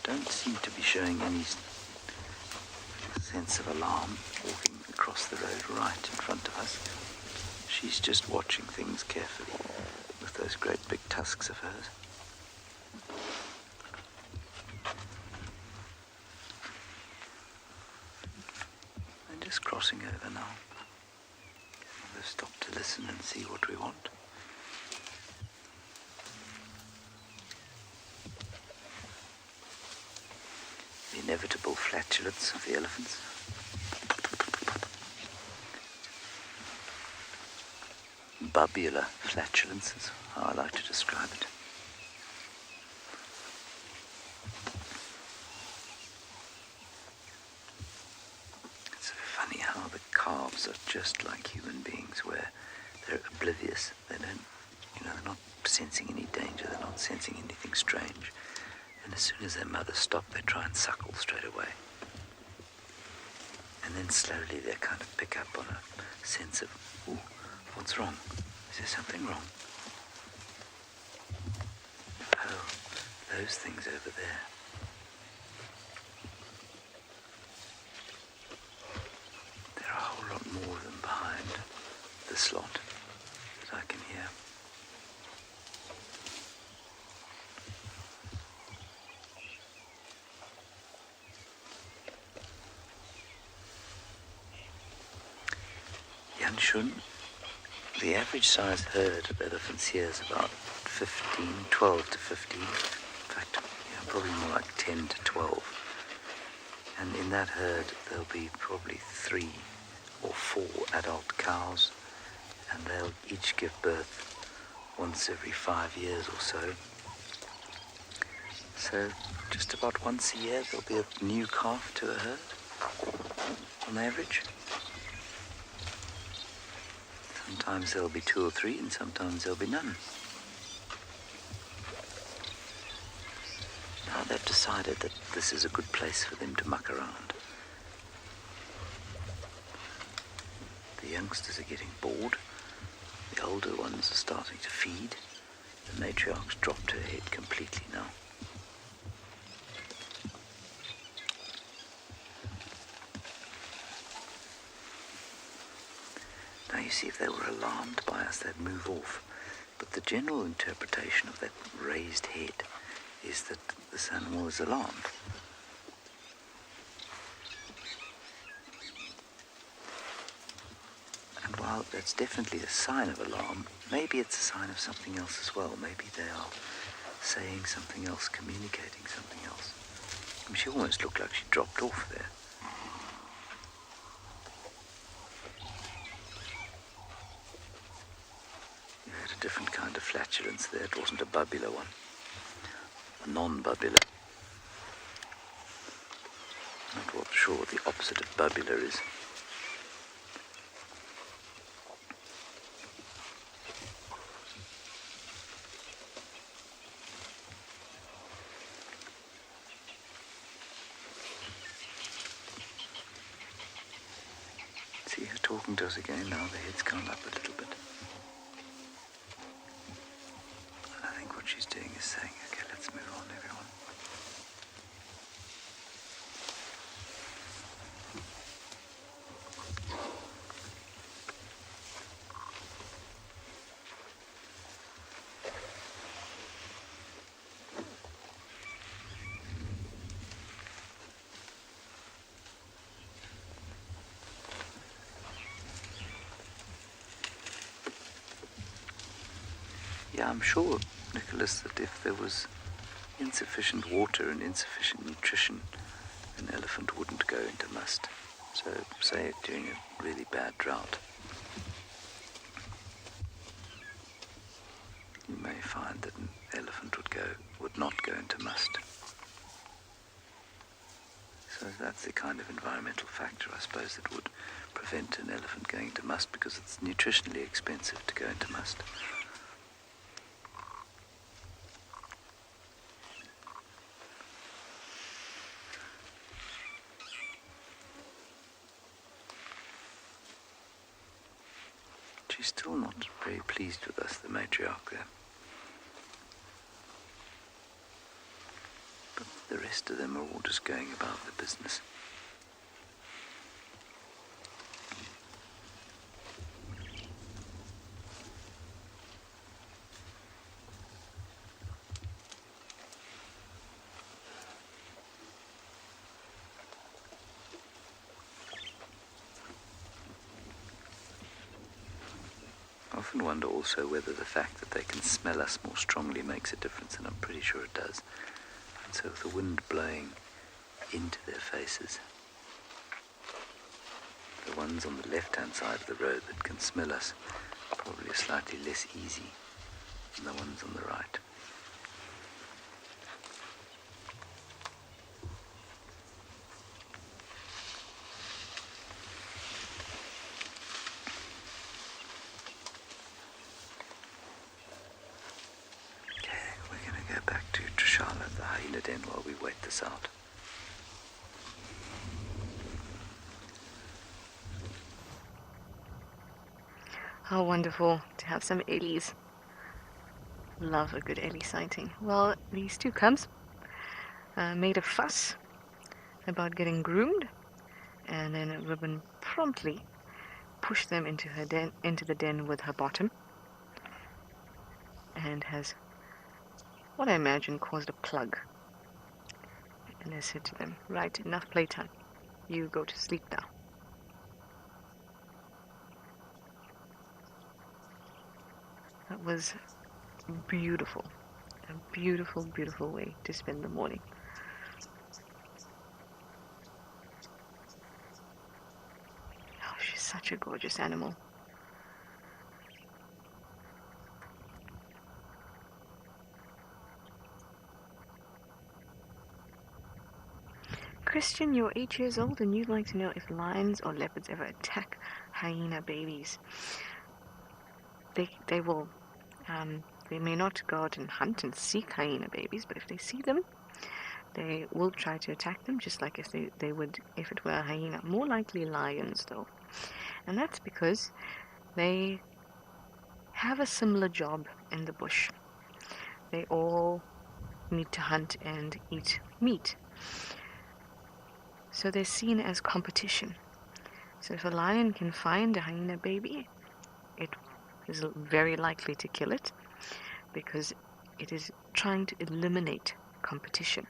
Don't seem to be showing any sense of alarm walking across the road right in front of us. She's just watching things carefully with those great big tusks of hers. And just crossing over now. We'll stop to listen and see what we want. The inevitable flatulence of the elephants. Bubular flatulence is how I like to describe it. It's funny how the calves are just like human beings, where they're oblivious. They don't, they're not sensing any danger, they're not sensing anything strange. And as soon as their mothers stop, they try and suckle straight away. And then slowly they kind of pick up on a sense of, ooh, what's wrong? Is there something wrong? Oh, those things over there. There are a whole lot more of them behind the slot that I can hear. The average size herd of elephants here is about 12 to 15. In fact, probably more like 10 to 12. And in that herd, there'll be probably 3 or 4 adult cows, and they'll each give birth once every 5 years or so. So just about once a year, there'll be a new calf to a herd, on average. Sometimes there'll be 2 or 3, and sometimes there'll be none. Now they've decided that this is a good place for them to muck around. The youngsters are getting bored. The older ones are starting to feed. The matriarch's dropped her head completely now. Now you see, if they were alarmed by us, they'd move off. But the general interpretation of that raised head is that this animal is alarmed. And while that's definitely a sign of alarm, maybe it's a sign of something else as well. Maybe they are saying something else, communicating something else. I mean, she almost looked like she dropped off there. Different kind of flatulence there. It wasn't a bubular one, a non-bubular. Not sure what the opposite of bubular is. See her talking to us again now. The head's gone up a little bit. What she's doing is saying, okay, let's move on, everyone. Yeah, I'm sure, Nicholas, that if there was insufficient water and insufficient nutrition, an elephant wouldn't go into must. So, say during a really bad drought, you may find that an elephant would not go into must. So that's the kind of environmental factor, I suppose, that would prevent an elephant going into must because it's nutritionally expensive to go into must. She's still not very pleased with us, the matriarch there. But the rest of them are all just going about the business. I often wonder also whether the fact that they can smell us more strongly makes a difference, and I'm pretty sure it does. And so with the wind blowing into their faces, the ones on the left-hand side of the road that can smell us are probably slightly less easy than the ones on the right. Den while we wait this out. How wonderful to have some Ellies. Love a good Ellie sighting. Well, these two cubs made a fuss about getting groomed, and then Ribbon promptly pushed them into the den with her bottom, and has, what I imagine, caused a plug. And I said to them, right, enough playtime. You go to sleep now. That was beautiful. A beautiful, beautiful way to spend the morning. Oh, she's such a gorgeous animal. Christian, you're 8 years old and you'd like to know if lions or leopards ever attack hyena babies. They will, they may not go out and hunt and seek hyena babies, but if they see them, they will try to attack them, just like if they would if it were a hyena. More likely lions, though. And that's because they have a similar job in the bush. They all need to hunt and eat meat. So they're seen as competition. So if a lion can find a hyena baby, it is very likely to kill it, because it is trying to eliminate competition,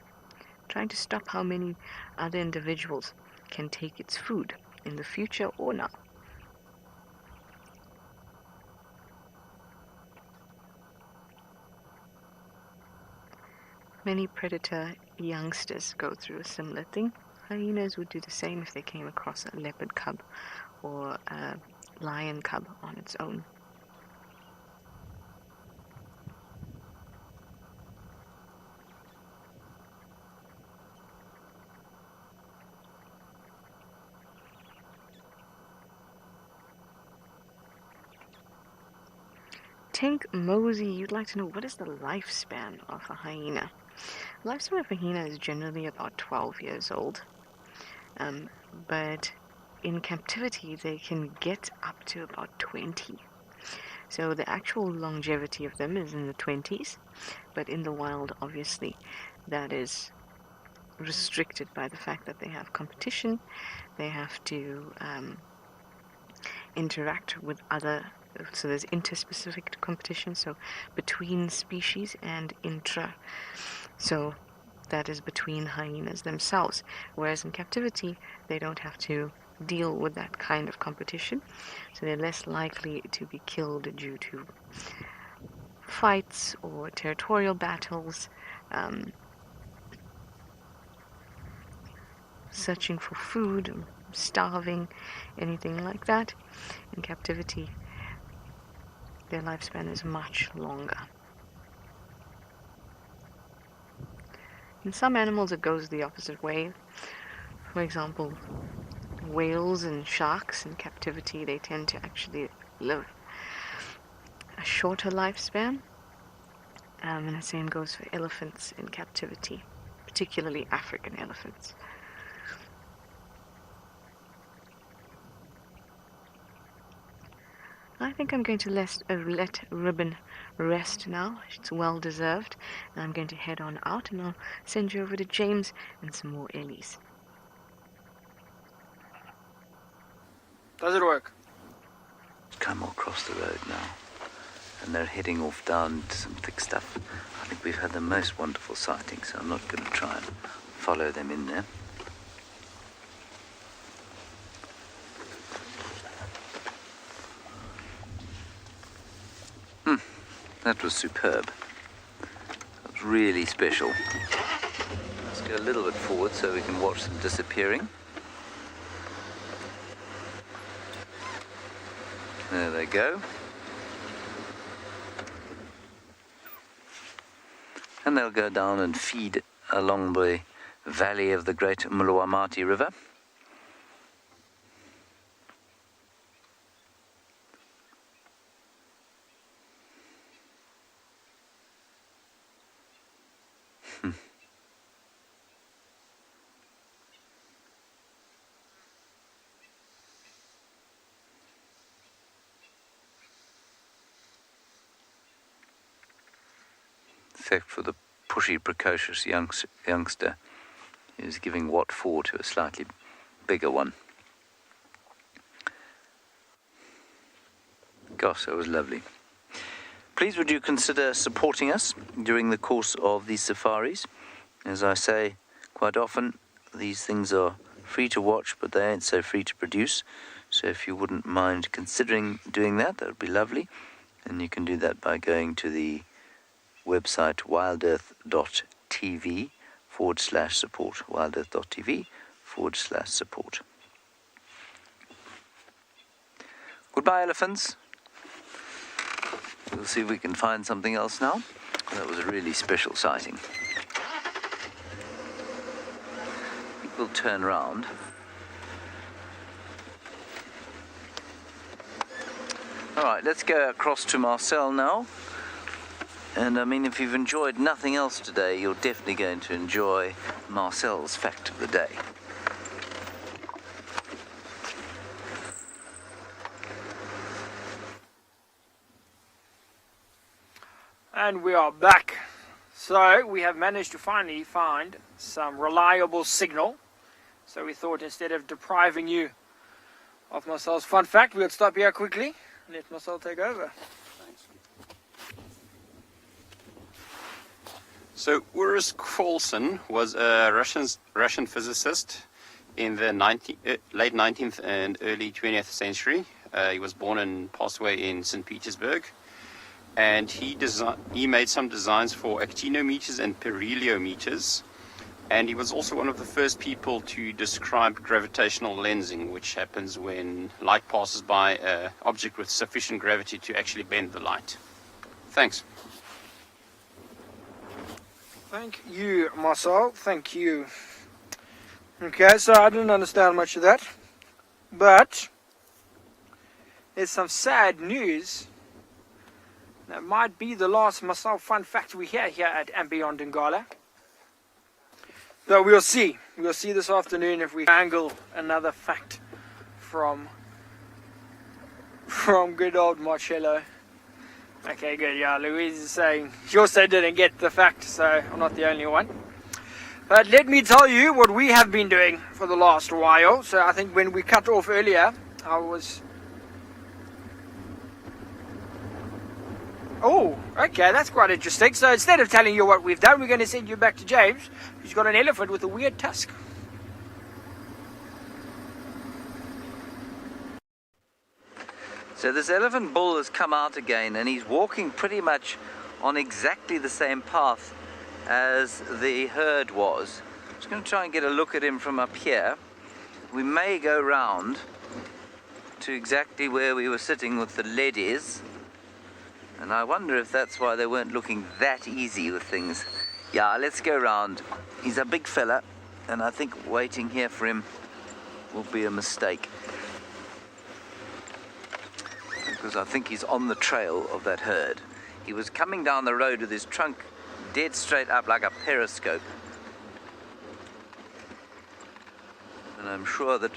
trying to stop how many other individuals can take its food in the future or now. Many predator youngsters go through a similar thing. Hyenas would do the same if they came across a leopard cub or a lion cub on its own. Tank Mosey, you'd like to know, what is the lifespan of a hyena? The lifespan of a hyena is generally about 12 years old. But in captivity, they can get up to about 20. So the actual longevity of them is in the 20s, but in the wild, obviously, that is restricted by the fact that they have competition. They have to interact with other, so there's interspecific competition, so between species, and intra, so that is between hyenas themselves, whereas in captivity they don't have to deal with that kind of competition, so they're less likely to be killed due to fights or territorial battles, searching for food, starving, anything like that. In captivity, their lifespan is much longer. In some animals it goes the opposite way. For example, whales and sharks in captivity, they tend to actually live a shorter lifespan. And the same goes for elephants in captivity, particularly African elephants. I think I'm going to let Ribbon rest now. It's well deserved. And I'm going to head on out, and I'll send you over to James and some more Ellies. Does it work? Come across the road now, and they're heading off down to some thick stuff. I think we've had the most wonderful sighting, so I'm not going to try and follow them in there. That was superb. That was really special. Let's go a little bit forward so we can watch them disappearing. There they go. And they'll go down and feed along the valley of the great Muluwamati River. Except for the pushy, precocious youngster who's giving Wat 4 to a slightly bigger one. Gosh, that was lovely. Please would you consider supporting us during the course of these safaris? As I say quite often, these things are free to watch, but they ain't so free to produce. So if you wouldn't mind considering doing that, that would be lovely. And you can do that by going to the website wildearth.tv/support, wildearth.tv/support. Goodbye, elephants. We'll see if we can find something else now. That was a really special sighting. I think we'll turn around. All right, let's go across to Marcel now. And I mean, if you've enjoyed nothing else today, you're definitely going to enjoy Marcel's fact of the day. And we are back. So we have managed to finally find some reliable signal. So we thought instead of depriving you of Marcel's fun fact, we'll stop here quickly and let Marcel take over. So Urs Coulson was a Russian physicist in the late 19th and early 20th century. He was born and passed away in St. Petersburg. And he made some designs for actinometers and perheliometers. And he was also one of the first people to describe gravitational lensing, which happens when light passes by an object with sufficient gravity to actually bend the light. Thanks. Thank you, Marcel. Thank you. Okay, so I didn't understand much of that. But there's some sad news. That might be the last Marcel fun fact we hear here at andBeyond in Ngala. So we'll see. We'll see this afternoon if we angle another fact from good old Marcello. Okay, good. Yeah, Louise is saying she also didn't get the fact, so I'm not the only one. But let me tell you what we have been doing for the last while. So I think when we cut off earlier, I was... Oh, okay, that's quite interesting. So instead of telling you what we've done, we're going to send you back to James, who's got an elephant with a weird tusk. So this elephant bull has come out again, and he's walking pretty much on exactly the same path as the herd was. I'm just going to try and get a look at him from up here. We may go round to exactly where we were sitting with the ladies, and I wonder if that's why they weren't looking that easy with things. Yeah, let's go round. He's a big fella, and I think waiting here for him will be a mistake. Because I think he's on the trail of that herd. He was coming down the road with his trunk dead straight up like a periscope. And I'm sure that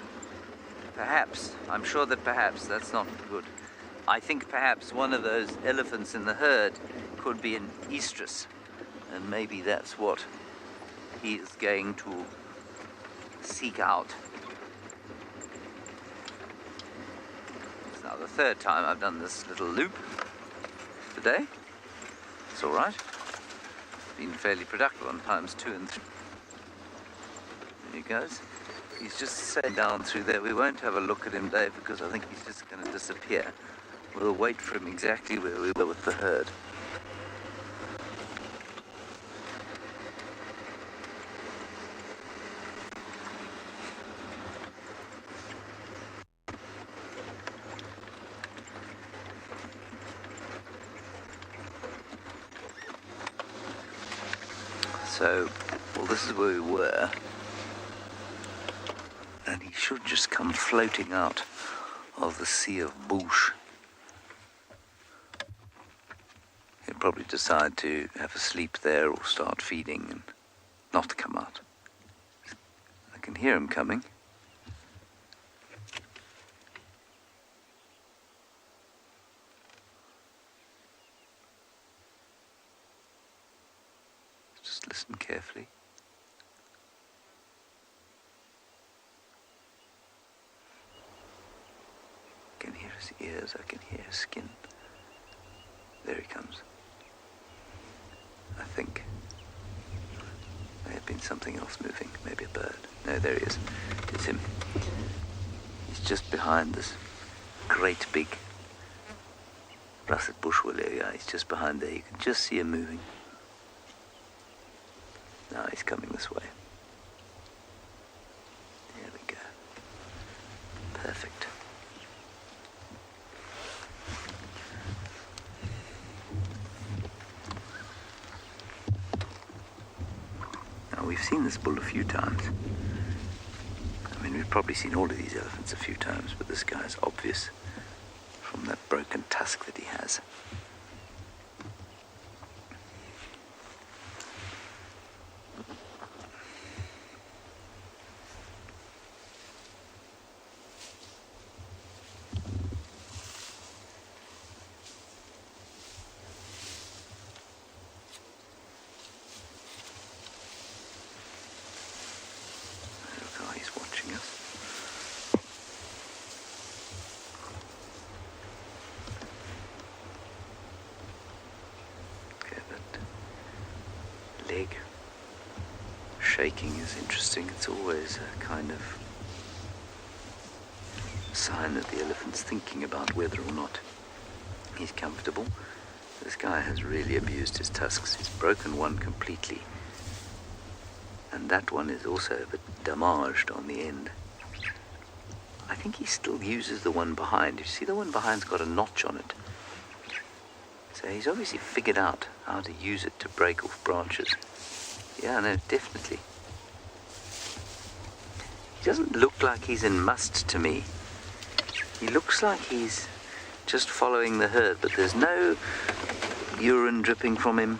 perhaps that's not good. I think perhaps one of those elephants in the herd could be an estrus. And maybe that's what he is going to seek out. It's now the third time I've done this little loop today. It's all right. Been fairly productive on times 2 and 3. There he goes. He's just sat down through there. We won't have a look at him, Dave, because I think he's just going to disappear. We'll wait for him exactly where we were with the herd. So, well, this is where we were. And he should just come floating out of the sea of bush. He'll probably decide to have a sleep there or start feeding and not come out. I can hear him coming. Just listen carefully. I can hear his ears, I can hear his skin. There he comes. I think. May have been something else moving, maybe a bird. No, there he is. It's him. He's just behind this great big russet bush wool area. He's just behind there. You can just see him moving. Now he's coming this way. There we go. Perfect. Now we've seen this bull a few times. I mean, we've probably seen all of these elephants a few times, but this guy's obvious from that broken tusk that he has. Leg shaking is interesting. It's always a kind of sign that the elephant's thinking about whether or not he's comfortable. This guy has really abused his tusks. He's broken one completely, and that one is also a bit damaged on the end. I think he still uses the one behind. You see, the one behind's got a notch on it. So he's obviously figured out how to use it to break off branches. Yeah, no, definitely. He doesn't look like he's in must to me. He looks like he's just following the herd, but there's no urine dripping from him.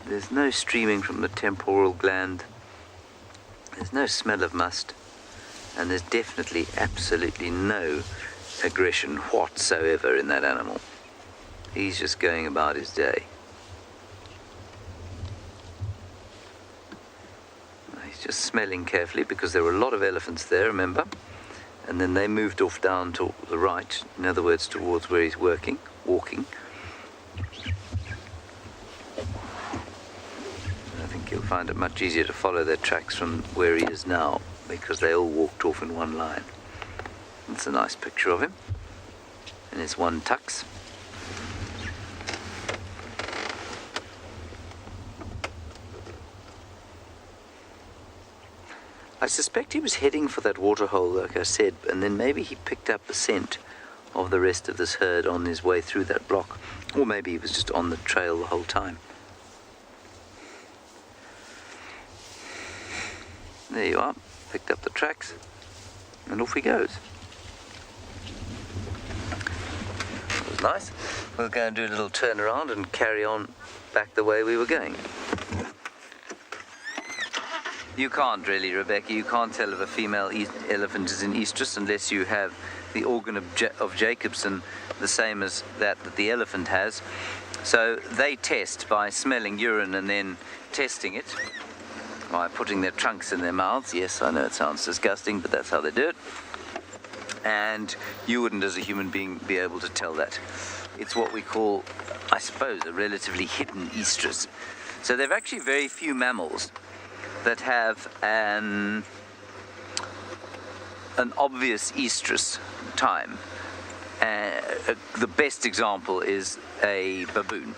There's no streaming from the temporal gland. There's no smell of must. And there's definitely absolutely no aggression whatsoever in that animal. He's just going about his day. He's just smelling carefully because there were a lot of elephants there, remember? And then they moved off down to the right, in other words, towards where he's walking. I think he'll find it much easier to follow their tracks from where he is now because they all walked off in one line. That's a nice picture of him in his one tux. I suspect he was heading for that waterhole, like I said, and then maybe he picked up the scent of the rest of this herd on his way through that block. Or maybe he was just on the trail the whole time. There you are. Picked up the tracks. And off he goes. That was nice. We'll go and do a little turn around and carry on back the way we were going. You can't really, Rebecca, you can't tell if a female elephant is in estrus unless you have the organ of Jacobson, the same as that the elephant has. So they test by smelling urine and then testing it by putting their trunks in their mouths. Yes, I know it sounds disgusting, but that's how they do it. And you wouldn't, as a human being, be able to tell that. It's what we call, I suppose, a relatively hidden estrus. So there are actually very few mammals that have an obvious estrus time. The best example is a baboon.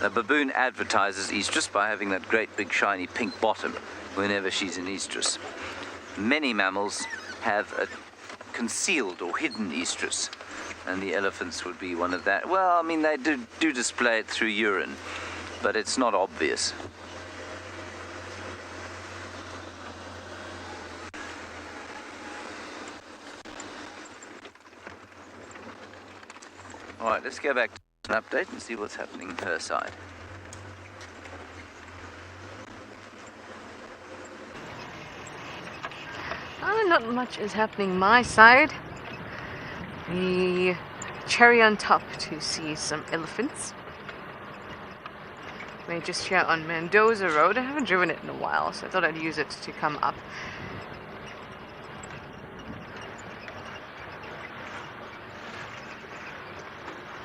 A baboon advertises estrus by having that great big shiny pink bottom whenever she's in estrus. Many mammals have a concealed or hidden estrus, and the elephants would be one of that. Well, I mean, they do display it through urine, but it's not obvious. All right, let's go back to an update and see what's happening on her side. Not much is happening my side. The cherry on top to see some elephants. We're just here on Mendoza Road. I haven't driven it in a while, so I thought I'd use it to come up.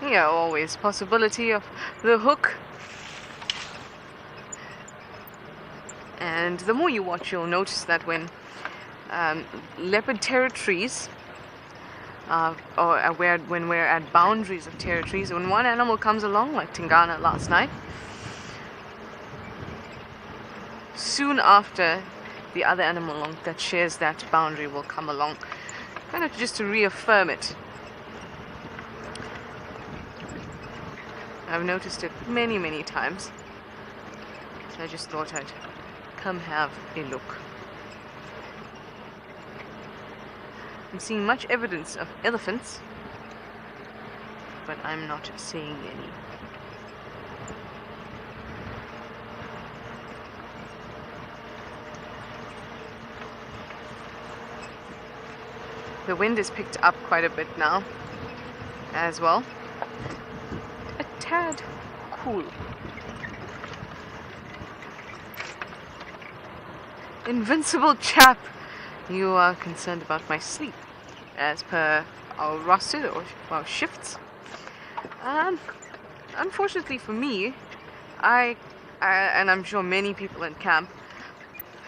Yeah, always possibility of the hook. And the more you watch, you'll notice that when leopard territories, when we're at boundaries of territories, when one animal comes along, like Tingana last night, soon after the other animal that shares that boundary will come along, kind of just to reaffirm it. I've noticed it many, many times, so I just thought I'd come have a look. I'm seeing much evidence of elephants, but I'm not seeing any. The wind has picked up quite a bit now, as well. A tad cool. Invincible chap, you are concerned about my sleep, as per our roster or our shifts. Unfortunately for me, I and I'm sure many people in camp,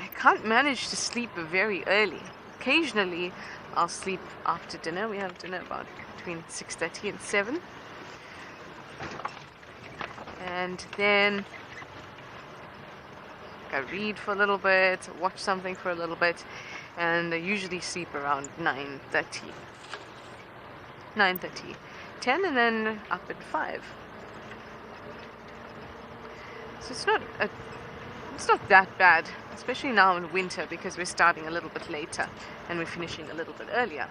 I can't manage to sleep very early. Occasionally, I'll sleep after dinner. We have dinner about between 6:30 and 7. And then I read for a little bit, watch something for a little bit, and I usually sleep around 9:30, 10, and then up at 5. So it's not that bad, especially now in winter, because we're starting a little bit later and we're finishing a little bit earlier.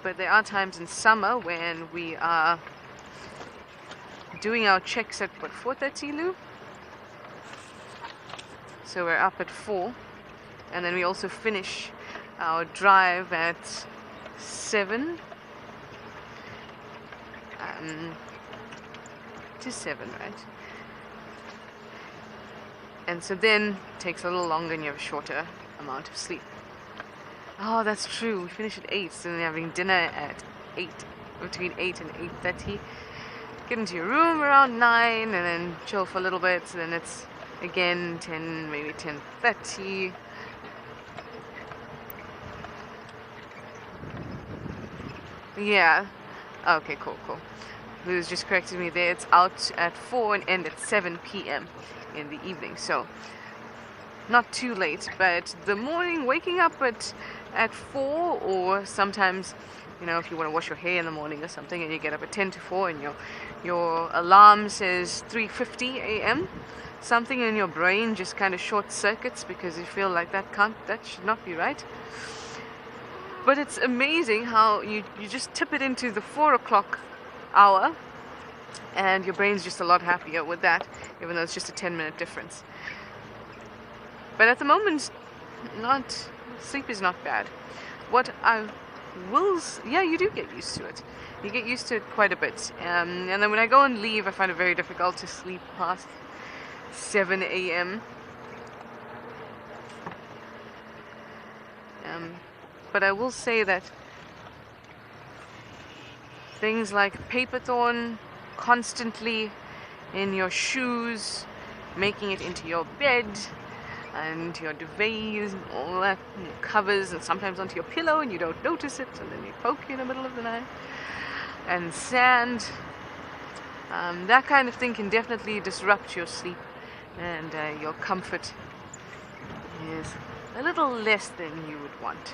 But there are times in summer when we are doing our checks at, 4:30, Lou? So we're up at 4, and then we also finish our drive at 7. To 7, right? And so then it takes a little longer and you have a shorter amount of sleep. Oh, that's true. We finish at 8, so then we're having dinner at 8, between 8 and 8:30. Get into your room around 9, and then chill for a little bit. So then it's again 10, maybe 10:30. Yeah. Okay, cool. Lou's just corrected me there. It's out at 4 and end at 7 p.m. in the evening. So not too late, but the morning, waking up at 4, or sometimes, you know, if you want to wash your hair in the morning or something, and you get up at 10 to 4, and your alarm says 3:50 a.m., something in your brain just kind of short circuits because you feel like that should not be right. But it's amazing how you just tip it into the 4 o'clock hour and your brain's just a lot happier with that, even though it's just a 10-minute difference. But at the moment, sleep is not bad. What I will, you do get used to it. You get used to it quite a bit. And then when I go and leave, I find it very difficult to sleep past 7 a.m. But I will say that things like paper thorn constantly in your shoes, making it into your bed, and your duvets, and all that, and your covers, and sometimes onto your pillow, and you don't notice it, and then you poke you in the middle of the night, and sand, that kind of thing can definitely disrupt your sleep, and your comfort is a little less than you would want.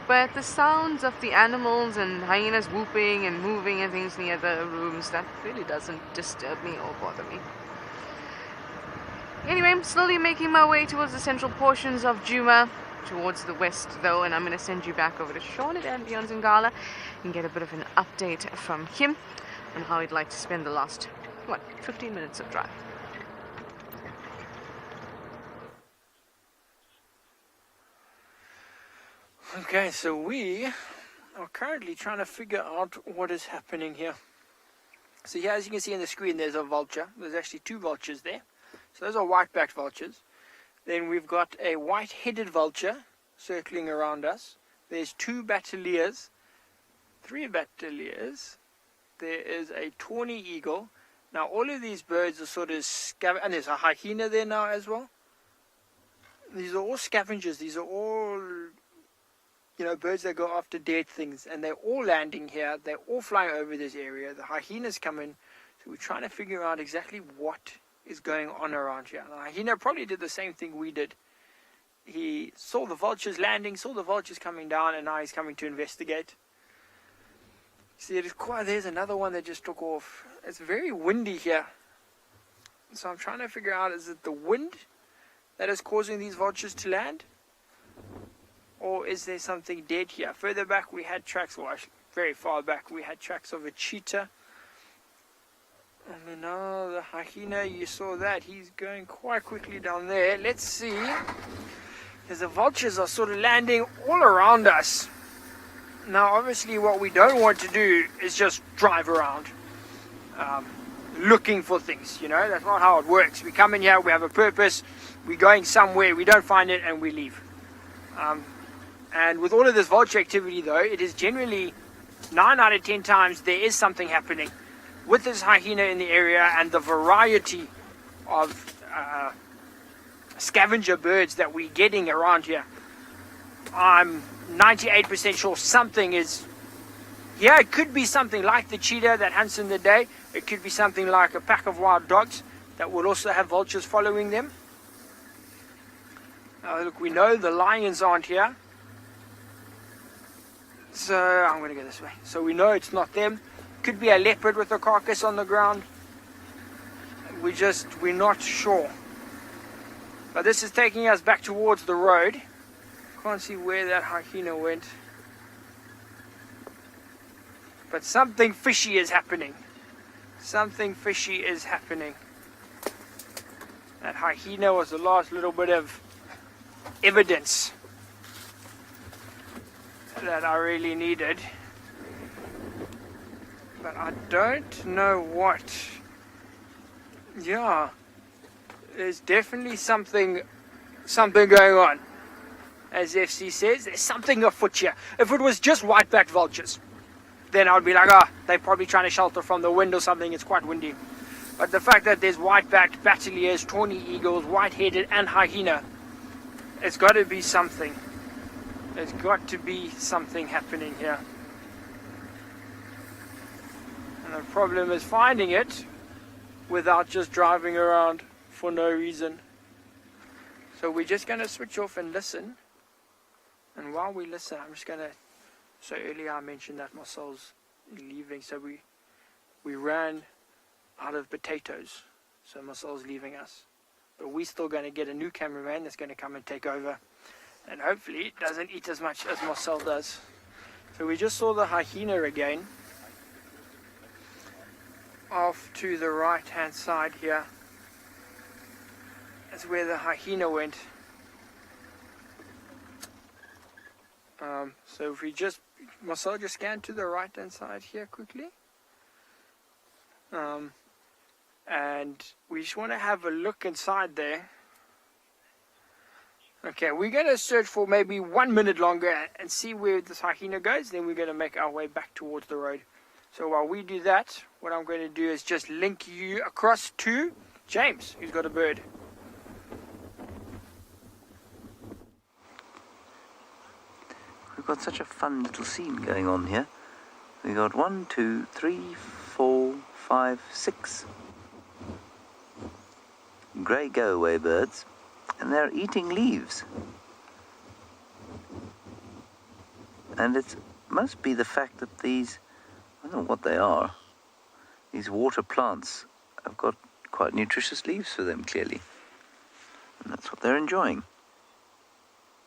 But the sounds of the animals and hyenas whooping and moving and things near the rooms, that really doesn't disturb me or bother me. Anyway, I'm slowly making my way towards the central portions of Djuma, towards the west though, and I'm going to send you back over to Sean at andBeyond in Ngala and get a bit of an update from him on how he'd like to spend the last, 15 minutes of drive. Okay, so we are currently trying to figure out what is happening here. So here, as you can see on the screen, there's a vulture. There's actually 2 vultures there. So those are white-backed vultures. Then we've got a white-headed vulture circling around us. There's 2 battaliers, 3 battaliers. There is a tawny eagle. Now all of these birds are sort of and there's a hyena there now as well. These are all scavengers. These are all, birds that go after dead things, and they're all landing here. They're all flying over this area. The hyenas come in, so we're trying to figure out exactly what is going on around here. The hyena probably did the same thing we did. He saw the vultures landing, saw the vultures coming down, and now he's coming to investigate. See, there's another one that just took off. It's very windy here, so I'm trying to figure out, is it the wind that is causing these vultures to land? Or is there something dead here? Further back we had tracks, or actually very far back we had tracks of a cheetah. And then now the hyena, you saw that, he's going quite quickly down there. Let's see, because the vultures are sort of landing all around us. Now obviously what we don't want to do is just drive around looking for things, that's not how it works. We come in here, we have a purpose, we're going somewhere, we don't find it, and we leave. And with all of this vulture activity though, it is generally 9 out of 10 times there is something happening with this hyena in the area, and the variety of scavenger birds that we're getting around here. I'm 98% sure something is, it could be something like the cheetah that hunts in the day. It could be something like a pack of wild dogs that will also have vultures following them. Now look, we know the lions aren't here. So I'm going to go this way. So we know it's not them. Could be a leopard with a carcass on the ground. We're not sure. But this is taking us back towards the road. Can't see where that hyena went. But something fishy is happening. Something fishy is happening. That hyena was the last little bit of evidence that I really needed. But I don't know what. There's definitely something going on. As FC says, there's something afoot here. If it was just white-backed vultures, then I would be like, they're probably trying to shelter from the wind or something, it's quite windy. But the fact that there's white-backed battaliers, tawny eagles, white-headed, and hyena, it's got to be something. There's got to be something happening here. And the problem is finding it without just driving around for no reason. So we're just going to switch off and listen. And while we listen, I'm just going to... So earlier I mentioned that Marcel's leaving, so we ran out of potatoes. so Marcel's leaving us. But we're still going to get a new cameraman that's going to come and take over. And hopefully it doesn't eat as much as Marcel does. So we just saw the Hyena again. Off to the right hand side here. That's where the Hyena went. So if we just, Marcel, just scan to the right hand side here quickly. And we just want to have a look inside there. Okay, we're going to search for maybe 1 minute longer and see where this Hyena goes. Then we're going to make our way back towards the road. So while we do that, what I'm going to do is just link you across to James, who's got a bird. We've got such a fun little scene going on here. We've got 1, 2, 3, 4, 5, 6 grey go-away birds, and they're eating leaves. And it must be the fact that these, I don't know what they are, these water plants have got quite nutritious leaves for them, clearly. And that's what they're enjoying.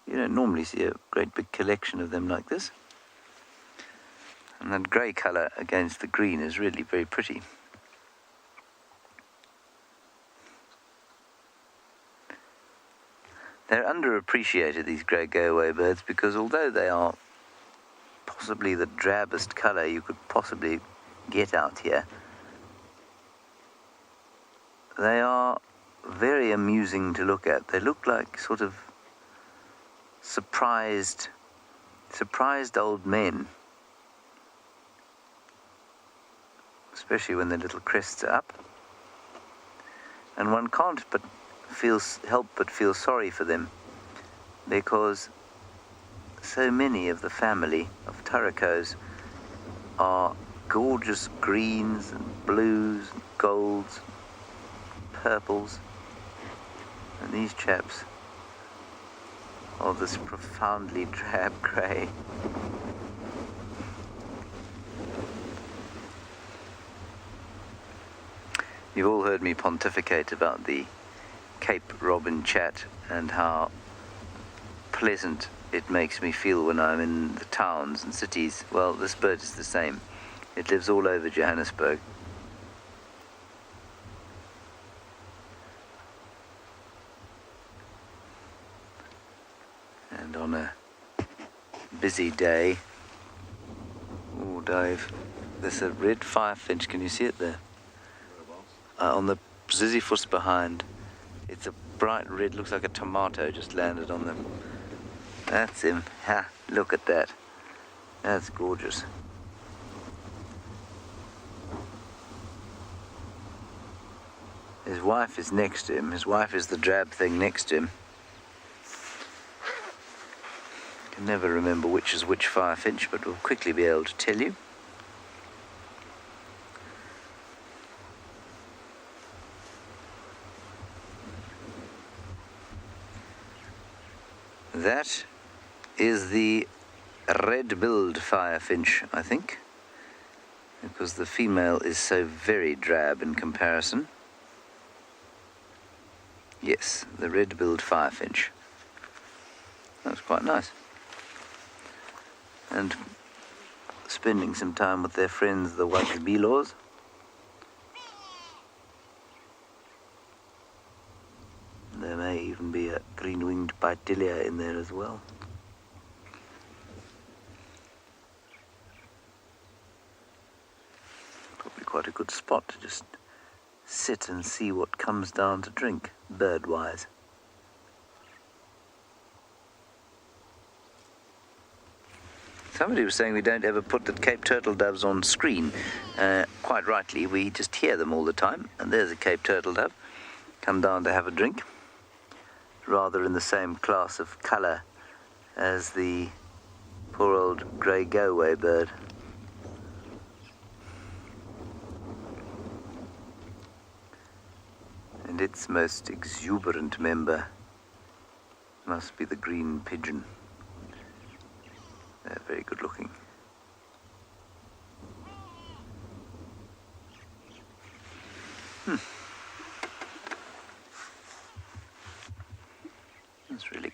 You don't normally see a great big collection of them like this. And that grey colour against the green is really very pretty. They're underappreciated, these grey go-away birds, because although they are possibly the drabbest colour you could possibly get out here, they are very amusing to look at. They look like sort of surprised old men, especially when their little crests are up, and one can't but help but feel sorry for them, because so many of the family of turacos are gorgeous greens and blues and golds, purples, and these chaps are this profoundly drab grey. You've all heard me pontificate about the Cape Robin chat and how pleasant it makes me feel when I'm in the towns and cities. Well, this bird is the same. It lives all over Johannesburg. And on a busy day, oh Dave, there's a red firefinch, can you see it there? On the Ziziphus behind. It's a bright red, looks like a tomato just landed on them. That's him. Ha, look at that. That's gorgeous. His wife is next to him. His wife is the drab thing next to him. I can never remember which is which firefinch, but we'll quickly be able to tell you. That is the red-billed firefinch, I think, because the female is so very drab in comparison. Yes, the red-billed firefinch. That's quite nice. And spending some time with their friends, the white beelors. There may even be a green-winged Pytilia in there as well. Probably quite a good spot to just sit and see what comes down to drink, bird-wise. Somebody was saying we don't ever put the Cape turtle doves on screen. Quite rightly, we just hear them all the time. And there's a Cape turtle dove come down to have a drink. Rather in the same class of colour as the poor old grey go-away bird. And its most exuberant member must be the green pigeon. They're very good looking.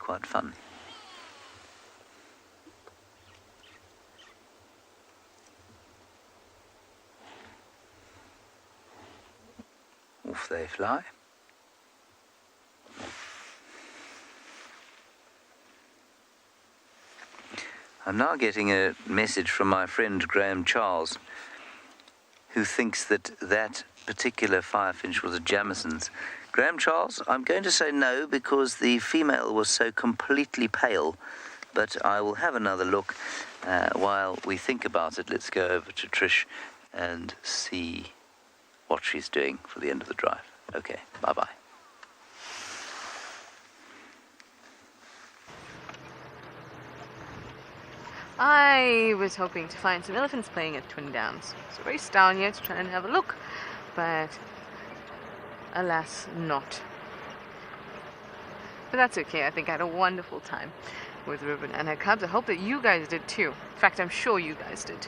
quite fun. Off they fly. I'm now getting a message from my friend Graham Charles, who thinks that that particular firefinch was a Jamison's. Graham Charles, I'm going to say no because the female was so completely pale, but I will have another look while we think about it. Let's go over to Trish and see what she's doing for the end of the drive. Okay, bye-bye. I was hoping to find some elephants playing at Twin Downs. So I raced down here to try and have a look, but alas, not. But that's okay. I think I had a wonderful time with Ruben and her cubs. I hope that you guys did too. In fact, I'm sure you guys did.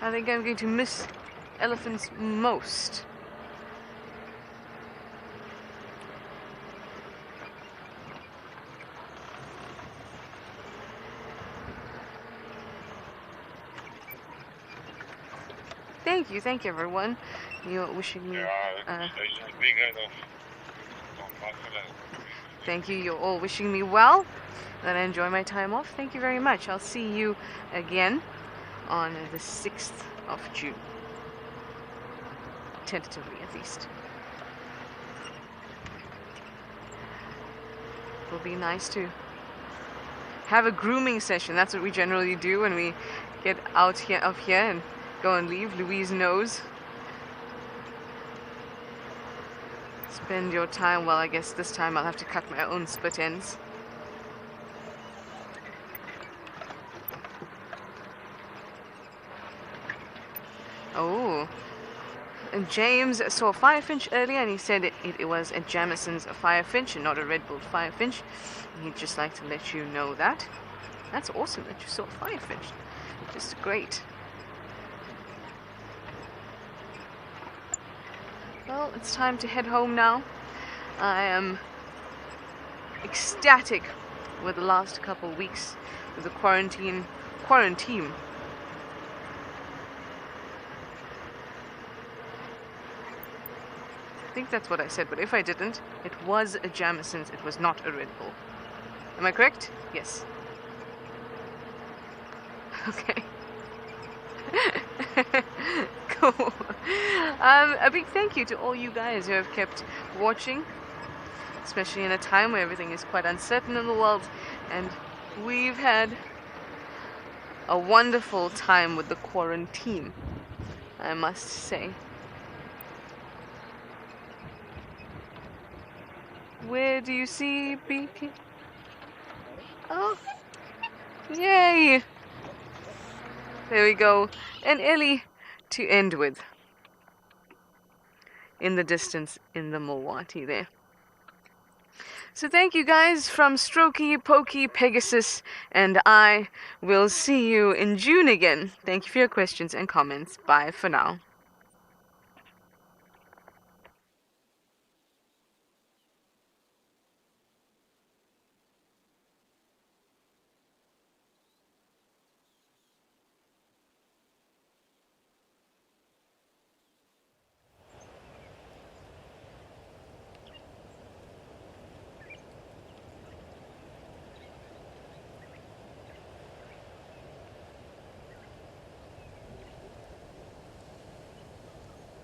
I think I'm going to miss elephants most. Thank you everyone. You're wishing me thank you, you're all wishing me well, that I enjoy my time off. Thank you very much. I'll see you again on the 6th of June. Tentatively, at least. It'll be nice to have a grooming session. That's what we generally do when we get out here and go and leave. Louise knows. Spend your time. Well, I guess this time I'll have to cut my own split ends. Oh. And James saw a firefinch earlier and he said it was a Jamison's firefinch and not a red-billed firefinch. He'd just like to let you know that. That's awesome that you saw a firefinch. Just great. Well, it's time to head home now. I am ecstatic with the last couple of weeks of the quarantine. I think that's what I said, but if I didn't, it was a Jamison's, it was not a Red Bull. Am I correct? Yes. Okay. Cool. A big thank you to all you guys who have kept watching, especially in a time where everything is quite uncertain in the world, and we've had a wonderful time with the quarantine, I must say. Where do you see BP? Oh, yay! There we go. And Ellie to end with. In the distance, in the Milwaukee there. So thank you guys from Strokey, Pokey, Pegasus, and I will see you in June again. Thank you for your questions and comments. Bye for now.